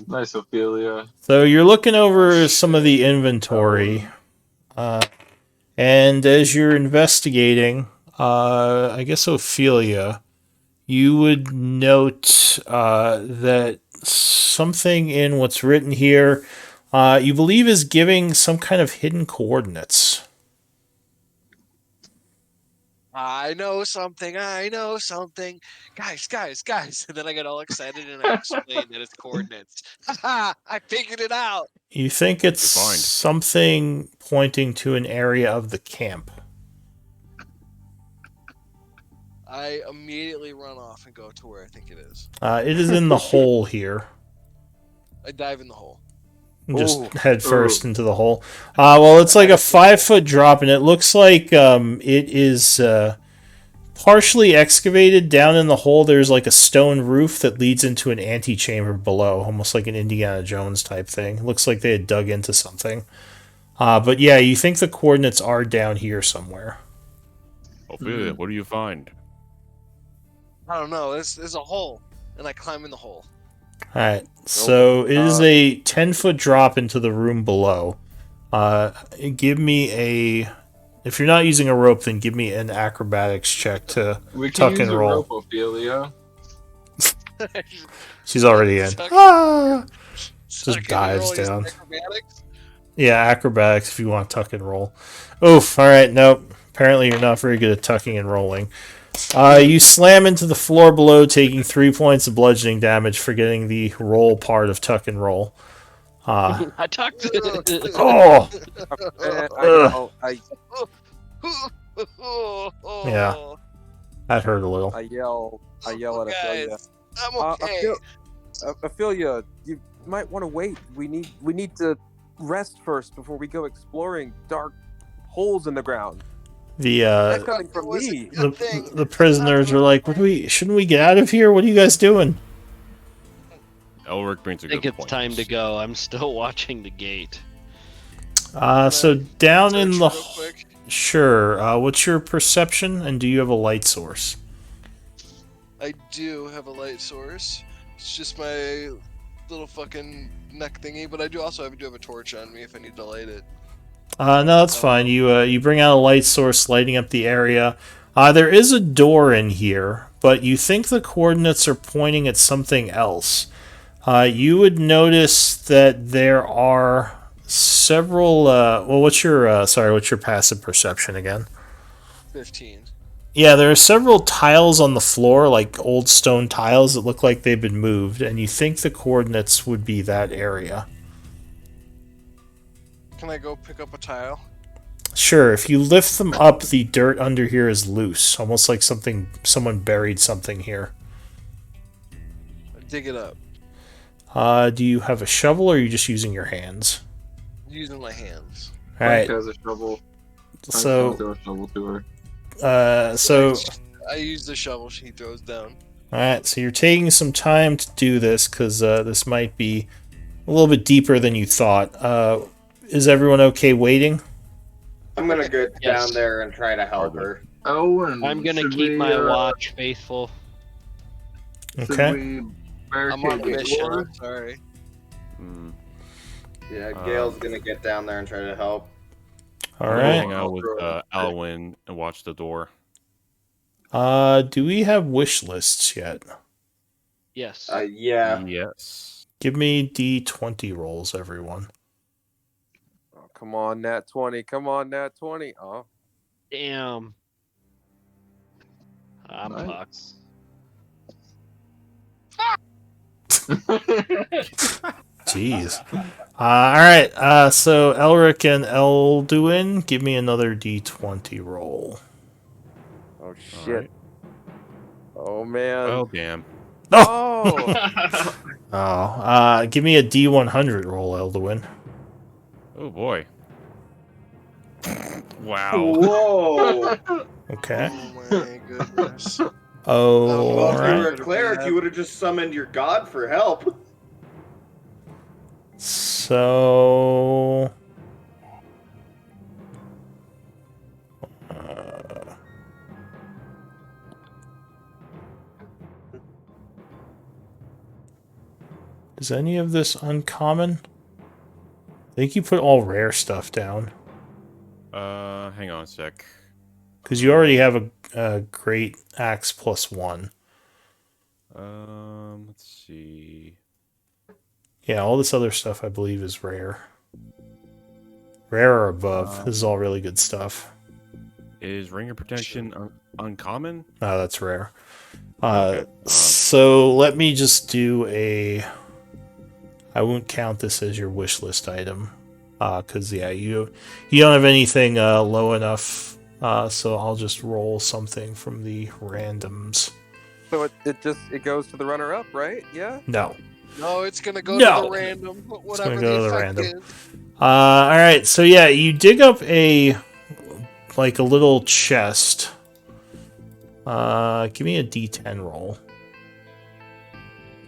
Nice, Ophelia. So you're looking over Oh, some of the inventory. And as you're investigating, I guess Ophelia, you would note that something in what's written here, you believe is giving some kind of hidden coordinates. I know something. I know something. Guys. And then I get all excited and I explain that it's coordinates. Haha! I figured it out. You think it's Defined. something pointing to an area of the camp. I immediately run off and go to where I think it is. It is in the hole here. I dive in the hole. Just Ooh. head first into the hole. Well, it's like a 5-foot drop, and it looks like it is partially excavated down in the hole. There's like a stone roof that leads into an antechamber below, almost like an Indiana Jones type thing. It looks like they had dug into something. But yeah, you think the coordinates are down here somewhere. Ophelia, what do you find? I don't know. There's a hole, and I climb in the hole. Alright, so it is a 10-foot drop into the room below. Give me a... If you're not using a rope, then give me an acrobatics check to We can tuck use and a roll. rope, Ophelia. She's already in. Tuck- Ah! Suck Just it and dives roll, use down. acrobatics. Yeah, acrobatics if you want to tuck and roll. Oof, alright, nope. Apparently you're not very good at tucking and rolling. You slam into the floor below, taking 3 points of bludgeoning damage for getting the roll part of tuck and roll. I talked. Oh! Yeah. That hurt a little. I yell at Ophelia. Guys, I'm okay. Ophelia, you might want to wait. We need to rest first before we go exploring dark holes in the ground. The That's coming from was a me. good thing. the prisoners are like, shouldn't we get out of here? What are you guys doing? Elric brings a I think good it's point. time to go. I'm still watching the gate. So down in the Real quick. sure. What's your perception, and do you have a light source? I do have a light source. It's just my little fucking neck thingy, but I do have a torch on me if I need to light it. No, that's fine. You bring out a light source, lighting up the area. There is a door in here, but you think the coordinates are pointing at something else. You would notice that there are several. What's your passive perception again? 15. Yeah, there are several tiles on the floor, like old stone tiles that look like they've been moved, and you think the coordinates would be that area. Can I go pick up a tile? Sure, if you lift them up, the dirt under here is loose, almost like someone buried something here. Dig it up. Do you have a shovel, or are you just using your hands? Using my hands. All right. Frank has a shovel. So, Throw a shovel to her. I use the shovel she throws down. all right. So you're taking some time to do this because this might be a little bit deeper than you thought. Is everyone okay waiting? I'm gonna go Yes. down there and try to help her. Oh, and I'm gonna should keep we, my watch faithful. Should Okay. we I'm barricade on a the mission. door? I'm sorry. Hmm. Yeah, Gail's gonna get down there and try to help. All I'm gonna right. hang out with Alwyn and watch the door. Do we have wish lists yet? Yes. Yeah. Yes. Give me D20 rolls, everyone. Oh, come on, Nat 20. Come on, Nat 20. Oh. Damn. I'm fucked. Jeez. All right. So Elric and Elduin, give me another D20 roll. Oh, shit. Alright. Oh, man. Well, damn. Oh. Give me a D100 roll, Elduin. Oh boy. Wow. Whoa! Okay. Oh my goodness. Oh, Well, all if you were right. a cleric, you would have just summoned your god for help. So. Is any of this uncommon? I think you put all rare stuff down. Hang on a sec. Because you already have a great axe +1. Let's see. Yeah, all this other stuff I believe is rare. Rare or above. This is all really good stuff. Is Ring of Protection uncommon? Oh, that's rare. Okay. So let me just do a... I won't count this as your wish list item. Because, yeah, you don't have anything low enough. So I'll just roll something from the randoms. So it goes to the runner-up, right? Yeah? No. No, it's gonna go No. to the random, whatever gonna go to the the effect random. is. Alright, so yeah, you dig up a little chest. Give me a D10 roll.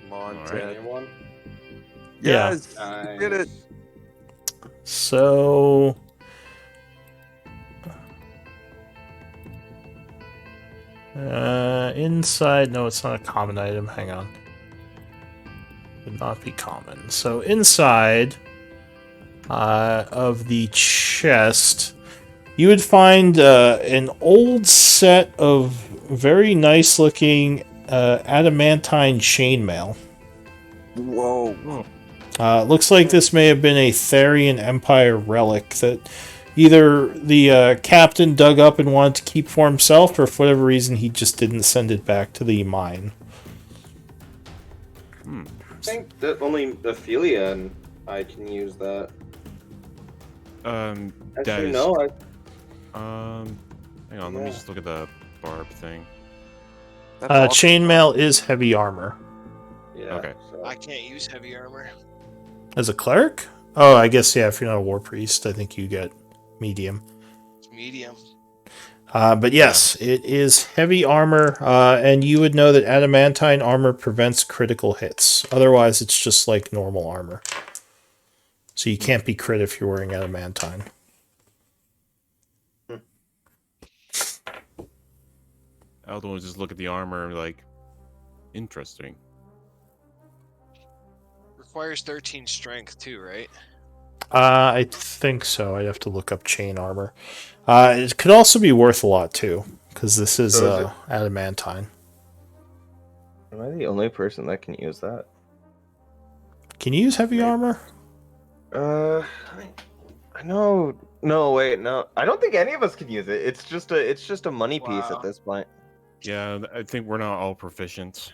Come on, All right. Ted. Anyone? Yeah. Yes, you did it. So... inside... No, it's not a common item. Hang on. Would not be common. So inside of the chest, you would find an old set of very nice-looking adamantine chainmail. Whoa. Looks like this may have been a Therian Empire relic that either the captain dug up and wanted to keep for himself, or for whatever reason he just didn't send it back to the mine. I think that only Ophelia and I can use that. That Actually, is- no. Hang on, let me just look at the barb thing. That's awesome. Chainmail is heavy armor. Yeah. Okay. So. I can't use heavy armor. As a cleric? Oh, I guess, yeah, if you're not a war priest, I think you get medium. It's medium. But yes, it is heavy armor, and you would know that adamantine armor prevents critical hits. Otherwise, it's just like normal armor. So you can't be crit if you're wearing adamantine. Aldo would just look at the armor and be like, interesting. Requires 13 strength too, right? I think so. I'd have to look up chain armor. It could also be worth a lot too, because this is So is it- adamantine. Am I the only person that can use that? Can you use heavy armor? I know. No, wait, no. I don't think any of us can use it. It's just a money piece Wow. at this point. Yeah, I think we're not all proficient.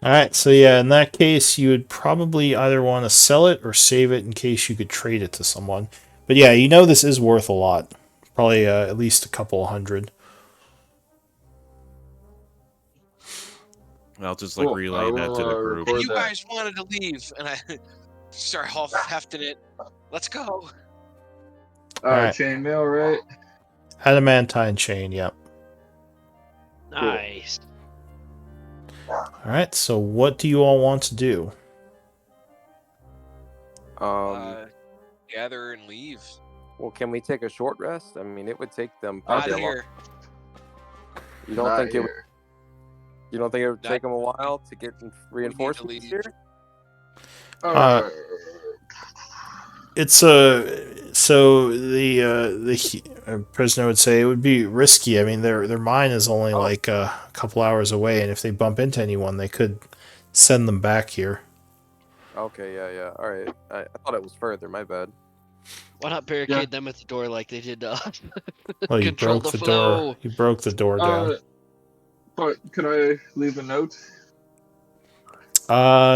Alright, so yeah, in that case, you would probably either want to sell it or save it in case you could trade it to someone. But yeah, you know this is worth a lot. Probably at least a couple hundred. I'll just like Cool. relay I that will, to the group. record You that. guys wanted to leave, and I start half hefting it. Let's go. Alright. Chainmail, right? Adamantine chain, yep. Nice. Alright, so what do you all want to do? Gather and leave. Well, can we take a short rest? I mean, it would take them Out probably of a long. here. You don't Not think it? Would, here. you don't think it would Not- take them a while to get reinforcements leave. here? It's so the prisoner would say it would be risky. I mean, their mine is only like a couple hours away, and if they bump into anyone, they could send them back here. Okay, yeah. All right. I thought it was further. My bad. Why not barricade them at the door like they did to us? Well, you Control broke the the flow. door. You broke the door down. But could I leave a note?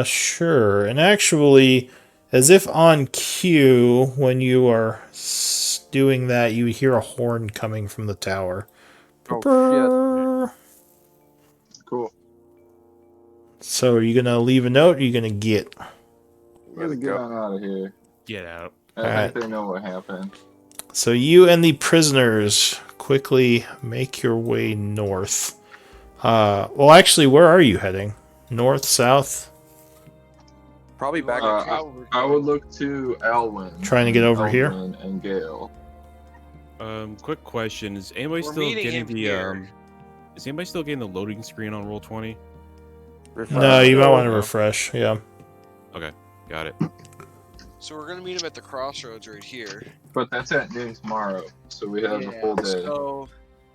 Sure. And actually, as if on cue, when you are doing that, you hear a horn coming from the tower. Oh Cool. So are you gonna leave a note? Or are you gonna get? shit. Let's get on out of here. Get out. I Alright. think they know what happened. So you and the prisoners quickly make your way north. Well, actually, where are you heading? North, south? Probably back. I would look to Alwyn. Trying to get over here? Alwyn and Gale. Quick question: Is anybody We're still meeting getting him the here. Is anybody still getting the loading screen on Roll20? No, you might want to refresh. Yeah. Got it. So we're gonna meet him at the crossroads right here. But that's at noon tomorrow, so we have a full day. So,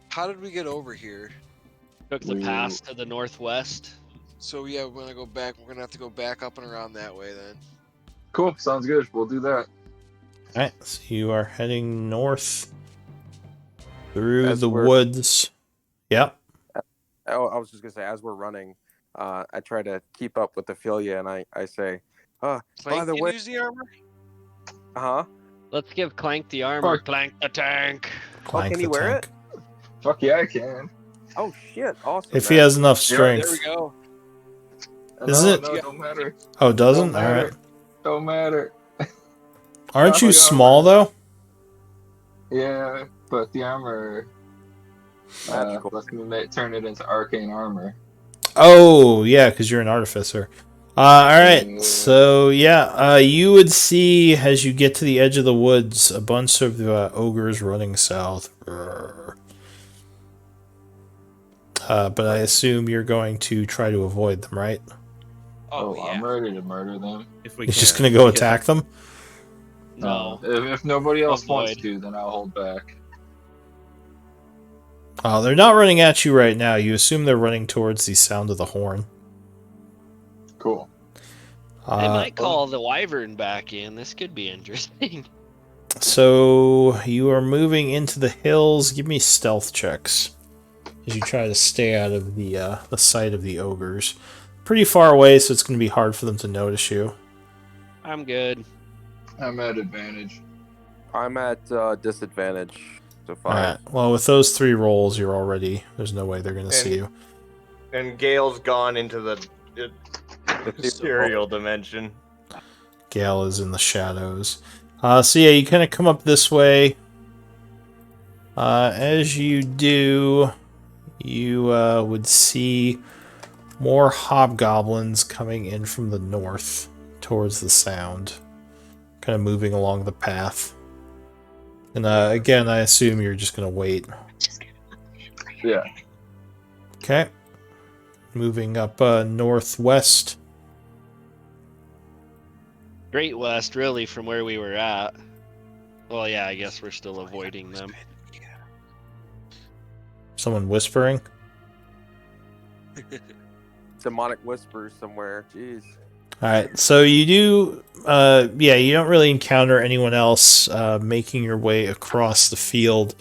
how did we get over here? Took the pass to the northwest. So yeah, we're gonna go back. We're gonna have to go back up and around that way then. Cool, sounds good. We'll do that. Alright, so you are heading north through As the we're- woods. Yep. Oh, I was just gonna say, as we're running, I try to keep up with Ophelia, and I say, by Clank the can way, use the armor. Let's give Clank the armor. Fuck. Clank the tank. Clank can the he wear tank. Fuck yeah, I can. Oh shit, awesome. If he man. has enough There strength. we go. Is no, it- No, don't matter. Oh, doesn't? Don't matter. Alright. Don't matter. Aren't you Yeah. small, though? Yeah, but the armor Magical. lets me turn it into arcane armor. Oh, yeah, because you're an artificer. Alright, Yeah. so yeah, you would see as you get to the edge of the woods a bunch of ogres running south. But I assume you're going to try to avoid them, right? Oh, yeah. I'm ready to murder them. If we You're can. just going to go attack them? No. If nobody else wants Avoid. to, then I'll hold back. Oh, they're not running at you right now. You assume they're running towards the sound of the horn. Cool. They might call the wyvern back in. This could be interesting. So you are moving into the hills. Give me stealth checks as you try to stay out of the sight of the ogres. Pretty far away, so it's going to be hard for them to notice you. I'm good. I'm at advantage. I'm at disadvantage. So All 5. right. Well, with those 3 rolls, you're already. There's no way they're going to see you. And Gale's gone into the ethereal dimension. Gale is in the shadows. So yeah, you kind of come up this way. As you do, you would see more hobgoblins coming in from the north towards the sound, kind of moving along the path. And again, I assume you're just going to wait. Yeah. Okay. Moving up northwest. Great west, really, from where we were at. Well, yeah, I guess we're still avoiding them. Someone whispering. Demonic whispers somewhere. Jeez. Alright, so you do, you don't really encounter anyone else making your way across the field,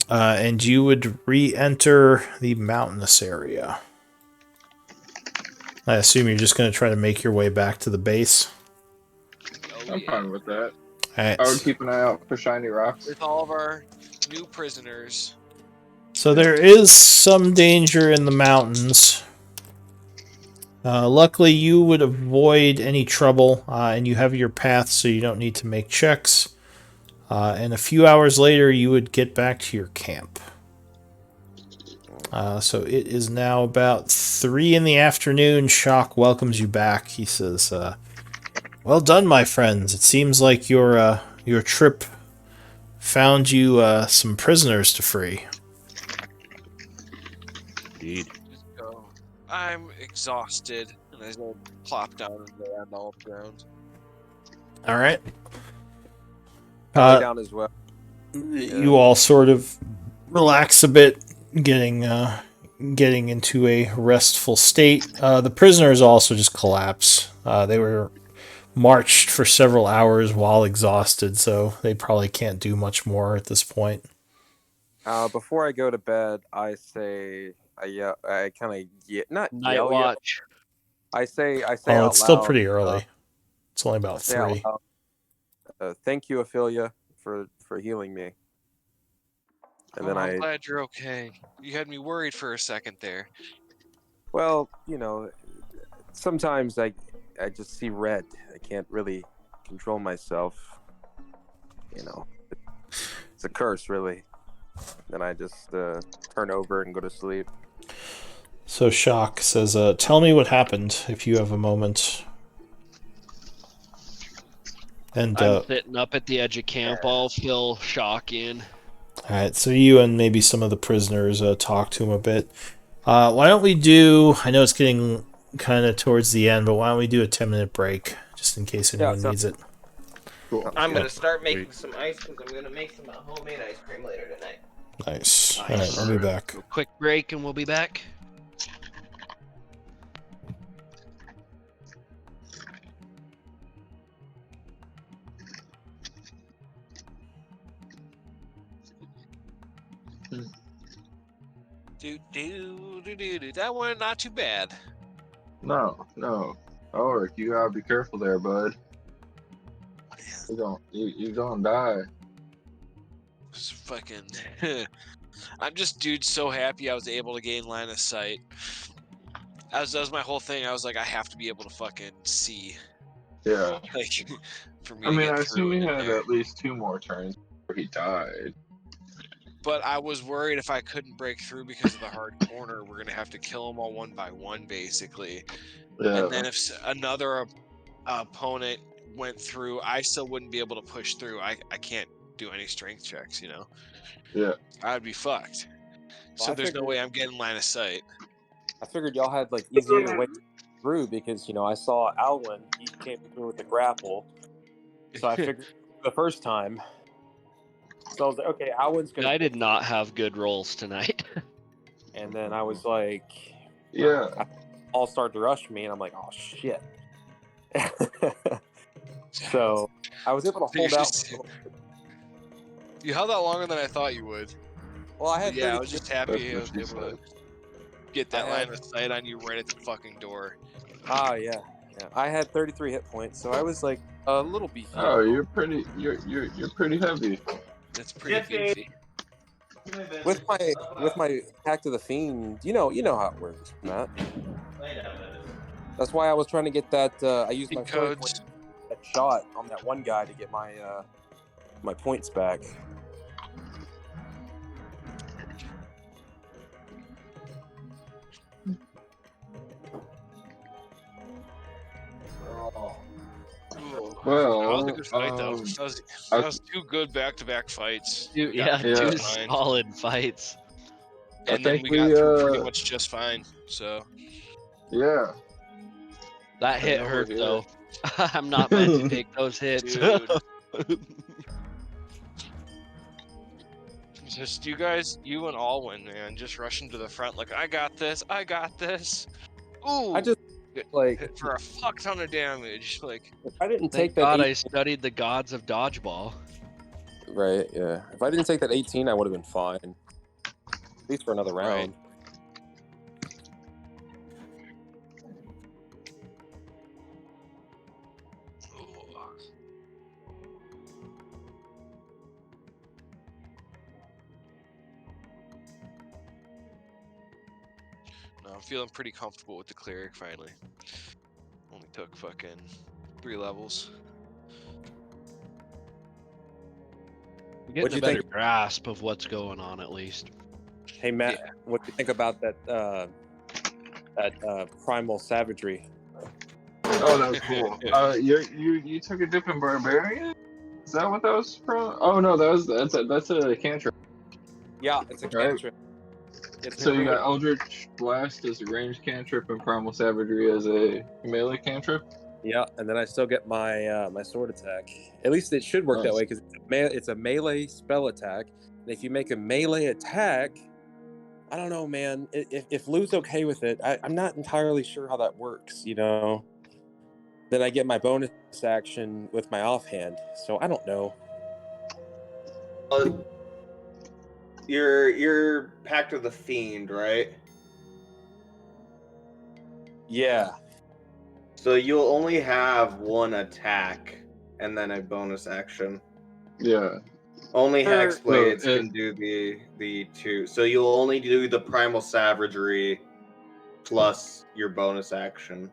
and you would re-enter the mountainous area. I assume you're just going to try to make your way back to the base. I'm fine with that. Alright. I would keep an eye out for shiny rocks. With all of our new prisoners. So there is some danger in the mountains. Luckily, you would avoid any trouble, and you have your path, so you don't need to make checks. And a few hours later, you would get back to your camp. So it is now about 3 in the afternoon. Shock welcomes you back. He says, "Well done, my friends. It seems like your trip found you some prisoners to free." Indeed. I'm exhausted, and I just plop down and lay on the ground. All right. I lay down as well. You all sort of relax a bit, getting into a restful state. The prisoners also just collapse. They were marched for several hours while exhausted, so they probably can't do much more at this point. Before I go to bed, I say, I kind of not Night yell. watch. I say Oh, out it's still loud, pretty early. It's only about say out 3. loud, thank you, Ophelia, for healing me. And then I'm glad you're okay. You had me worried for a second there. Well, sometimes I just see red. I can't really control myself. It's a curse, really. Then I just turn over and go to sleep. So Shock says, "Tell me what happened, if you have a moment." And I'm sitting up at the edge of camp. I'll fill Shock in. all right, so you and maybe some of the prisoners talk to him a bit. Why don't we do? I know it's getting kind of towards the end, but why don't we do a 10-minute break just in case anyone needs it? Cool. I'm gonna start making some ice because I'm gonna make some homemade ice cream later tonight. Nice. All right, I'll be back. Quick break and we'll be back. Do. That one not too bad. No. Ulrich, you gotta be careful there, bud. You gonna die. It's fucking. I'm just, dude, so happy I was able to gain line of sight. That was my whole thing. I was like, I have to be able to fucking see. Yeah. Like, for me I to mean, get I through assume he in had there. at least 2 more turns before he died. But I was worried if I couldn't break through because of the hard corner, we're gonna have to kill them all one by one, basically. Yeah. And then if another opponent went through, I still wouldn't be able to push through. I can't do any strength checks, Yeah. I'd be fucked. So Well, there's no way I'm getting line of sight. I figured y'all had easier way through because I saw Alwyn. He came through with the grapple, so I figured the first time. So I was like, okay, Alwyn's gonna. I did not have good rolls tonight. And then I was like, Yeah. all start to rush me, and I'm like, oh shit. So I was able to hold out. You held out longer than I thought you would. Well, I had. I was just happy I That's was what she able to get that I line had- of sight on you right at the fucking door. Yeah. I had 33 hit points, so I was like a little beefy. Oh, you're pretty heavy. That's pretty beefy. With my Pact of the Fiend, you know how it works, Matt. That's why I was trying to get that. I used my Cheat story codes. point shot on that one guy to get my my points back. Well, that was a good fight, though. That was two good back-to-back fights. Two Yeah. solid fights. And I then think we got through pretty we, much just fine. So yeah. That hit know we're hurt here. though. I'm not meant to take those hits. Dude. just you and Alwyn, man, just rushing to the front like, I got this. Ooh, I just like hit for a fuck ton of damage. Like, if I didn't Thank take that God 18, I studied the gods of dodgeball. right, yeah. If I didn't take that 18, I would have been fine. At least for another round. No, I'm feeling pretty comfortable with the cleric finally. Only took fucking 3 levels. I'm getting What'd a you better think? grasp of what's going on at least. Hey Matt, what do you think about that primal savagery? Oh, that was cool. You took a dip in barbarian? Is that what that was from? Oh no, that's a cantrip. Yeah, it's a Right. cantrip. It's So you really- got Eldritch Blast as a ranged cantrip and Primal Savagery as a melee cantrip. Yeah, and then I still get my my sword attack. At least it should work that Nice. way because it's a melee spell attack. And if you make a melee attack, I don't know, man. If Lou's okay with it, I'm not entirely sure how that works. You know, then I get my bonus action with my offhand. So I don't know. You're Pact of the Fiend, right? Yeah. So you'll only have one attack and then a bonus action. Yeah. Only Sure. Hexblades So, can do the two. So you'll only do the Primal Savagery plus your bonus action.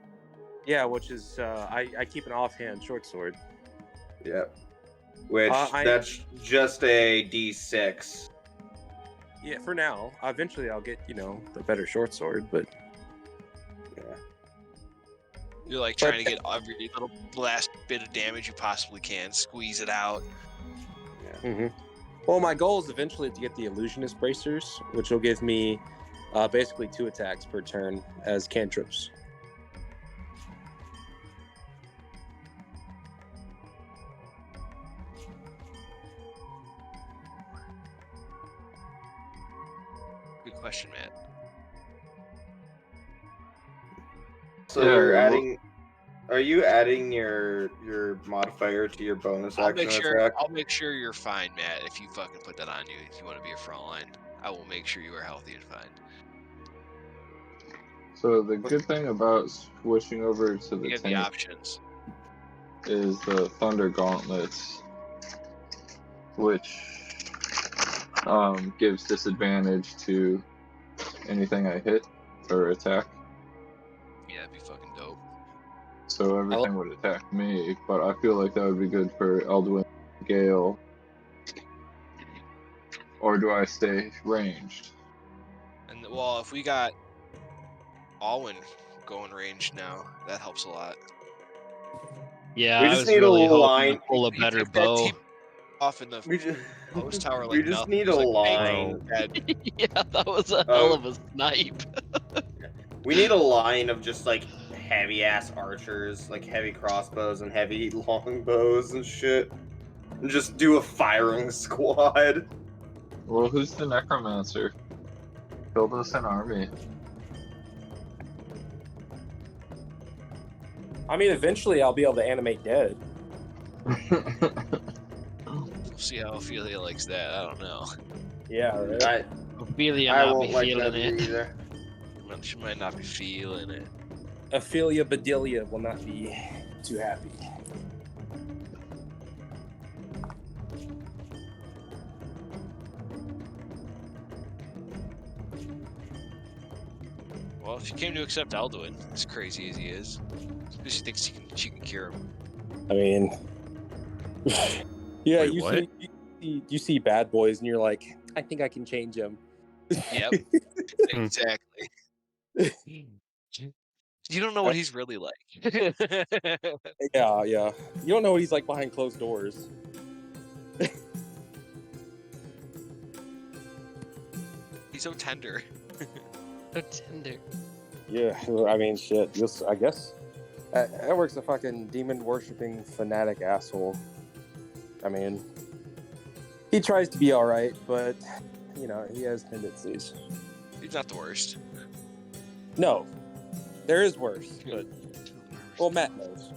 Yeah, which is I keep an offhand short sword. Yep. Which I- that's just a D6. Yeah, for now. Eventually, I'll get the better short sword, but Yeah. You're like trying to get every little last bit of damage you possibly can, squeeze it out. Well, my goal is eventually to get the illusionist bracers, which will give me basically 2 attacks per turn as cantrips. Good question, Matt. So Yeah, you're well- adding. Are you adding your modifier to your bonus I'll action make sure. attack? I'll make sure you're fine, Matt. If you fucking put that on you, if you want to be a frontline, I will make sure you are healthy and fine. So the good thing about switching over to You the have the tank options. is the Thunder Gauntlets, which gives disadvantage to anything I hit or attack. Yeah, that'd be fucking dope. So everything would attack me, but I feel like that would be good for Eldwin, Gale. Or do I stay ranged? And well, if we got Alwyn going range now, that helps a lot. Yeah, We I just was need a really hoping line- to pull a He better took that bow. deep off in the We just, post tower we like just nothing. need He was a like, bang, line. dead. Yeah, that was a hell of a snipe. We need a line of just like heavy ass archers, like heavy crossbows and heavy longbows and shit. And just do a firing squad. Well, who's the Necromancer? Build us an army. I mean, eventually, I'll be able to animate dead. We'll see how Ophelia likes that. I don't know. Yeah, right. Ophelia I not won't be like feeling that it. either. She might not be feeling it. Ophelia Bedelia will not be too happy. Well, she came to accept Alduin, as crazy as he is. Because she thinks she can cure him. I mean, yeah, Wait, you what? you see bad boys and you're like, I think I can change them. Yep, exactly. You don't know what he's really like. Yeah, yeah. You don't know what he's like behind closed doors. He's so tender. So tender. Yeah, I mean, shit. I guess Edward's a fucking demon worshipping fanatic asshole. I mean, he tries to be all right, but you know, he has tendencies. He's not the worst. No, there is worse, but well, Matt knows.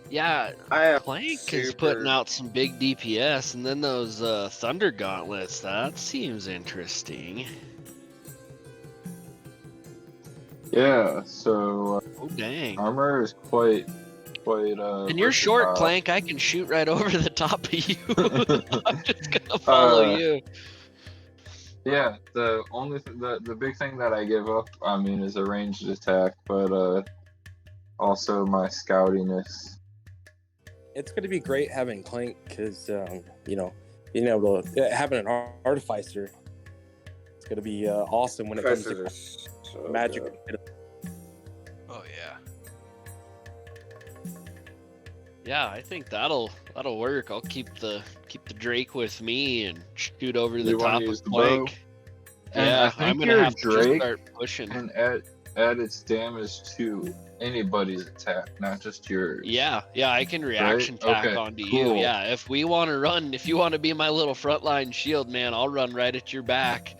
Yeah, I am Clank is putting out some big DPS, and then those Thunder Gauntlets. That seems interesting. Yeah, so Oh dang! armor is quite. And you're short, Clank. I can shoot right over the top of you. I'm just gonna follow you. Yeah, the big thing that I give up, I mean, is a ranged attack, but also my scoutiness. It's going to be great having Clank because you know, being able to having an artificer. It's going to be awesome when it comes to so magic. good. Oh yeah. Yeah, I think that'll work. I'll keep the Drake with me and shoot over the You wanna top use of the bow? Clank. And Yeah, I think I'm gonna your have to just Drake start pushing. and add its damage to anybody's attack, not just yours. Yeah, I can reaction tack Okay, onto cool. you. Yeah, if we want to run, if you want to be my little frontline shield, man, I'll run right at your back.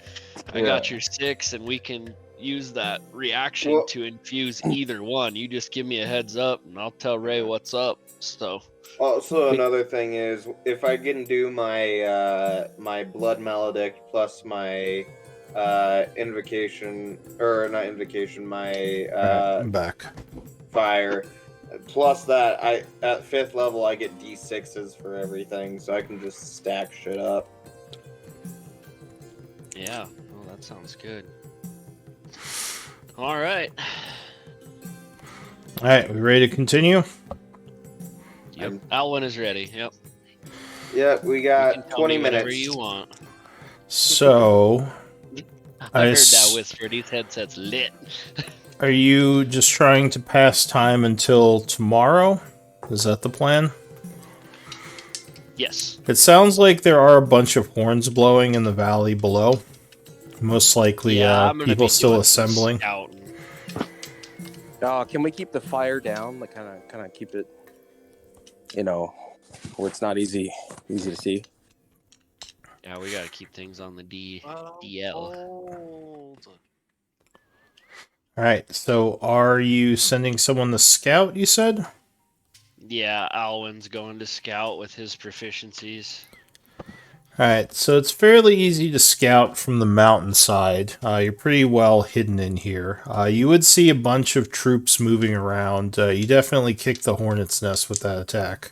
I got your 6, and we can use that reaction to infuse either one. You just give me a heads up, and I'll tell Ray what's up. So. Also, another thing is, if I can do my my blood maledict plus my invocation, or not invocation, my I'm back. fire, plus that, I at 5th level I get D6s for everything, so I can just stack shit up. Yeah, well, that sounds good. All right. All right, we ready to continue? Yep. Alwyn is ready. Yep. Yeah, we You got can tell 20 me whatever minutes. you want. So, I heard that whisper. These headsets lit. Are you just trying to pass time until tomorrow? Is that the plan? Yes. It sounds like there are a bunch of horns blowing in the valley below. Most likely, people still assembling. Can we keep the fire down? Like, kind of keep it, you know, where it's not easy to see. Yeah, we gotta keep things on the DL. Alright, so are you sending someone to scout, you said? Yeah, Alwyn's going to scout with his proficiencies. Alright, so it's fairly easy to scout from the mountainside. You're pretty well hidden in here. You would see a bunch of troops moving around. You definitely kicked the hornet's nest with that attack.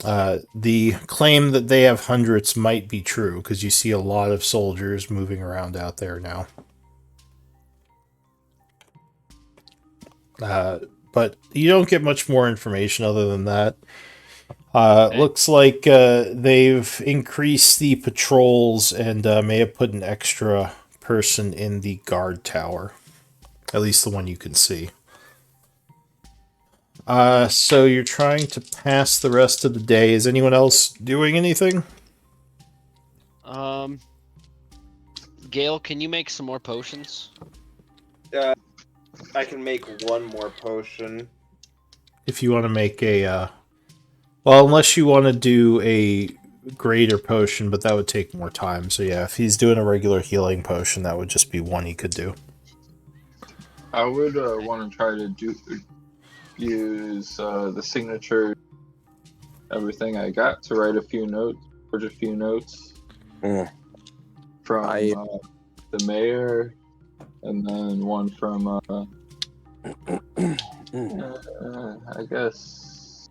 The claim that they have hundreds might be true, because you see a lot of soldiers moving around out there now. But you don't get much more information other than that. Looks like they've increased the patrols and may have put an extra person in the guard tower. At least the one you can see. So you're trying to pass the rest of the day. Is anyone else doing anything? Gale, can you make some more potions? I can make one more potion. If you want to make a... well, unless you want to do a greater potion, but that would take more time. So yeah, if he's doing a regular healing potion, that would just be one he could do. I would want to try to use the signature, everything I got, to write a few notes, from the mayor, and then one from I guess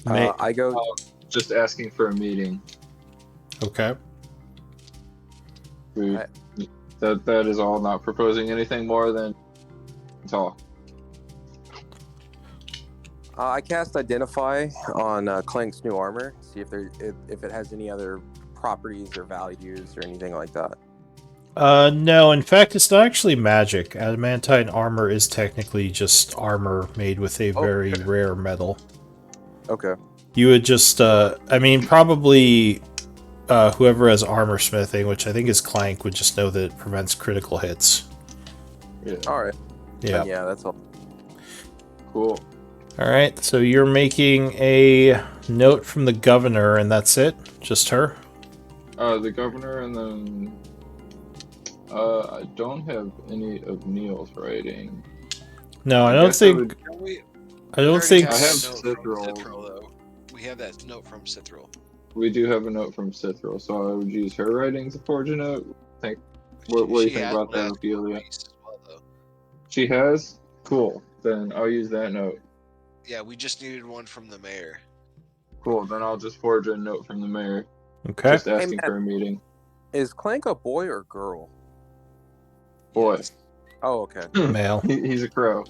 I go just asking for a meeting. Okay. That is all. Not proposing anything more than talk. I cast Identify on Clank's new armor. See if if it has any other properties or values or anything like that. No, in fact, it's not actually magic. Adamantine armor is technically just armor made with a very rare metal. Okay. You would just, I mean, probably whoever has armor smithing, which I think is Clank, would just know that it prevents critical hits. Yeah. All right. Yeah. Yeah, that's all. Cool. All right, so you're making a note from the governor, and that's it? Just her? The governor, and then I don't have any of Neil's writing. No, I I don't guess I think. would- I don't already think. I have that note from Cithril. Cithril, though. We have that note from Cithril. We do have a note from Cithril, so I would use her writing to forge a note. What do you She think has about one that, as Ophelia? as well, though. She has? Cool. Then I'll use that note. Yeah, we just needed one from the mayor. Cool. Then I'll just forge a note from the mayor. Okay. Just asking Matt. for a meeting. Is Clank a boy or girl? Boy. Yes. Oh, okay. Male. He's a crow.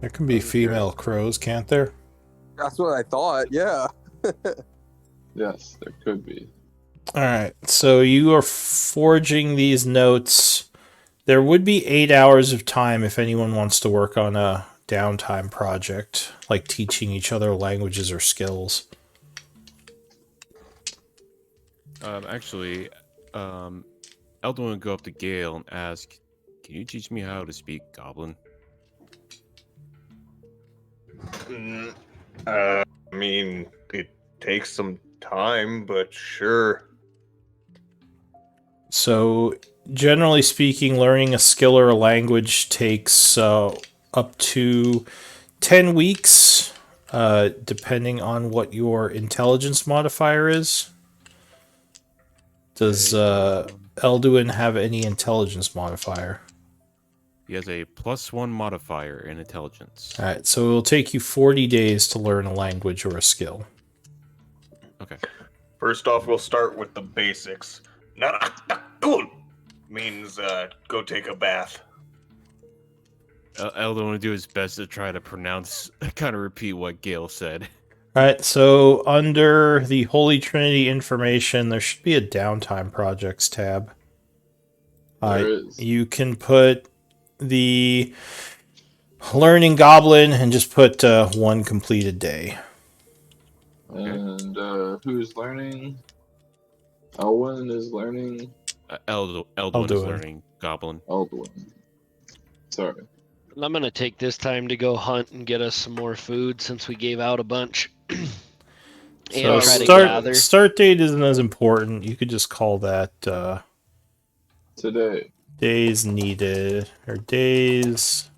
There can be female crows, can't there? That's what I thought. Yeah. Yes, there could be. Alright, so you are forging these notes. There would be 8 hours of time if anyone wants to work on a downtime project, like teaching each other languages or skills. Actually, Eldon would go up to Gale and ask, "Can you teach me how to speak Goblin?" I mean, it takes some time, but sure. So, generally speaking, learning a skill or a language takes up to 10 weeks, depending on what your intelligence modifier is. Does Elduin have any intelligence modifier? He has a +1 modifier in intelligence. Alright, so it will take you 40 days to learn a language or a skill. Okay. First off, we'll start with the basics. Cool means go take a bath. Eldon would do his best to try to pronounce, kind of repeat what Gale said. Alright, so under the Holy Trinity information, there should be a downtime projects tab. There is. You can put the learning goblin and just put 1 completed day. And who's learning? Elwyn is learning. Eldon is Elduin. learning Goblin. Elwyn. Sorry. I'm gonna take this time to go hunt and get us some more food since we gave out a bunch. And So try to gather. start date isn't as important. You could just call that Today. days needed or days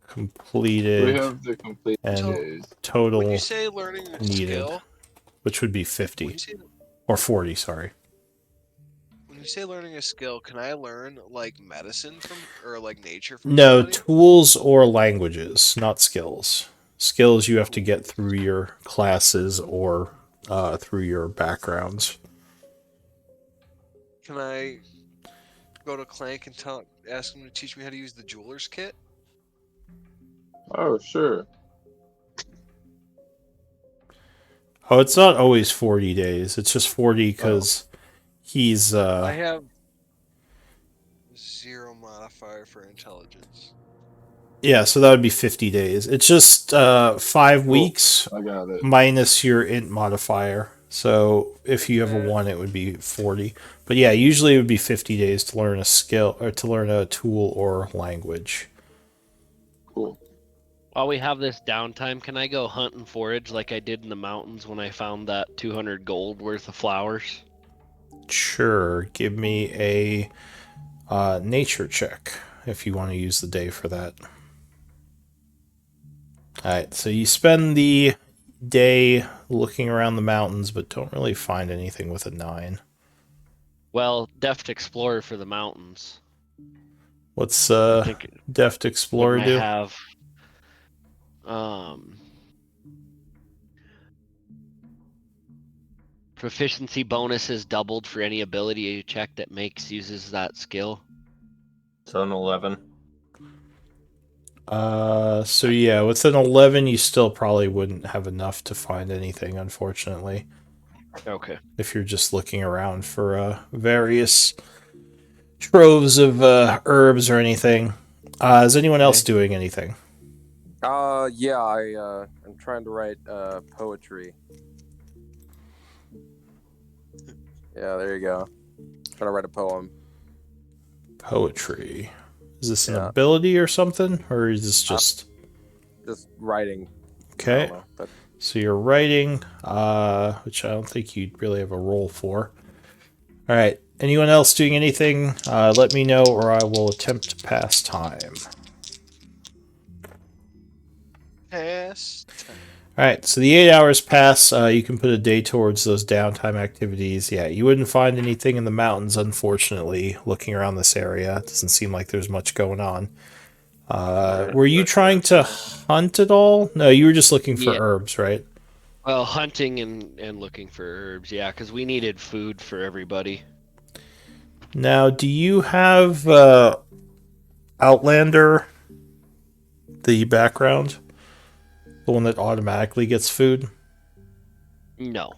We completed have the complete and days. total When you say learning a needed, skill, which would be when 50 you say, or 40. Sorry. when you say learning a skill, can I learn like medicine from or like nature from No, somebody? tools or languages, not skills. Skills you have to get through your classes or through your backgrounds. Can I go to Clank and ask him to teach me how to use the jeweler's kit? Oh, sure. Oh, it's not always 40 days. It's just 40 because he's... I have 0 modifier for intelligence. Yeah, so that would be 50 days. It's just 5 weeks I got it. minus your int modifier. So if you have a 1, it would be 40. But yeah, usually it would be 50 days to learn a skill or to learn a tool or language. Cool. While we have this downtime, can I go hunt and forage like I did in the mountains when I found that 200 gold worth of flowers? Sure, give me a nature check if you want to use the day for that. Alright, so you spend the day looking around the mountains, but don't really find anything with a 9. Well, Deft Explorer for the mountains. What's I think Deft Explorer wouldn't I do? have Proficiency bonus is doubled for any ability check that uses that skill. So an 11. So yeah, with an 11, you still probably wouldn't have enough to find anything, unfortunately. Okay. If you're just looking around for various troves of herbs or anything. Is anyone else doing anything? Yeah, I'm trying to write poetry. Yeah, there you go. Trying to write a poem. Poetry. Is this an Yeah. ability or something? Or is this just writing? Okay. I don't know, but So you're writing, which I don't think you'd really have a role for. Alright. Anyone else doing anything? Let me know or I will attempt to pass time. Pass. Alright, so the 8 hours pass. You can put a day towards those downtime activities. Yeah, you wouldn't find anything in the mountains, unfortunately, looking around this area. It doesn't seem like there's much going on. Were you trying to hunt at all? No, you were just looking for herbs, right? Well, hunting and looking for herbs, yeah, because we needed food for everybody. Now, do you have Outlander, the background? The one that automatically gets food? No.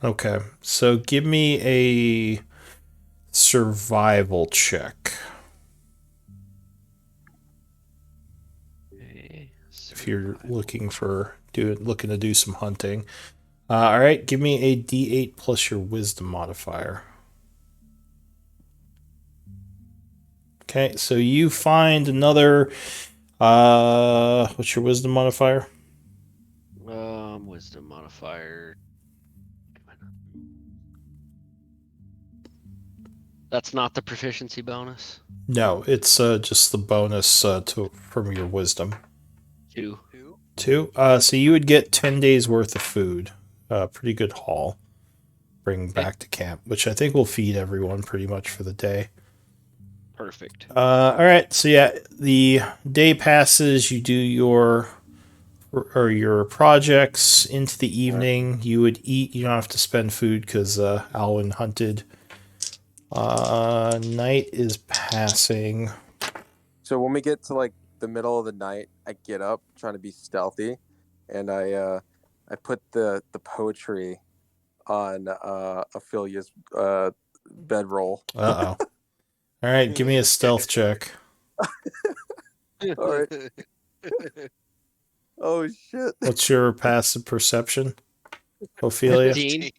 Okay, so give me a survival check. Okay. If you're looking to do some hunting. All right, give me a D8 plus your wisdom modifier. Okay, so you find another. What's your wisdom modifier? Wisdom modifier. That's not the proficiency bonus. No, it's just the bonus from your wisdom. 2. 2. So you would get 10 days worth of food. Pretty good haul. Bring back to camp, which I think will feed everyone pretty much for the day. Perfect. All right. So yeah, the day passes. You do your projects into the evening. You would eat. You don't have to spend food because Alwyn hunted. Night is passing. So when we get to like the middle of the night, I get up trying to be stealthy, and I put the poetry on Ophelia's bedroll. Uh oh. All right, give me a stealth check. All right. Oh shit. What's your passive perception, Ophelia? 15.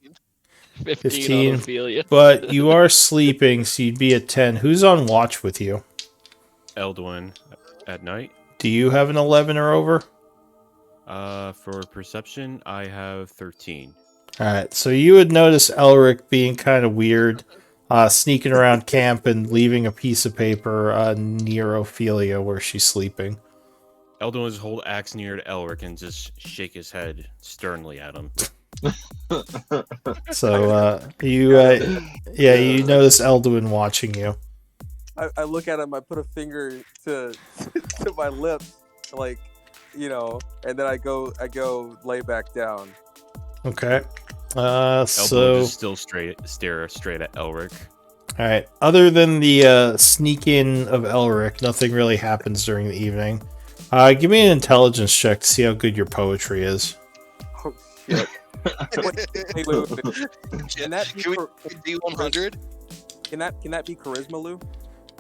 15 15. on Ophelia. But you are sleeping, so you'd be at 10. Who's on watch with you? Eldwin at night. Do you have an 11 or over? For perception, I have 13. Alright, so you would notice Elric being kind of weird, sneaking around camp and leaving a piece of paper near Ophelia where she's sleeping. Eldwin would just hold axe near to Elric and just shake his head sternly at him. So you notice Eldwin watching you. I look at him. I put a finger to to my lips, like, and then I go lay back down. Okay. Eldwin So would just still stare straight at Elric. all right. Other than the sneak in of Elric, nothing really happens during the evening. Give me an intelligence check to see how good your poetry is. Oh shit! Wait. Can that be D100? Can that be charisma, Lou?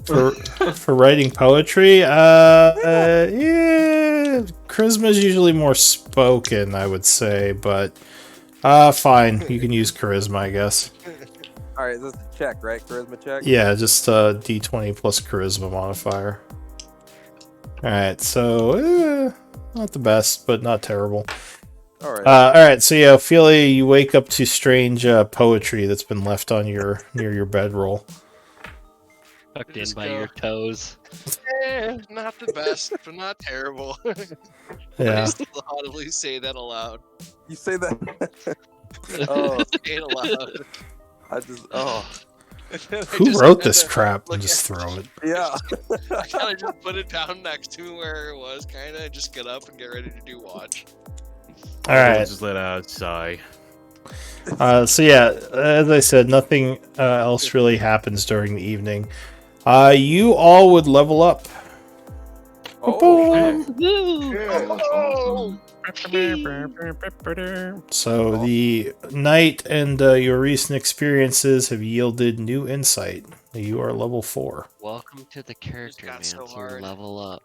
For writing poetry, yeah, charisma is usually more spoken, I would say, but fine, you can use charisma, I guess. All right, this is a check, right? Charisma check. Yeah, just D20 plus charisma modifier. All right, so not the best, but not terrible. All right. All right, so yeah, Ophelia, you wake up to strange poetry that's been left on near your bedroll. Tucked in by your toes. Not the best, but not terrible. Yeah. I still audibly say that aloud. You say that. Oh, Say it aloud. I just Who wrote this crap and just throw it? yeah. I kind of just put it down next to where it was, kind of just get up and get ready to do watch. All right. Just let out a sigh. So yeah, as I said, nothing else really happens during the evening. You all would level up. Oh, Yeah, that's awesome. So the night and your recent experiences have yielded new insight. You are level 4. Welcome to the character, got man. so hard. Level up.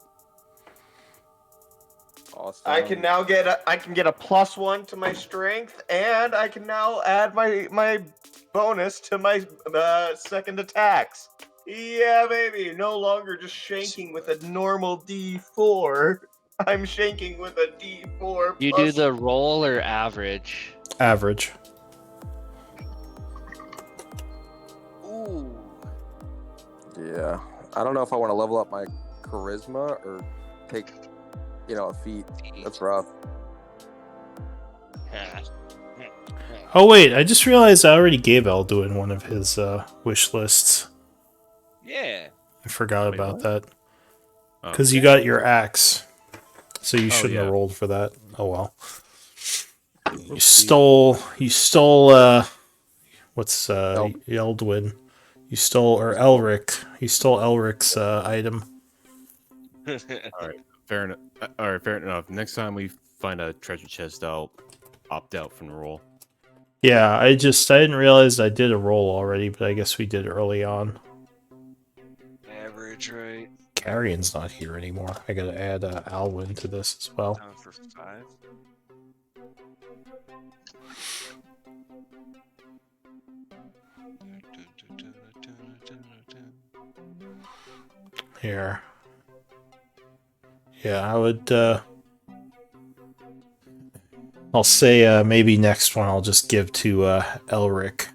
awesome. I can now get a +1 to my strength, and I can now add my bonus to my second attacks. Yeah, baby. No longer just shanking with a normal D4. I'm shanking with a D4 You do the roll or average? Average. Ooh. Yeah, I don't know if I want to level up my charisma or take, a feat. That's rough. Oh wait, I just realized I already gave Elduin one of his wish lists. Yeah. I forgot Wait, about what? that. Oh. Because you got your axe. So you shouldn't yeah. have rolled for that. Oh well. You Whoopsie. stole what's Eldwin. You stole or Elric. You stole Elric's item. All right, fair enough. All right, fair enough. Next time we find a treasure chest, I'll opt out from the roll. Yeah, I didn't realize I did a roll already, but I guess we did early on. Average, right? Carrion's not here anymore. I gotta add Alwyn to this as well. Time for 5. Here. Yeah, I would I'll say maybe next one I'll just give to Elric,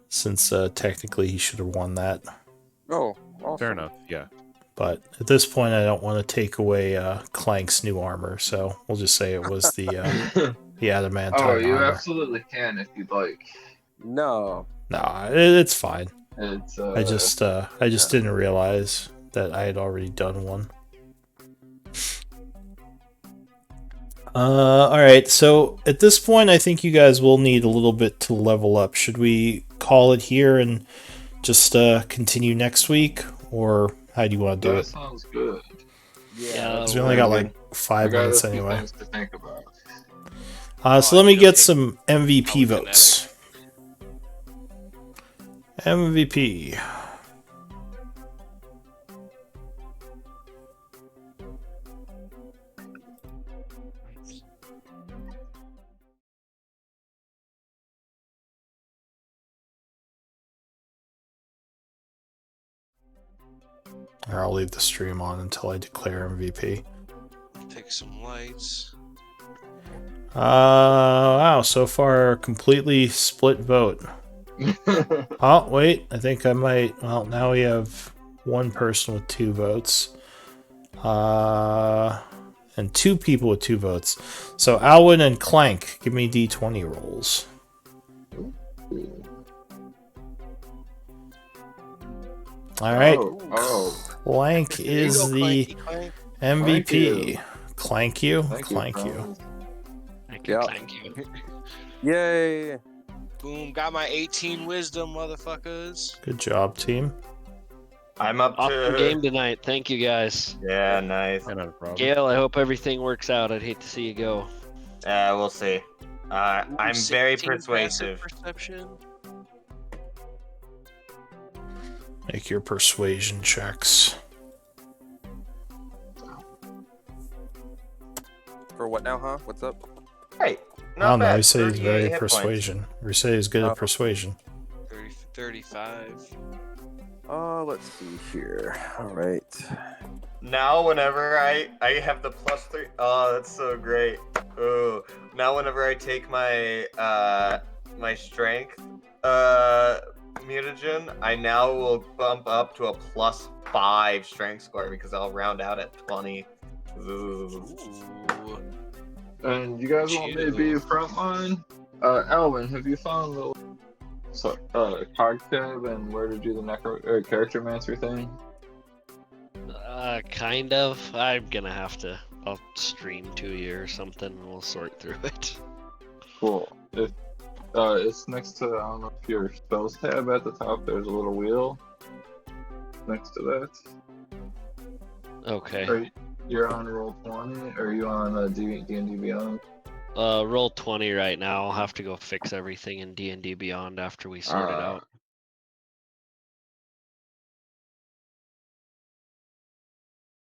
since technically he should have won that. Oh, awesome. Fair enough. Yeah. But at this point I don't want to take away Clank's new armor, so we'll just say it was the adamantine Oh, you armor. absolutely can if you'd like. No. Nah, it's fine. It's I just didn't realize that I had already done one. Alright, so at this point I think you guys will need a little bit to level up. Should we call it here and just continue next week? Or how do you want to do that it? sounds good. Yeah, Because we only got like 5 I got minutes a few anyway. things to think about. So let me get okay. some MVP Telekinetic. votes. MVP. Or I'll leave the stream on until I declare MVP. Take some lights. Wow, so far completely split vote. Oh, wait, I think I might. Well, now we have one person with 2 votes. And 2 people with 2 votes. So Alwyn and Clank, give me D20 rolls. All right, Oh. Clank is the Clanky clank. MVP. Clank you, Thank Clank you. you. fellas. Thank you, Yeah. thank you. Yay. Boom, got my 18 wisdom, motherfuckers. Good job, team. I'm up Awesome to game tonight. Thank you guys. Yeah, nice. Not a problem. Gail, I hope everything works out. I'd hate to see you go. We'll see. I'm very 16 passive persuasive. Perception. Make your persuasion checks. For what now, huh? What's up? Hey, I not don't know. bad. You say he's 38 very hit points. persuasion. You say he's good Oh. at persuasion. 35. Let's see here. All right. Now, whenever I have the +3, oh, that's so great. Oh, now whenever I take my my strength mutagen, I now will bump up to a +5 strength score because I'll round out at 20. Ooh. Ooh. And you guys want me to be frontline? Alvin, have you found the cogtab and where to do the character mancer thing? Kind of. I'm gonna have to. I'll stream to you or something, and we'll sort through it. Cool. It's next to, I don't know if your spells tab at the top, there's a little wheel next to that. Okay. Or you're on roll 20, or are you on D&D Beyond? Roll 20 right now. I'll have to go fix everything in D&D Beyond after we sort it out.